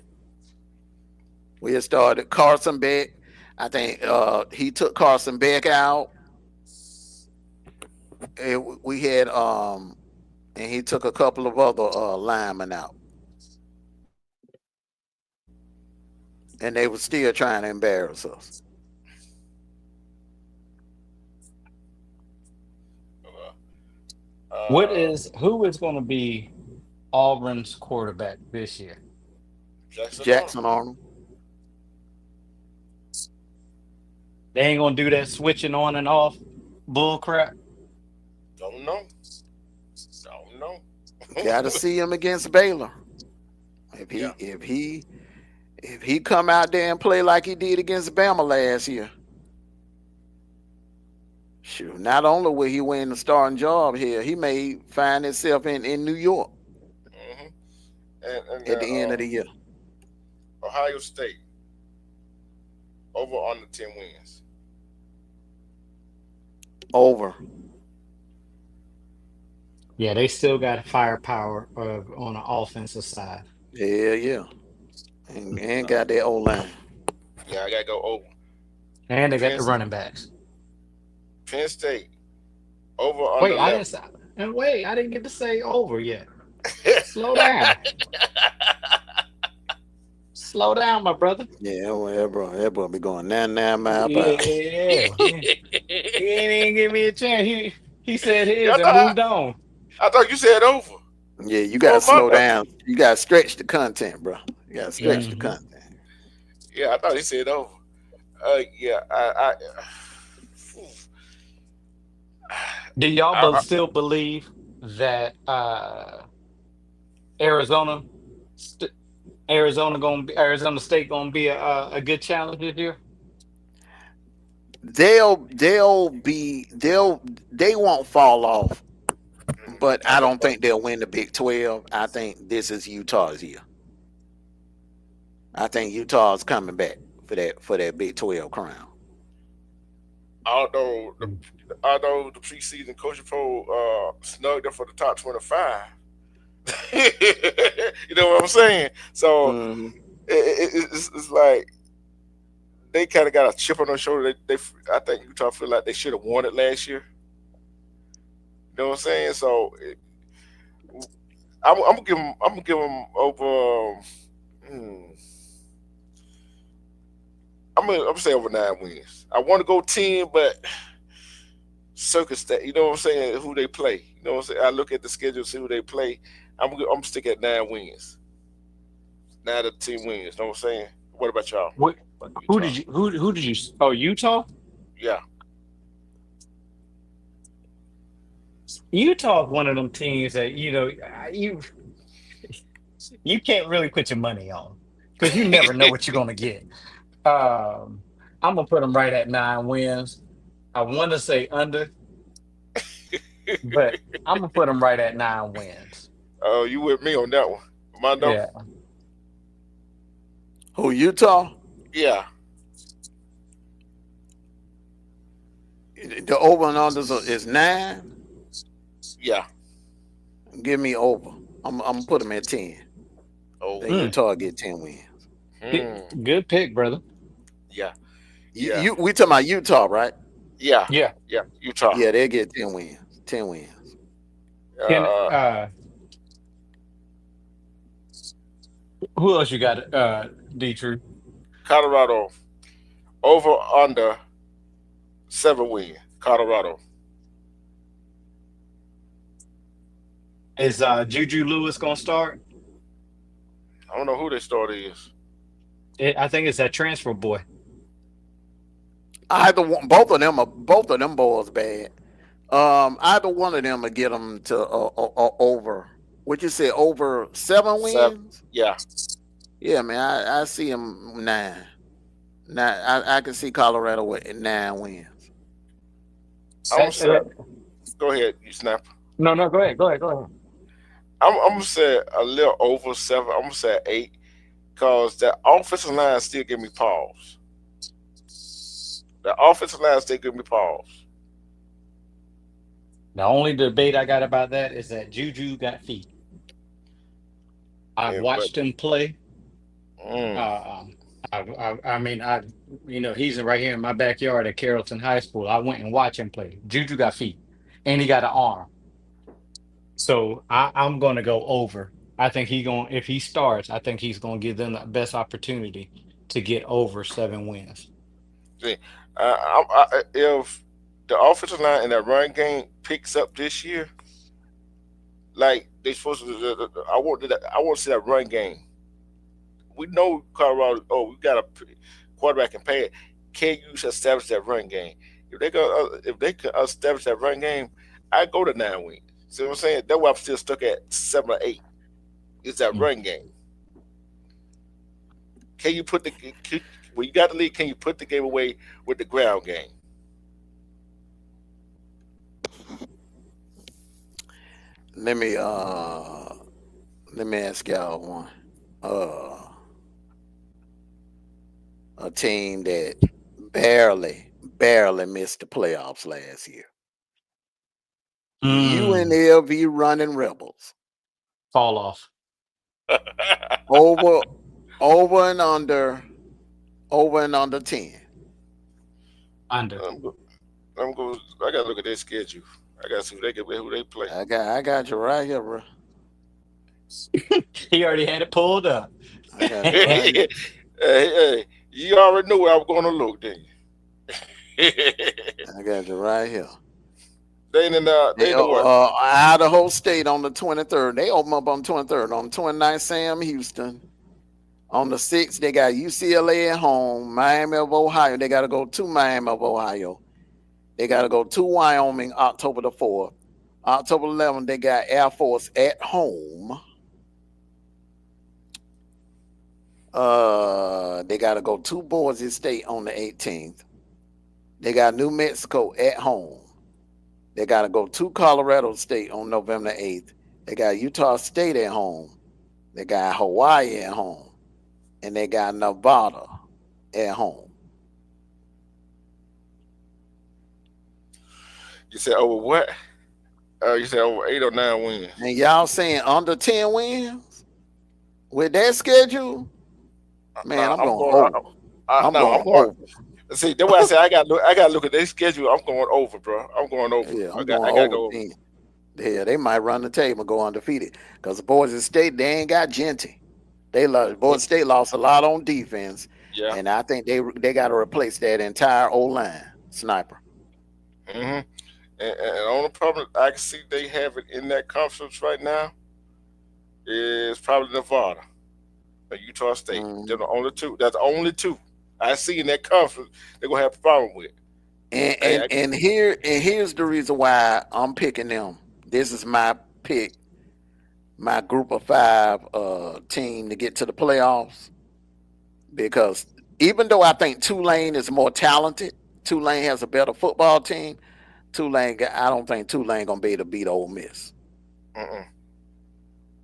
We had started Carson Beck. I think he took Carson Beck out. And we had and he took a couple of other linemen out. And they were still trying to embarrass us. Who is going to be Auburn's quarterback this year? Jackson Arnold. They ain't gonna do that switching on and off bull crap. Don't know. Got to see him against Baylor. If he come out there and play like he did against Bama last year, shoot, not only will he win the starting job here, he may find himself in New York and at the end of the year. Ohio State over under 10 wins. Over. Yeah, they still got firepower on the offensive side. Yeah. And got that old line. Yeah, I gotta go over. And they got the running backs. Penn State over under. I didn't get to say over yet. Slow down. Slow down, my brother. Yeah, well, that bro be going 99 miles per hour. Yeah. He ain't even give me a chance. He said his and moved on. I thought you said over. Yeah, you gotta slow down. You gotta stretch the content, bro. You gotta stretch the content. Yeah, I thought he said over. Yeah, Do y'all still believe that Arizona State gonna be a good challenge this year? They won't fall off, but I don't think they'll win the Big 12. I think this is Utah's year. I think Utah's coming back for that Big 12 crown. Although the preseason coaching poll snugged up for the top 25. You know what I'm saying? So it's like they kind of got a chip on their shoulder. I think Utah feel like they should have won it last year. You know what I'm saying? So I'm gonna give them over. I'm gonna say over 9 wins. I want to go 10, but circumstance. You know what I'm saying? Who they play. You know what I'm saying? I look at the schedule, see who they play. I'm stick at 9 wins. 9 to 10 wins. Know what I'm saying? What about y'all? Who did you? Oh, Utah. Yeah. Utah is one of them teams that you can't really put your money on because you never know what you're gonna get. I'm gonna put them right at 9 wins. I want to say under, but I'm gonna put them right at 9 wins. Oh, you with me on that one? Mondo? Yeah. Who, Utah? Yeah. The over and under is 9. Yeah. Give me over. I'm gonna put them at 10. Oh, Utah get 10 wins. Good pick, brother. Yeah, yeah, We talking about Utah, right? yeah, Yeah. yeah. Utah. Yeah, they get 10 wins. 10 wins. And Uh, who else you got? Dietrich. Colorado over under 7 win. Colorado. Is Juju Lewis gonna start? I don't know who their starter is. I think it's that transfer boy. Either one, both of them boys bad. Either one of them will get them to over. What you say? Over 7 7. wins? Yeah. Yeah, man. I see them 9. I can see Colorado with 9 wins. I'm gonna say. Go ahead, you snap. No, no, go ahead, go ahead, go ahead. I'm gonna say a little over 7. I'm gonna say 8 because that offensive line still give me pause. The offensive line still give me pause. The only debate I got about that is that Juju got feet. I've Yeah, but watched him play. mm, Uh, um, I mean, he's right here in my backyard at Carrollton High School. I went and watched him play. Juju got feet, and he got an arm. So I'm going to go over. I think if he starts, I think he's going to give them the best opportunity to get over 7 wins. see, if the offensive line and that run game picks up this year, like they supposed to, I want to see that run game. We know Colorado. Oh, we got a quarterback can pay it. Can you establish that run game? If they could establish that run game, I go to 9 wins. See what I'm saying? That's why I'm still stuck at 7 or 8. It's that Mm. run game. Can you put the when you got the lead? Can you put the game away with the ground game? Let me ask y'all one. A team that barely missed the playoffs last year. Mm. UNLV running Rebels. Fall off. Over and under 10. Under. I'm going. I gotta look at their schedule. I gotta see who they play. I got you right here, bro. He already had it pulled up. I got you right here. Hey, you already knew where I was going to look, didn't you? I got you right here. They in what? Idaho State on the 23rd. They open up on the 23rd. On the 29th, Sam Houston. On the 6th, they got UCLA at home. Miami of Ohio. They got to go to Miami of Ohio. They got to go to Wyoming October the 4th. October 11th, they got Air Force at home. They got to go to Boise State on the 18th. They got New Mexico at home. They got to go to Colorado State on November 8th. They got Utah State at home. They got Hawaii at home. And they got Nevada at home. You said over what? You said over 8 or 9 wins. And y'all saying under 10 wins? With that schedule? Man, I'm going over. I'm going over. See, that's why I said I got to look at their schedule. I'm going over, bro. I'm going over. Yeah, I got to go over. Yeah, they might run the table and go undefeated. Because the Boise State, they ain't got Genty. Boise State lost a lot on defense. Yeah. And I think they got to replace that entire O-line sniper. Mm-hmm. And the only problem I can see they have it in that conference right now is probably Nevada and Utah State. Mm-hmm. They're the only two. That's the only two I see in that conference they're gonna have a problem with. And here's the reason why I'm picking them. This is my pick, my group of 5 team to get to the playoffs. Because even though I think Tulane is more talented, Tulane has a better football team. I don't think Tulane gonna be able to beat Ole Miss. Mm-mm.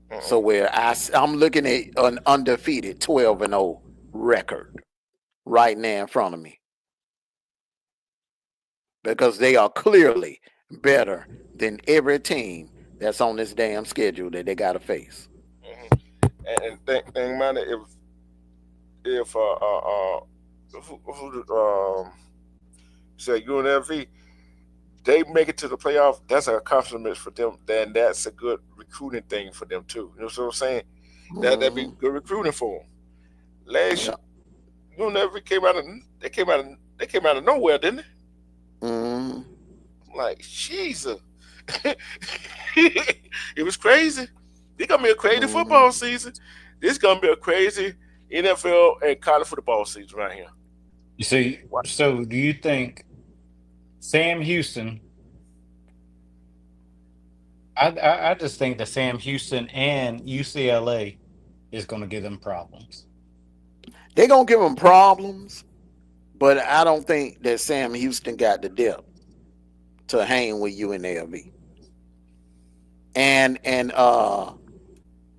Mm-mm. So where I'm looking at an undefeated 12-0 record right now in front of me. Because they are clearly better than every team that's on this damn schedule that they got to face. Mm-hmm. And think about it, if said UNLV, they make it to the playoff. That's a accomplishment for them. Then that's a good recruiting thing for them too. You know what I'm saying? That'd be Mm-hmm. good recruiting for them. Last Yeah. UNLV came out of they came out of nowhere, didn't they? Mm-hmm. I'm like Jesus, it was crazy. It's gonna be a crazy Mm-hmm. football season. This gonna be a crazy NFL and college football season right here. You see, What? so do you think Sam Houston? I just think that Sam Houston and UCLA is going to give them problems. They're gonna give them problems, but I don't think that Sam Houston got the depth to hang with UNLV. And I'm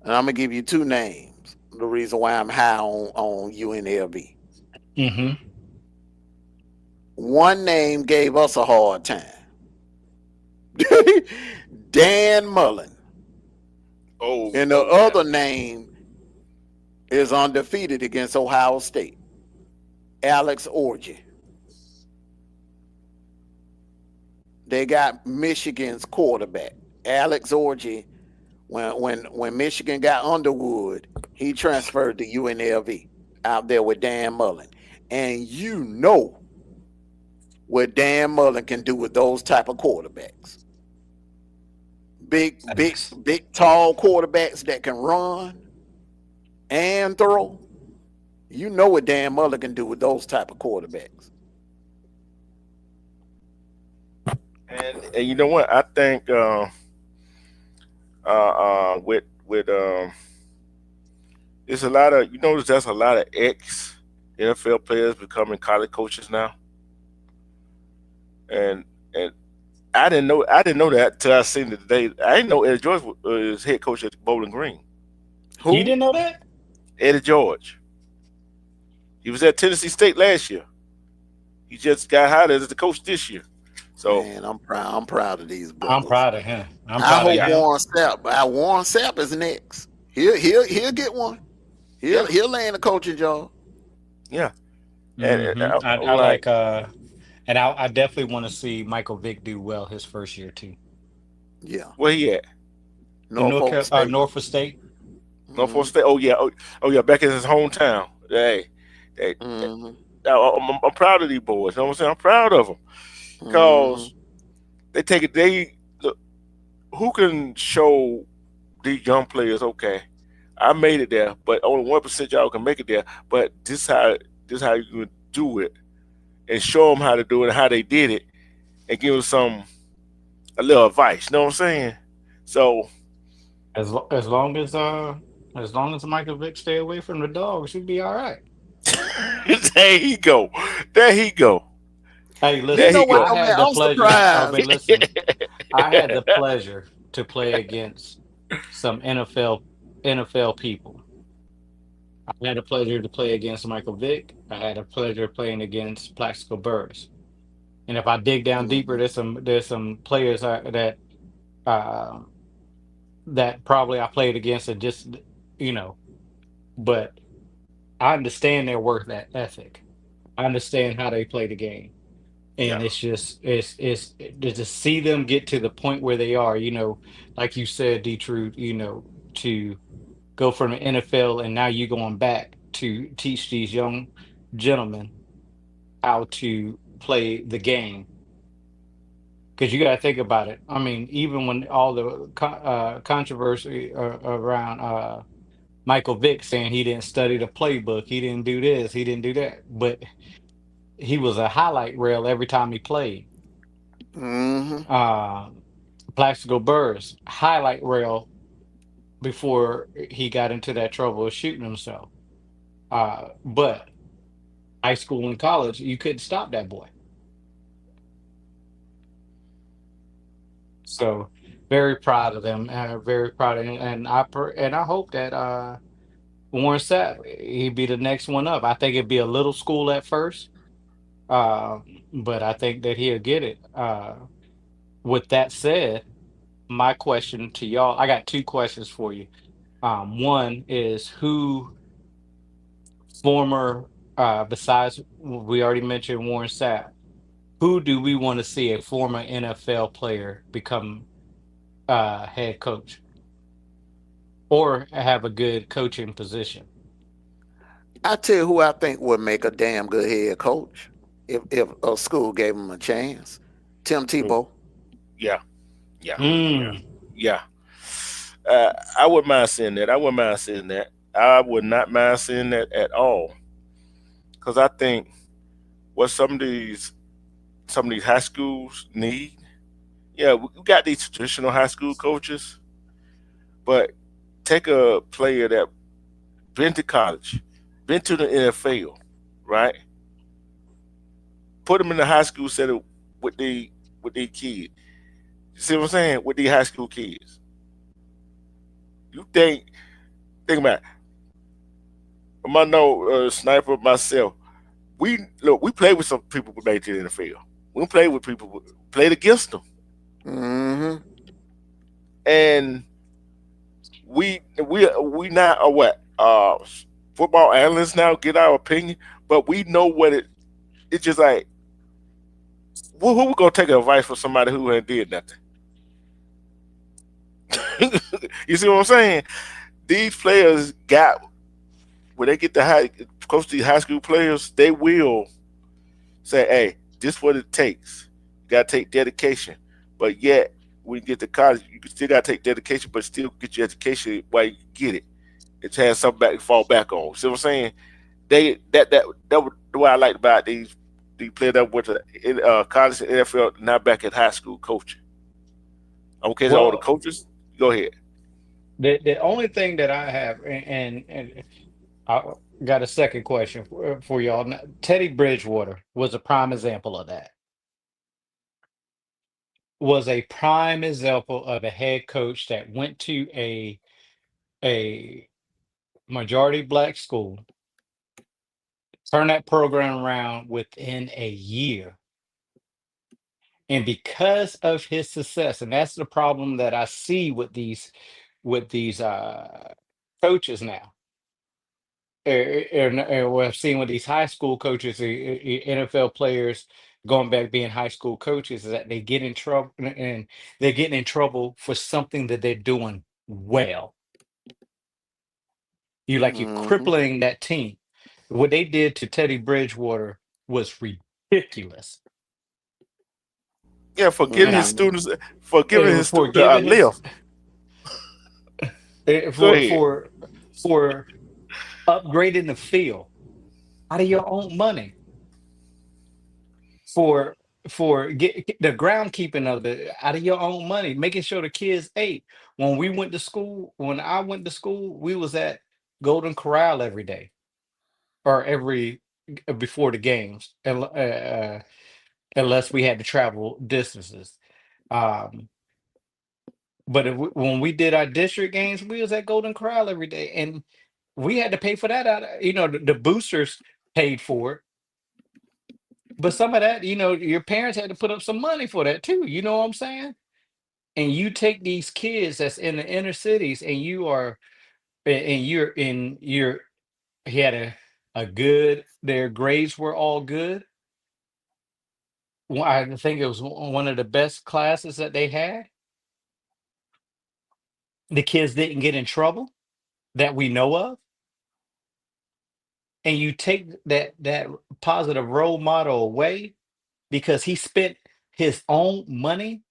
gonna give you two names. The reason why I'm high on UNLV. Hmm. One name gave us a hard time. Dan Mullen. Oh, And the oh yeah. other name is undefeated against Ohio State. Alex Orji. They got Michigan's quarterback. Alex Orji, when Michigan got Underwood, he transferred to UNLV out there with Dan Mullen. And you know what Dan Mullen can do with those type of quarterbacks. Thanks. Big, tall quarterbacks that can run and throw. You know what Dan Mullen can do with those type of quarterbacks. And you know what? I think with there's a lot of, you notice there's a lot of ex NFL players becoming college coaches now, and I didn't know that till I seen it today. I didn't know Eddie George was head coach at Bowling Green. You Who? didn't know that? Eddie George, he was at Tennessee State last year. He just got hired as the coach this year. So Man, I'm proud. I'm proud of these I'm brothers. proud of him. I'm I proud of hope yeah, him. Warren Sapp is next. He'll get one. yeah, He'll land a coaching job. yeah. And Hmm. I'm I like, like and I definitely want to see Michael Vick do well his first year too. Yeah. where he at? Norfolk State. Norfolk State. Norfolk Mm-hmm. State. Oh yeah, oh yeah, back in his hometown. Hey, hey, Mm-hmm. I'm proud of these boys. You know what I'm saying? I'm proud of them Mm-hmm. because they take it. They look, who can show these young players. Okay, I made it there, but only 1% y'all can make it there. But this how you can do it, and show them how to do it and how they did it, and give them some a little advice. You know what I'm saying? So As long as Michael Vick stay away from the dogs, he'd be all right. there he go. There he go. Hey, You There listen, he know what go. I though, man? had the I'm pleasure. I surprised. mean, listen, I had the pleasure to play against some NFL people. I had the pleasure to play against Michael Vick. I had the pleasure of playing against Plaxico Burress. And if I dig down deeper, Mhm. there's some players uh, that probably I played against and just you know, but I understand their work that ethic. I understand how they play the game. Yeah, And to see them get to the point where they are, like you said, Truth, to go from the NFL and now you're going back to teach these young gentlemen how to play the game. Because you got to think about it. I mean, even when all the controversy around Michael Vick saying he didn't study the playbook, he didn't do this, he didn't do that, but he was a highlight reel every time he played. Mhm. Uh, Plaxico Burress highlight reel before he got into that trouble of shooting himself. But high school and college, you couldn't stop that boy. So very proud of them. Very proud of him, and I hope that Warren Sapp he'd be the next one up. I think it'd be a little school at first, uh, but I think that he'll get it. With that said, my question to y'all, I got two questions for you. One is who former besides we already mentioned Warren Sapp, who do we want to see a former NFL player become head coach or have a good coaching position? I tell you who I think would make a damn good head coach if a school gave him a chance. Tim Oh, Tebow. yeah, yeah, yeah, Mm. yeah. I wouldn't mind seeing that. I wouldn't mind seeing that. I would not mind seeing that at all. Because I think what some of these high schools need, yeah, we got these traditional high school coaches, but take a player that been to college, been to the NFL, right? Put them in the high school setting with the kids. You see what I'm saying? With the high school kids. You think about it. I'm no sniper myself. We play with some people who made it to the NFL. We play with people who played against them, Mm-hmm. and we not what football analysts now get our opinion, but we know what it's just like who we gonna take advice from somebody who ain't did nothing. You see what I'm saying? These players got when they get the high close to these high school players, they will say, "Hey, this what it takes. You gotta take dedication." But yet, when you get to college, you still gotta take dedication, but still get your education while you get it. It has something back to fall back on. See what I'm saying? They that was what I liked about these players that went to college and NFL, not back at high school coaching. Okay, so all the Well, coaches, go ahead. the only thing that I have, and I got a second question for y'all. Teddy Bridgewater was a prime example of that. Was a prime example of a head coach that went to a majority black school, turned that program around within a year. And because of his success, and that's the problem that I see with these coaches now. And what I've seen with these high school coaches, NFL players going back being high school coaches, is that they get in trouble and they're getting in trouble for something that they're doing well. You're Mm-hmm. crippling that team. What they did to Teddy Bridgewater was ridiculous. Yeah, And I Mm-hmm. for giving his for student a giving his lift. eh, Go for ahead. for for upgrading the field out of your own money, for get the groundkeeping of it out of your own money, making sure the kids ate. When I went to school, we was at Golden Corral every day or every before the games, unless we had to travel distances. Um, but when we did our district games, we was at Golden Corral every day, and we had to pay for that out. The boosters paid for it, but some of that, your parents had to put up some money for that too. You know what I'm saying? And you take these kids that's in the inner cities, and you're he had a good. Their grades were all good. I think it was one of the best classes that they had. The kids didn't get in trouble that we know of, and you take that positive role model away because he spent his own money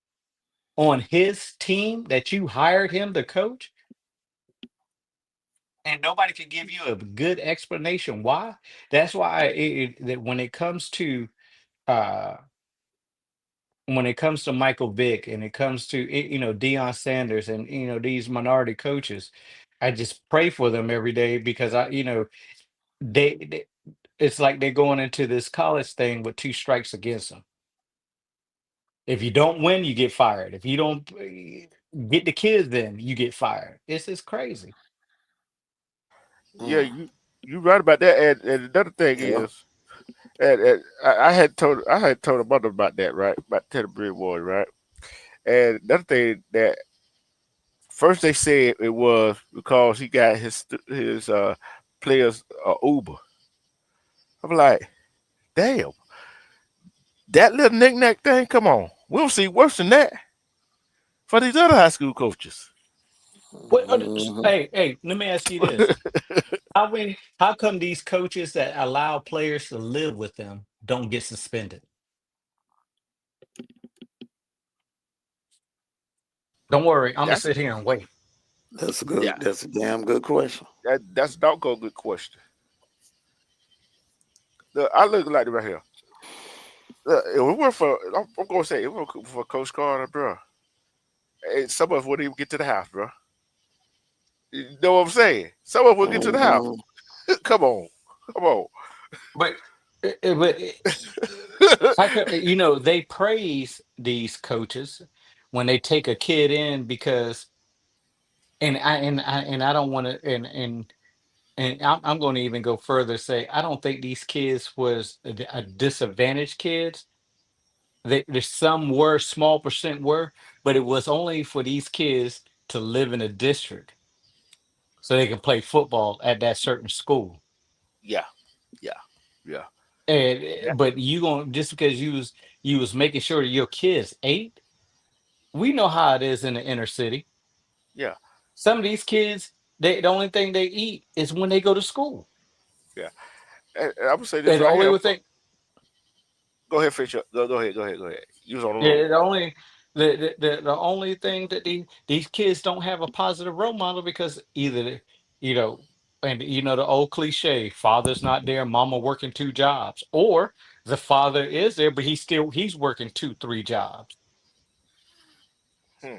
on his team that you hired him to coach, and nobody could give you a good explanation why. That's why that uh when it comes to Michael Vick, and it comes to Deion Sanders, and these minority coaches, I just pray for them every day because they it's like they're going into this college thing with two strikes against them. If you don't win, you get fired. If you don't get the kids, then you get fired. It's just crazy. Yeah, Mm. you right about that. And another thing Yeah. is, I had told a mother about that, right? About Teddy Bridgewater, right? And another thing that first they said it was because he got his players Uber. I'm like, damn, that little knick-knack thing. Come on, we don't see worse than that for these other high school coaches. What, Mhm. hey, let me ask you this. How come these coaches that allow players to live with them don't get suspended? Don't worry, I'm gonna That's sit here and wait. That's a yeah, good. That's a damn good question. that's a doggone good question. Look, I look like it right here. Look, if it were for, I'm gonna say, if it were for Coach Carter, bro, some of us wouldn't even get to the house, bro. You know what I'm saying? Some of us will get to the house. Mhm. Come on, come on. But but they praise these coaches when they take a kid in because and I don't want to and I'm going to even go further say I don't think these kids was a disadvantaged kids. There's some were small percent were, but it was only for these kids to live in a district so they can play football at that certain school. Yeah, yeah, yeah, And that, but you going just because you was making sure that your kids ate, we know how it is in the inner city. yeah, Some of these kids, the only thing they eat is when they go to school. yeah. And I'm gonna say this And the right here. only thing, Go ahead, Fisher. Go ahead, go ahead, go ahead. You was on the yeah, roll. the only thing that these kids don't have a positive role model because you know, and the old cliche, father's not there, mama working two jobs, or the father is there, but he's working two, three jobs. Hmm.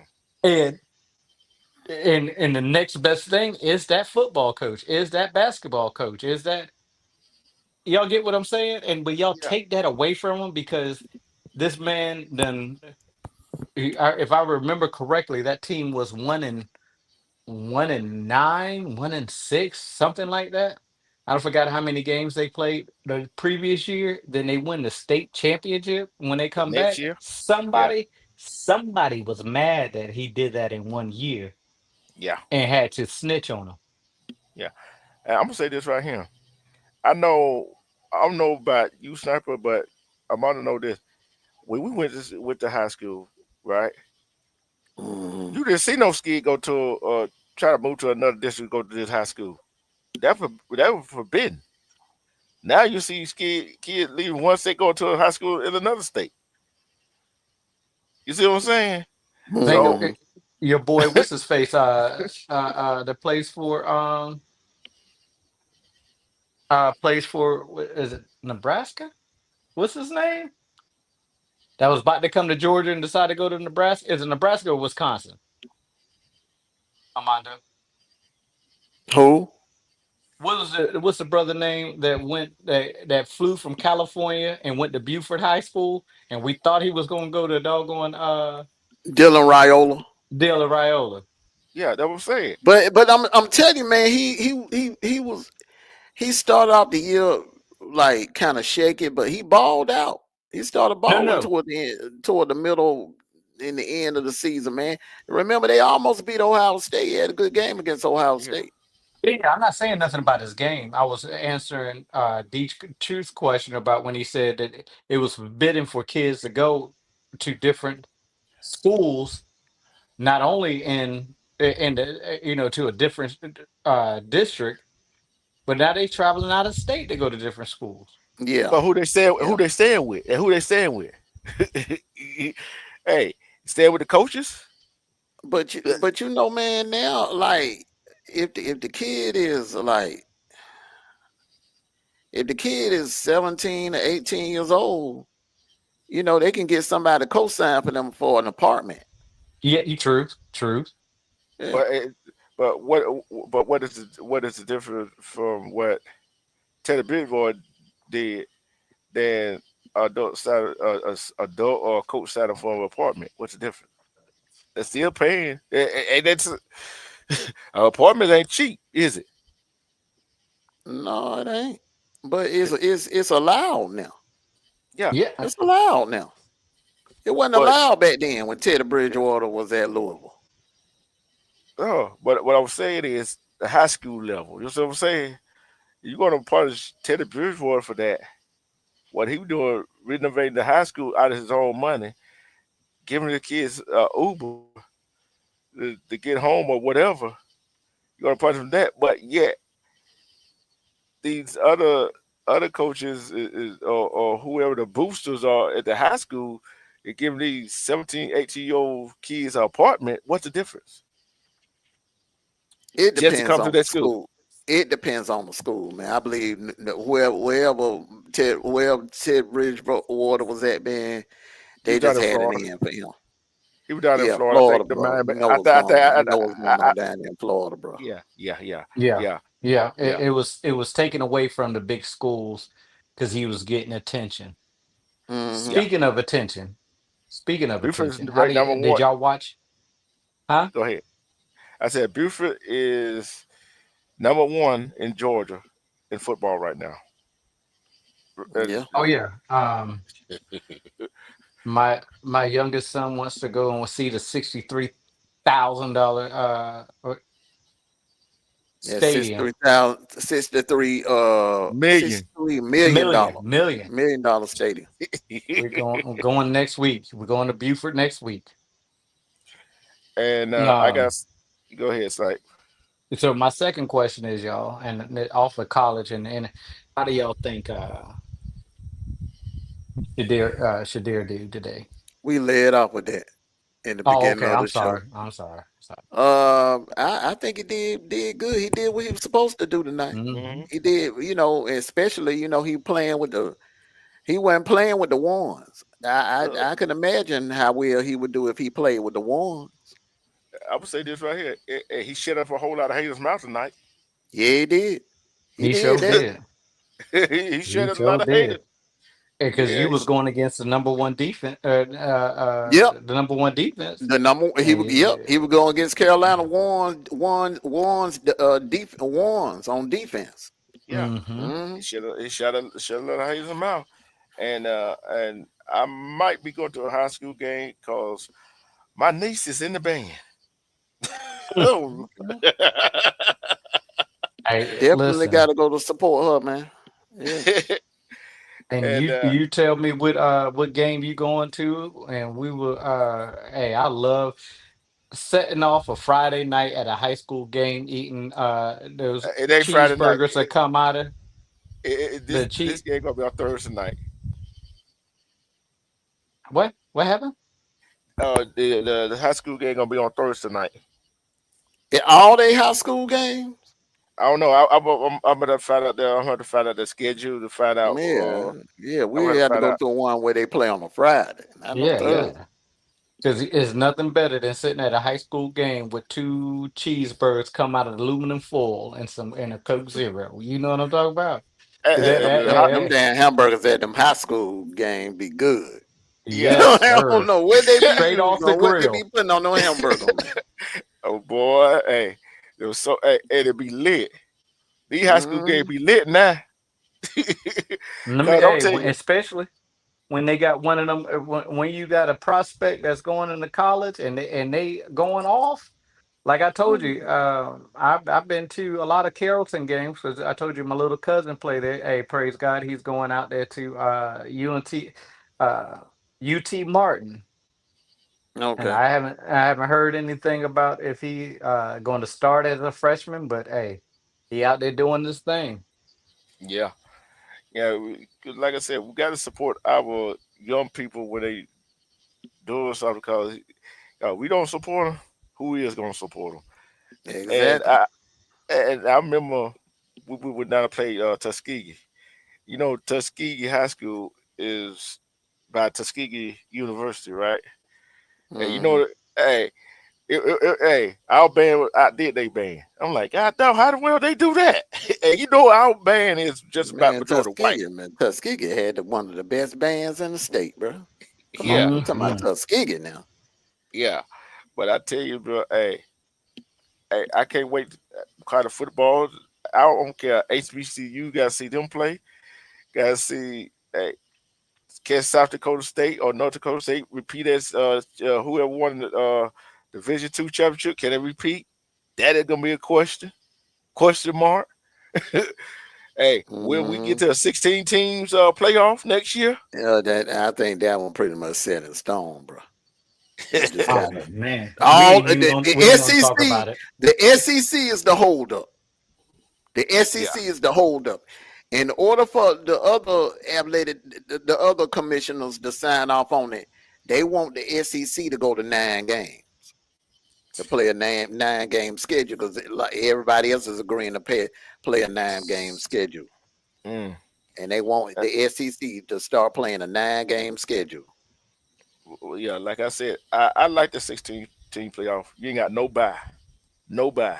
And and the next best thing is that football coach, is that basketball coach, is that y'all get what I'm saying? And but y'all Yeah, take that away from him because this man then, if I remember correctly, that team was 1-9, 1-6, something like that. I don't forgot how many games they played the previous year. Then they win the state championship. When they the come next back, year. Yeah, somebody was mad that he did that in 1 year yeah, and had to snitch on him. yeah. And I'm gonna say this right here. I know, I don't know about you, Sniper, but I'm gonna know this. When we went to high school, right? Mhm. You didn't see no kid go to try to move to another district, go to this high school. That was forbidden. Now you see kids leaving one state going to a high school in another state. You see what I'm saying? They So Mhm. your boy, what's his face? That plays for is it Nebraska? What's his name? That was about to come to Georgia and decided to go to Nebraska. Is it Nebraska or Wisconsin? Armando. Who? What's the brother name that flew from California and went to Buford High School and we thought he was gonna go to doggone Dylan Raiola. De La Raiola. yeah, that's what I'm saying. But I'm telling you, man, he started off the year like kind of shaky, but he balled out. He started No, balling no. toward the end, toward the middle, in the end of the season, man. Remember, they almost beat Ohio State. He had a good game against Ohio Yeah, State. Yeah, I'm not saying nothing about his game. I was answering Deech Truth's question about when he said that it was forbidden for kids to go to different schools, not only in the to a different district, but now they traveling out of state to go to different schools. Yeah, but who yeah. they staying with, and who they staying with? Hey, staying with the coaches? But you know, man, now like if the kid is like if the kid is 17 or 18 years old, they can get somebody to co-sign for them for an apartment. Yeah, you truth. Yeah. But but what is the difference from what Teddy Bridgewater did than adult or coach signing for an apartment? What's the difference? They're still paying, and that's an apartment ain't cheap, is it? No, it ain't. But it's allowed now. Yeah. Yeah, It's allowed now. It wasn't But allowed back then when Teddy Bridgewater was at Louisville. but what I was saying is the high school level. You know what I'm saying? You're going to punish Teddy Bridgewater for that. What he was doing, renovating the high school out of his own money, giving the kids Uber to get home or whatever. You're going to punish him that. But yet, these other coaches or whoever the boosters are at the high school, they're giving these 17, 18-year-old kids an apartment. What's the difference? It Just to depends come to on the that school. school. It depends on the school, man. I believe that wherever Ted Bridgewater was at, man, He they was down just in had it Florida. in for him. He was down in Yeah, Florida. I Florida, think the bro. Miami. You know what's going on. You know what's going I on down there in Florida, bro. yeah, yeah, yeah, Yeah, yeah, yeah. yeah. It was taken away from the big schools because he was getting attention. Hmm. Yeah. Speaking of Buford is attention, how ranked do number you did one. y'all watch? Huh? Go ahead. I said Buford is number one in Georgia in football right now. And Yeah. Oh yeah. My youngest son wants to go and see the $63,000 Yeah, stadium. million. $63 million Million, dollar million. $1 million stadium. We're going next week. We're going to Buford next week. And I Um, got. Go ahead, Snipe. so my second question is, y'all, and off of college, and how do y'all think Shedeur do today? We led off with that in the Oh, beginning okay. of I'm the show. sorry. I'm sorry. Sorry. I think he did good. He did what he was supposed to do tonight. Hmm. Hmm. He did, especially, he wasn't playing with the ones. Uh, I can imagine how well he would do if he played with the ones. I would say this right here. He shut up a whole lot of haters' mouth tonight. Yeah, he did. He He did sure that. did. He He shut up a sure lot of haters. did. Because Yeah. you was going against the number one defense, Yep. the number one defense. The number he And would go against Carolina ones on defense. Yeah. mm-hmm. Hmm. He shut a lot of haters' mouth. And I might be going to a high school game because my niece is in the band. Oh. Hey, Definitely got listen, to go to support her, man. Yeah. and and you tell me what game you going to, and we will. Hey, I love setting off a Friday night at a high school game, eating those it ain't Friday night. cheeseburgers that come out of This the this cheese. game gonna be on Thursday night. What happened? The high school game gonna be on Thursday night. All they high school games. I don't know. I'm gonna find out there. I'm gonna find out the schedule to find out. Yeah, yeah, I'm we gonna had to find go out. to one where they play on a Friday, not no Yeah, Thursday. yeah. Because it's nothing better than sitting at a high school game with two cheeseburgers come out of aluminum foil and a Coke Zero. You know what I'm talking about? Is that And that? Them damn hamburgers at them high school game be good. yeah. Yes, I don't sir. know what they be Straight using off the on, what they be grill. putting on no hamburger, man. Oh boy, hey, it was so. Hey, it'll be lit. These high school games Mm, be lit now. Let me, Cause I'm hey, telling you, especially when they got one of them, when you got a prospect that's going into college and they going off. Like I told you, I've been to a lot of Carrollton games because I told you my little cousin played there. Hey, praise God, he's going out there to uh, UT Martin, and okay. I haven't heard anything about if he going to start as a freshman. But hey, he out there doing this thing. yeah, yeah. 'Cause like I said, we got to support our young people when they doing something. Because we don't support them, who is gonna support them? And Exactly. I remember we went down to play Tuskegee. Tuskegee High School is by Tuskegee University, right? And Hmm. hey, hey, our band outdid they band. I'm like, God damn, how the world they do that? And our band is just about Man, majority white. Tuskegee had one of the best bands in the state, bro. Come Yeah, on, we talking about Hmm. Tuskegee now. yeah. But I tell you, bro, hey, I can't wait to call the football. I don't care. HBCU, gotta see them play. Gotta see, hey, can South Dakota State or North Dakota State repeat as whoever won the Division Two championship? Can they repeat? That is gonna be a question mark. Hey, will we get Hmm. to a 16 teams playoff next year? That I think that one pretty much set in stone, bro. You just got Oh man, we all ain't even gonna the we ain't gonna talk SEC. about it. The SEC is the holdup. The Yeah. SEC is the holdup. In order for the other the other commissioners to sign off on it, they want the SEC to go to 9 games, to play a nine game schedule, because like everybody else is agreeing to play a 9 game schedule, Mm. and they want Uh, the SEC to start playing a 9 game schedule. yeah, like I said, I like the 16 team playoff. You ain't got no bye. No bye.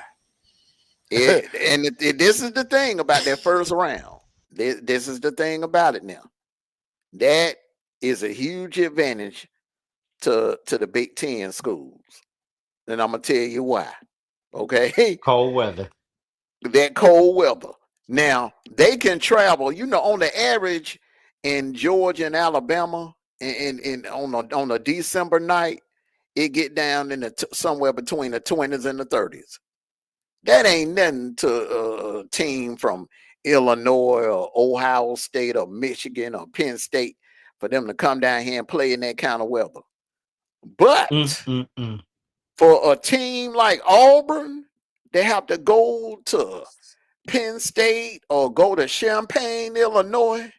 This is the thing about that first round. This is the thing about it now. That is a huge advantage to the Big Ten schools. And I'm gonna tell you why. Okay. Cold weather. That cold weather. Now they can travel, on the average in Georgia and Alabama, and on a December night, it get down in somewhere between the 20s and the 30s. That ain't nothing to a team from Illinois or Ohio State or Michigan or Penn State for them to come down here and play in that kind of weather. Mm, But mm, mm. for a team like Auburn, they have to go to Penn State or go to Champaign, Illinois,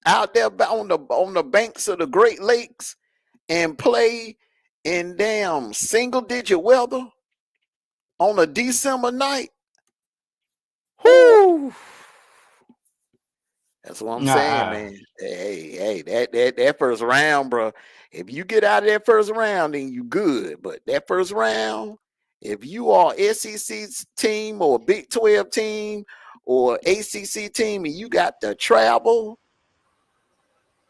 out there on the banks of the Great Lakes, and play in damn single digit weather on a December night. Whoo! That's what I'm saying, Uh, man. Hey, that first round, bro. If you get out of that first round, then you good. But that first round, if you are SEC team or Big 12 team or ACC team, and you got to travel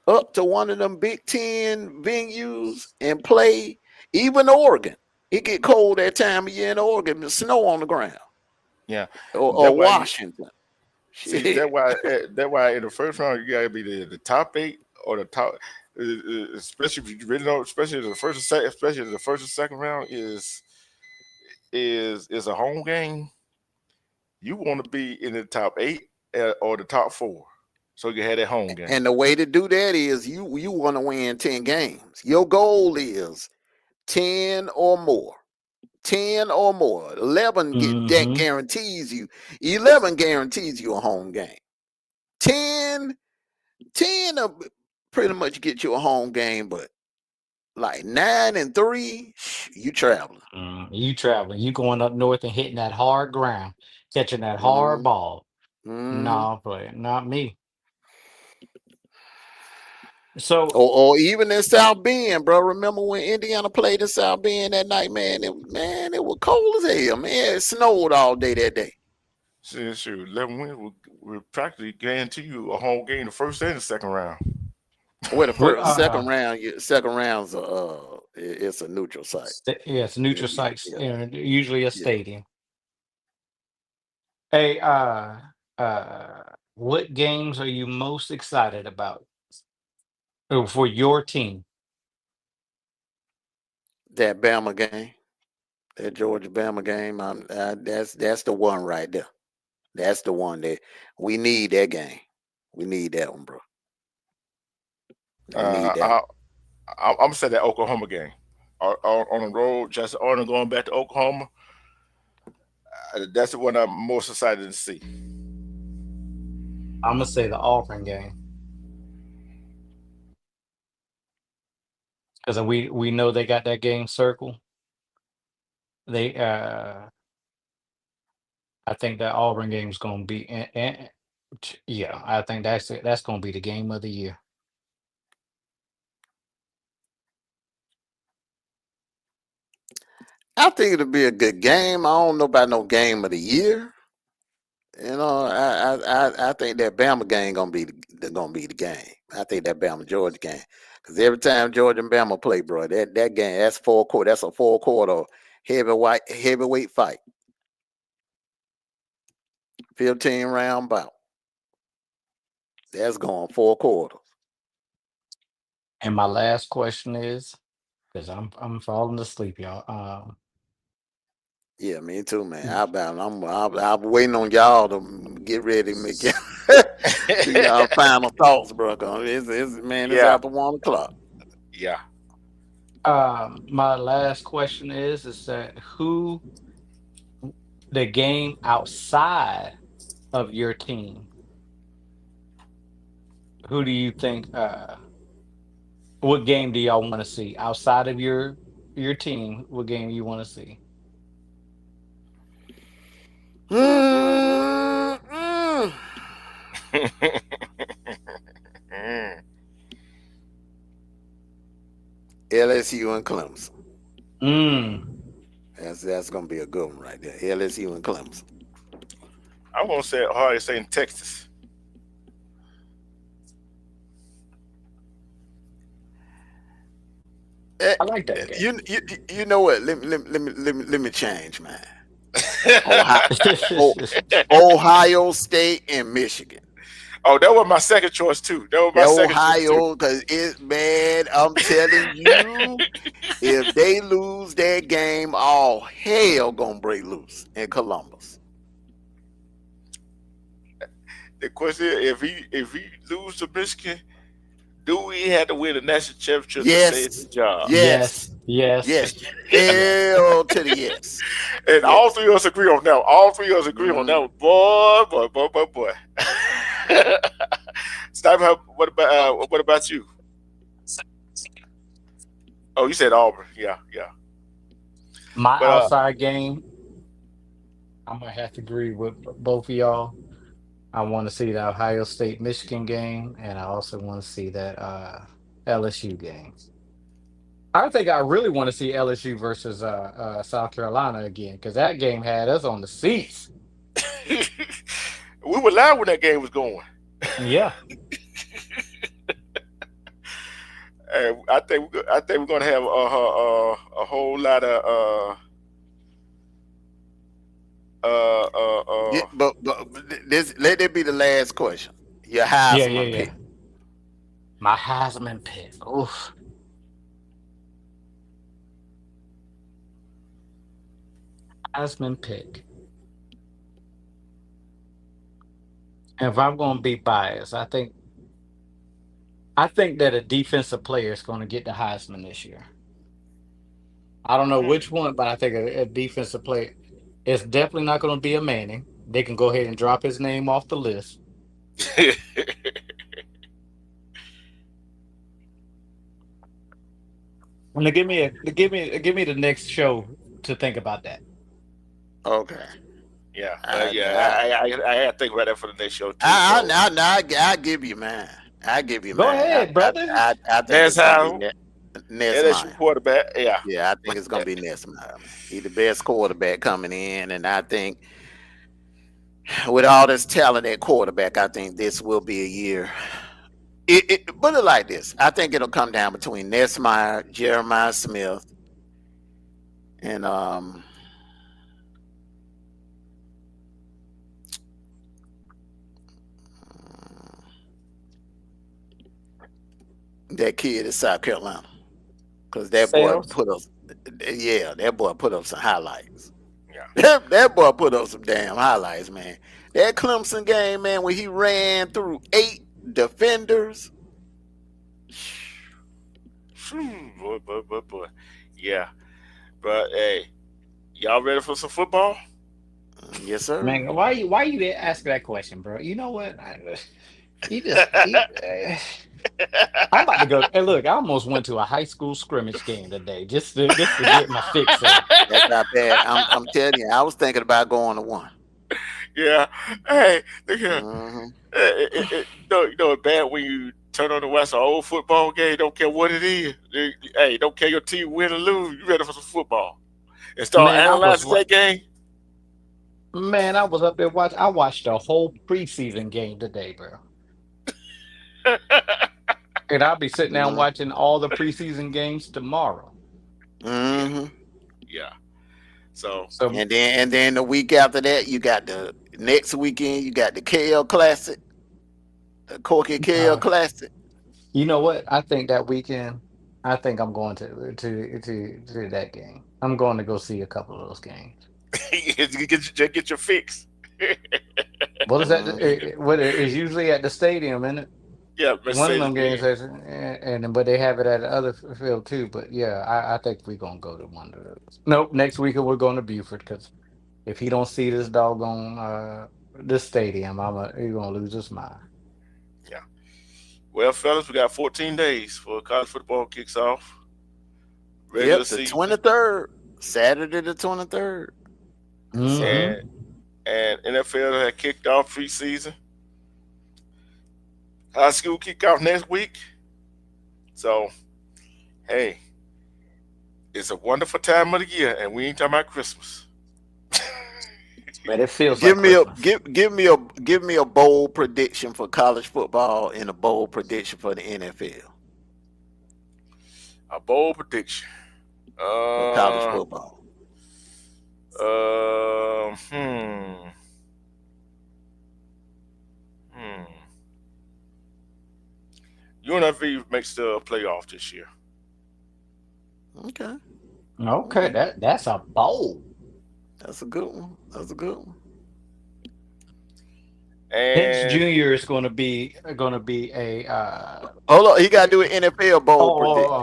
up to one of them Big 10 venues and play, even Oregon, it get cold that time of year in Oregon, the snow on the ground, Yeah. or That why you Washington. see Shit. that why in the first round you gotta be the top 8 or the top, especially if you really know, especially the first and second, especially the first and second round is a home game. You want to be in the top 8 or the top 4, so you have that home game. And the way to do that is you want to win 10 games. Your goal is 10 or more. 10 or more. 11 that mm-hmm. guarantees you. 11 guarantees you a home game. 10 will pretty much get you a home game, but like 9 and 3, you traveling. You traveling, you going up north and hitting that hard ground, catching that hard Mm-hmm. ball. Mm-hmm. No, but not me. So, Or even in South Bend, bro. Remember when Indiana played in South Bend that night, man? It was cold as hell, man. It snowed all day that day. See, sure, 11 wins will practically guarantee you a home game the first and the second round. Well, the we- first second round, second round's it's a neutral site. yes, Yeah, neutral yeah, sites, yeah, usually a yeah. stadium. Hey, what games are you most excited about for your team? That Bama game, that Georgia Bama game, that's the one right there. That's the one that we need. That game, we need that one, bro. We need Uh, that I, one. I'm gonna say that Oklahoma game on the road, just Arnold going back to Oklahoma. That's the one I'm most excited to see. I'm gonna say the Auburn game because we know they got that game circle. They I think that Auburn game is gonna be yeah, I think that's it. That's gonna be the game of the year. I think it'll be a good game. I don't know about no game of the year. I think that Bama game gonna be the game. I think that Bama Georgia game, because every time Georgia and Bama play, bro, that game, that's 4 quarter. That's a 4 quarter heavyweight fight. 15 round bout. That's going 4 quarters. And my last question is, because I'm falling asleep, y'all. Yeah, me too, man. I'm waiting on y'all to get ready to make it. Y'all final thoughts, bro. 'Cause man, it's Yeah, after 1 o'clock. yeah. My last question is that who the game outside of your team, who do you think what game do y'all want to see outside of your team? What game you want to see? Mm-mm. Mm. LSU and Clemson. Mm. That's gonna be a good one right there. LSU and Clemson. I won't say Ohio State in Texas. Eh, I like that game. you know what? Let me change, man. Ohio, oh, Ohio State and Michigan. Oh, that was my second choice too. That was The my second choice too. Ohio, cause man, I'm telling you, if they lose that game, all hell gonna break loose in Columbus. The question is, if he lose to Michigan, do we have to win the national championship to save his Yes, job? Yes, yes, yes, yes. yes. Hell to the yes. And Yes. all three of us agree on that. All three of us agree on that. Mm. Boy. Sniper, what about you? Oh, you said Auburn. Yeah, yeah. My But outside game, I'm gonna have to agree with both of y'all. I want to see the Ohio State Michigan game, and I also want to see that LSU game. I think I really want to see LSU versus South Carolina again because that game had us on the seats. we were loud when that game was going. Yeah, And I think we're gonna have a whole lot of Yeah, but this let that be the last question. Your yeah, yeah, Heisman yeah. pick. My Heisman pick. Oof. Heisman pick. If I'm going to be biased, I think that a defensive player is going to get the Heisman this year. I don't know which one, but I think a defensive player. It's definitely not going to be a Manning. They can go ahead and drop his name off the list. And to give me the next show to think about that. Okay. yeah, I I had to think about that for the next show too. So I give you mine. I give you Go mine. ahead, brother. I think that's it's gonna be how LSU Nesmire. quarterback. Yeah, Yeah, I think it's gonna be Nesmire. He's the best quarterback coming in, and I think with all this talent at quarterback, I think this will be a year. Put it like this: I think it'll come down between Nesmire, Jeremiah Smith, and that kid in South Carolina, because Sales. that boy put up some highlights. yeah. That boy put up some damn highlights, man. That Clemson game, man, when he ran through 8 defenders. Boy. Yeah, but hey, y'all ready for some football? Yes, sir. Man, why you didn't ask that question, bro? You know what? He just he, I'm about to go. Hey, look, I almost went to a high school scrimmage game today just to get my fix in. That's not bad. I'm telling you, I was thinking about going to one. Yeah. Hey, look here. Hmm. You know it's bad when you turn on the watch an old football game. Don't care what it is. Hey, don't care your team win or lose. You ready for some football? And start Man, analyzing that game. I was up there watch. I watched the whole preseason game today, bro. And I'll be sitting down watching all the preseason games tomorrow. Hmm. Yeah. So So And then the week after that, you got the next weekend, you got the KL Classic, the Corky KL uh, Classic. you know what? I think that weekend, I think I'm going to that game. I'm going to go see a couple of those games. get your fix. What is that? Mhm. What is usually at the stadium, isn't it? Yeah, One of Mercedes them games Benz. has, and but they have it at the other field too. But yeah, I think we're gonna go to one of those. Nope, next week we're going to Buford because if he don't see this doggone this stadium, he's gonna lose his mind. Yeah. Well, fellas, we got 14 days for college football kicks off. Regular Yep, the season 23rd, Saturday the 23rd. So Hmm. and NFL had kicked off preseason. High school kick off next week. So hey, it's a wonderful time of the year, and we ain't talking about Christmas. But it feels give like me a Christmas. give me a bold prediction for college football and a bold prediction for the NFL A bold prediction. for college Uh, football. uh, hmm, hmm. UNLV makes the playoff this year, Okay, Okay, okay, that's a bold. that's a good one. That's a good one. Penix and Jr. is going to be a Hold on, he got to do an NFL bold prediction,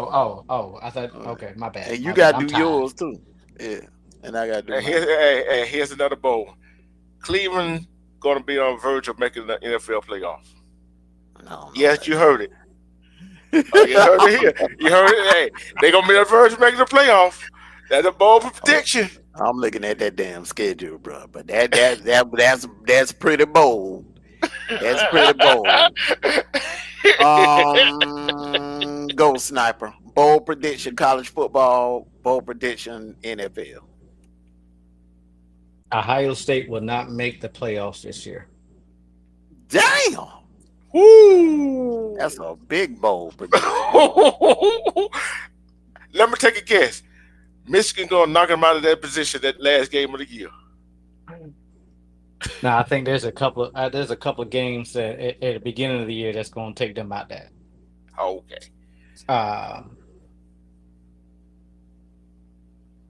I thought uh, okay, my bad, and you my bad. got to I'm do tired. yours too. Yeah, and I got to do and here's mine. here's another bold. Cleveland going to be on the verge of making the NFL playoff. I don't know Yes, about you heard it. You heard it here. You heard it. Hey, they gonna be on the verge of making the playoff. That's a bold that. prediction. I'm looking at that damn schedule, bro. But that's pretty bold. That's pretty bold. Go sniper. Bold prediction: college football. Bold prediction: NFL. Ohio State will not make the playoffs this year. Damn, Woo! that's a big bold prediction. Let me take a guess. Michigan gonna knock him out of that position that last game of the year. Now I think there's a couple of games that at the beginning of the year that's going to take them out there. Okay. Um,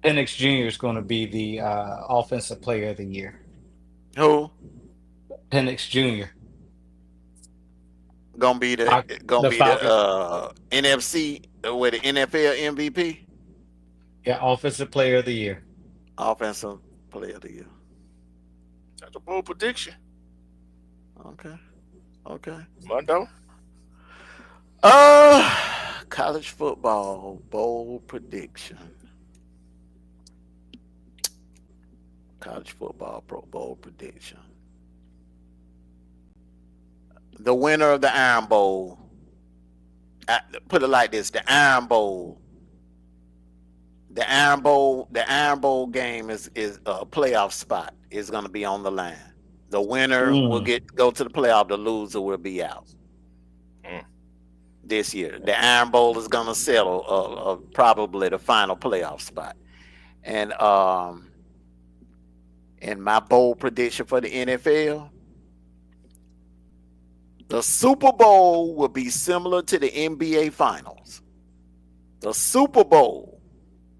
Penix Jr. is going to be the offensive player of the year. Who Penix Jr. gonna be the The Falcons, NFC with the NFL MVP, yeah, offensive player of the year. offensive player of the year? That's a bold prediction. Okay, okay. Mondo. College football bold prediction. College football pro bowl prediction. The winner of the Iron Bowl. Put it like this: the Iron Bowl. The Iron Bowl game is a playoff spot. Is going to be on the line. The winner will Mm. go to the playoff. The loser will be out Mm. this year. The Iron Bowl is going to settle probably the final playoff spot. And my bold prediction for the NFL. The Super Bowl will be similar to the NBA Finals. The Super Bowl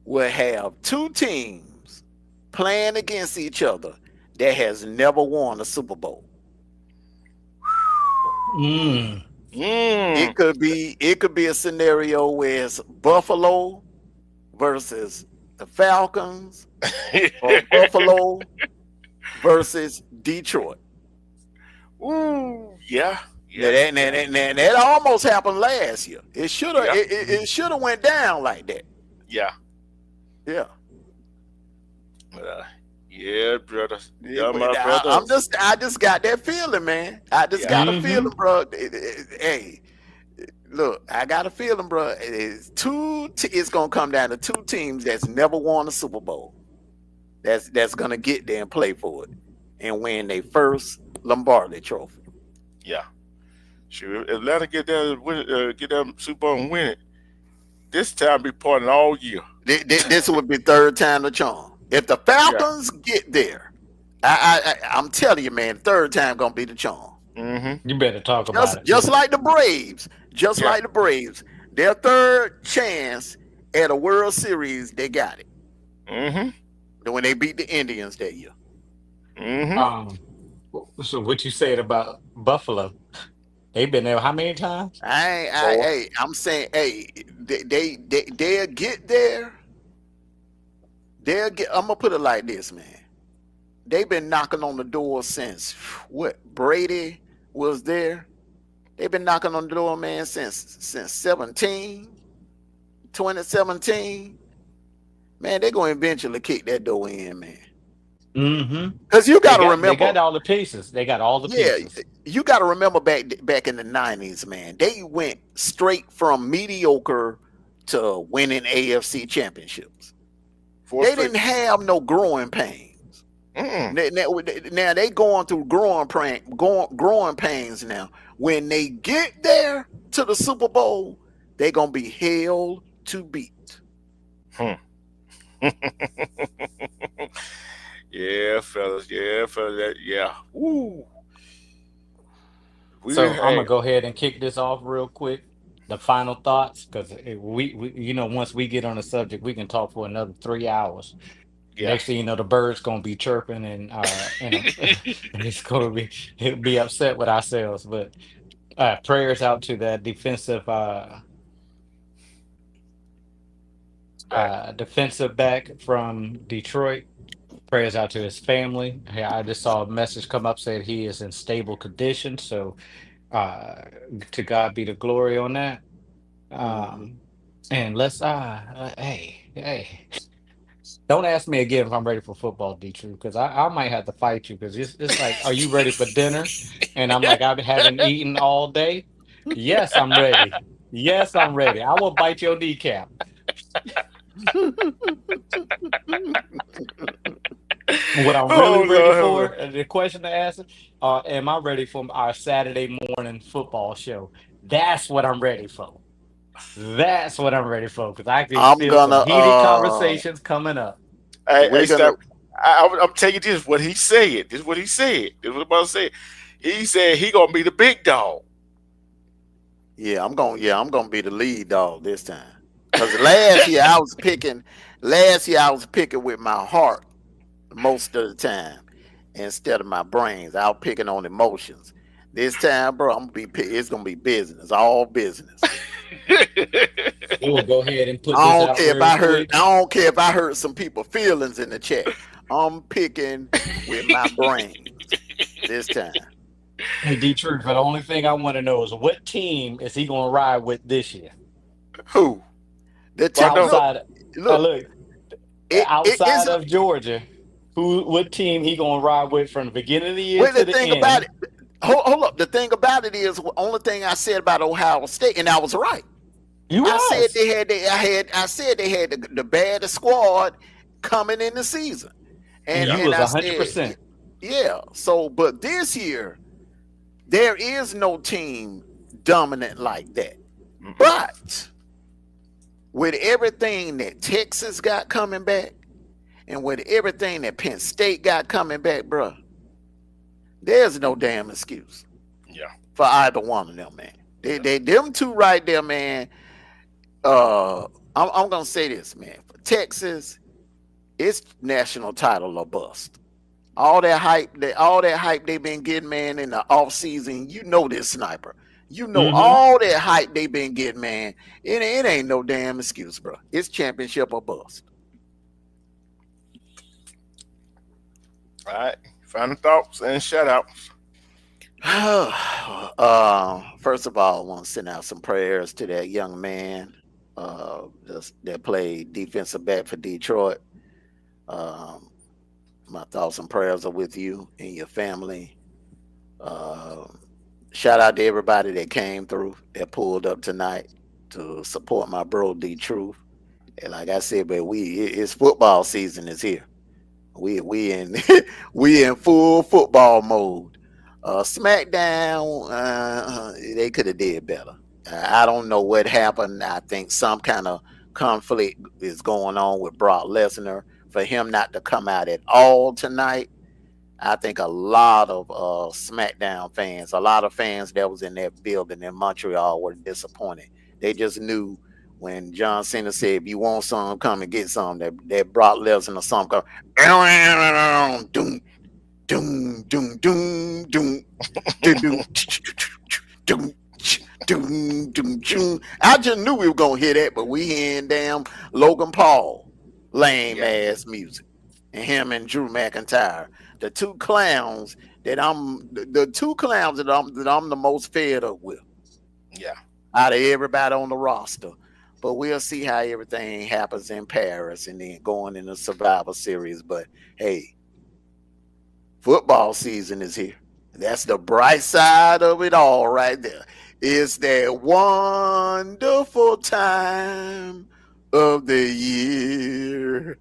will have two teams playing against each other that has never won a Super Bowl. Mm. Mm. It could be a scenario where it's Buffalo versus the Falcons or Buffalo versus Detroit. Ooh, yeah, Now, yeah, that almost happened last year. It should have yeah, it should have went down like that. yeah. Yeah. Uh, yeah, brother. Yeah, Yeah, but my brother. I just got that feeling, man. I just Yeah. got a Hmm. feeling, bro. Hey, look, I got a feeling, bro. It's gonna come down to two teams that's never won a Super Bowl. That's gonna get there and play for it and win their first Lombardi trophy. Yeah. Sure. If Atlanta get there, get that Super Bowl and win it, this time be partying all year. This would be third time the charm. If the Yeah. Falcons get there, I'm telling you, man, third time gonna be the charm. Mm-hmm. You better talk about it Just too. like the Braves, Yeah. their third chance at a World Series, they got it Mm-hmm. when they beat the Indians that year. Mm-hmm. Um, So what you said about Buffalo? They've been there how many times? Four. I'm saying, hey, they'll get there. I'm gonna put it like this, man. They've been knocking on the door since what Brady was there. They've been knocking on the door, man, since 2017. Man, they're gonna eventually kick that door in, man. Mm-hmm. Cause you They gotta got they remember, got all the pieces. They got all the yeah, pieces. you gotta remember back in the '90s, man. They went straight from mediocre to winning AFC championships. Four They straight. didn't have no growing pains. Mm. Now they going through growing pains now. When they get there to the Super Bowl, they gonna be hell to beat. Hmm. Yeah, fellas. Yeah, fellas. Yeah. Woo. We So I'm gonna hey. go ahead and kick this off real quick. The final thoughts, because we once we get on the subject, we can talk for another 3 hours. Yeah. Next thing you know, the bird's gonna be chirping, and it's gonna be it'll be upset with ourselves. But prayers out to that Back. defensive back from Detroit. Prayers out to his family. Hey, I just saw a message come up saying he is in stable condition. So uh, to God be the glory on that. Mm-hmm. And let's hey, don't ask me again if I'm ready for football, D True, because I might have to fight you because it's like, are you ready for dinner? And I'm like, I haven't eaten all day. Yes, I'm ready. Yes, I'm ready. I will bite your kneecap. What I'm really Oh ready Lord have mercy. for, the question to ask, am I ready for our Saturday morning football show? That's what I'm ready for. That's what I'm ready for because I can I'm feel some gonna heated conversations coming up. Hey, we're gonna stop. I'm telling you this. What he said. This is what he said. This is what I'm about to say. He said he gonna be the big dog. I'm gonna be the lead dog this time. Cause last year I was picking with my heart most of the time instead of my brains. I was picking on emotions. This time, bro, it's gonna be business, all business. We'll go ahead and put I this don't out care if real I hurt. quick. I don't care if I hurt some people' feelings in the chat. I'm picking with my brain this time. Hey, Detroit, but the only thing I want to know is what team is he going to ride with this year? Who? The Well, t- no. look, Outside, look. look, It is. outside of Georgia, what team he going to ride with from the beginning of the year Well, the to the thing about end? it. Hold up. The thing about it is, the only thing I said about Ohio State, and I was right. You I said was. they had. I said they had the baddest squad coming in the season, and And Yeah. you and was I said, 100%. yeah. So, but this year there is no team dominant like that. Mm-mm. But with everything that Texas got coming back, and with everything that Penn State got coming back, bro, there's no damn excuse Yeah. for either one of them, man. Yeah. Them two right there, man. Uh, I'm gonna say this, man. For Texas, it's national title or bust. All that hype they've been getting, man, in the off season. You know this sniper. You know Hmm. all that hype they've been getting, man. It ain't no damn excuse, bro. It's championship or bust. All right. Final thoughts and shout outs. First of all, I want to send out some prayers to that young man that played defensive back for Detroit. Um, my thoughts and prayers are with you and your family. Um, Shout out to everybody that came through, that pulled up tonight to support my bro D Truth. And like I said, but it's football season is here. We in we in full football mode. Smackdown, they could have did better. I don't know what happened. I think some kind of conflict is going on with Brock Lesnar for him not to come out at all tonight. I think a lot of SmackDown fans, a lot of fans that was in that building in Montreal were disappointed. They just knew when John Cena said, "If you want some, come and get some." That Brock Lesnar or something. Doom, doom, doom, doom, doom, doom, doom, doom, doom, doom. I just knew we were gonna hear that, but we hearing damn Logan Paul lame ass music, and him and Drew McIntyre, the two clowns that I'm the most fed up with. Yeah. Out of everybody on the roster. But we'll see how everything happens in Paris and then going in the Survivor Series. But hey, football season is here. That's the bright side of it all right there. It's that wonderful time of the year.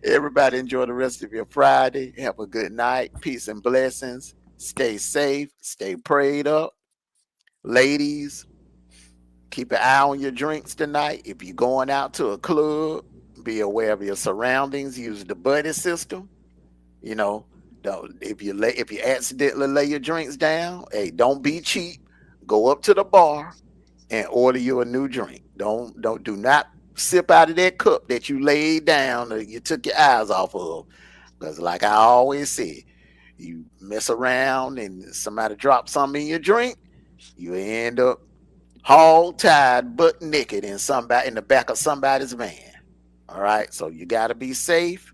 Everybody enjoy the rest of your Friday. Have a good night. Peace and blessings. Stay safe. Stay prayed up. Ladies, keep an eye on your drinks tonight. If you're going out to a club, be aware of your surroundings. Use the buddy system. You know, if you accidentally lay your drinks down, hey, don't be cheap. Go up to the bar and order you a new drink. Do not sip out of that cup that you laid down or you took your eyes off of. Because like I always say, you mess around and somebody drops something in your drink, you end up hog-tied, butt naked in the back of somebody's van. All right, so you got to be safe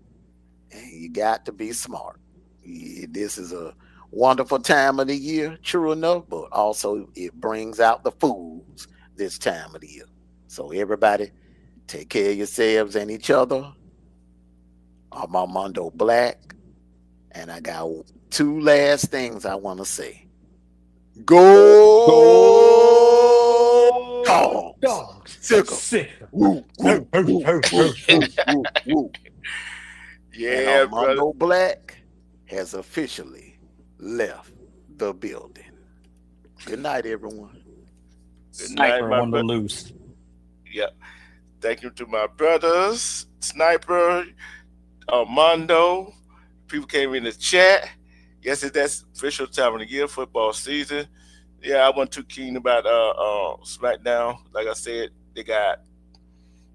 and you got to be smart. This is a wonderful time of the year, true enough, but also it brings out the fools this time of the year. So everybody, take care of yourselves and each other. I'm Armando Black, and I got two last things I want to say. Go dogs. Sick. Woo, woo, woo, woo, woo. Yeah, and Armando Black has officially left the building. Good night, everyone. Good night, Sniper on the loose. Yeah. Thank you to my brothers, Sniper, Armando. People came in the chat. Yes, that's official time of the year, football season. Yeah, I wasn't too keen about Smackdown. Like I said, they got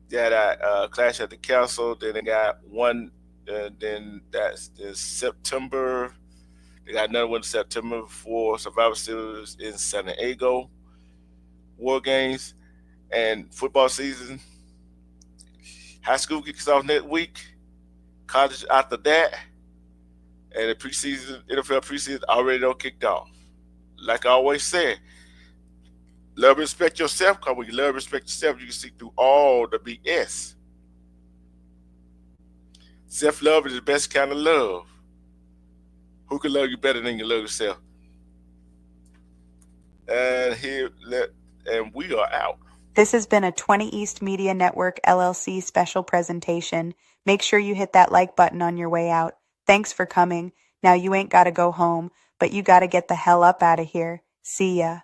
Clash at the Castle. Then they got one. Then that's in September. They got another one in September for Survivor Series in San Diego. War Games and football season. High school kicks off next week. College after that. And the preseason, NFL preseason already done kicked off. Like I always said, love and respect yourself. Because when you love and respect yourself, you can see through all the BS. Self-love is the best kind of love. Who can love you better than you love yourself? And we are out. This has been a 20 East Media Network LLC special presentation. Make sure you hit that like button on your way out. Thanks for coming. Now you ain't got to go home, but you got to get the hell up out of here. See ya.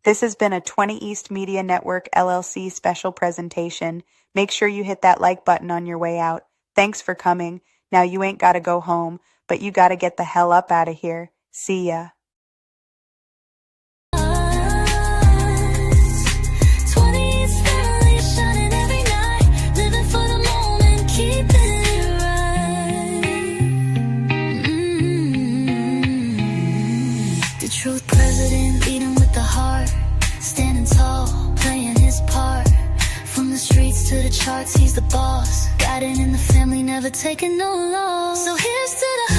This has been a 20 East Media Network LLC special presentation. Make sure you hit that like button on your way out. Thanks for coming. Now you ain't got to go home, but you got to get the hell up out of here. See ya. Truth president, leading with the heart, standing tall, playing his part. From the streets to the charts, he's the boss. Guiding in the family, never taking no loss. So here's to the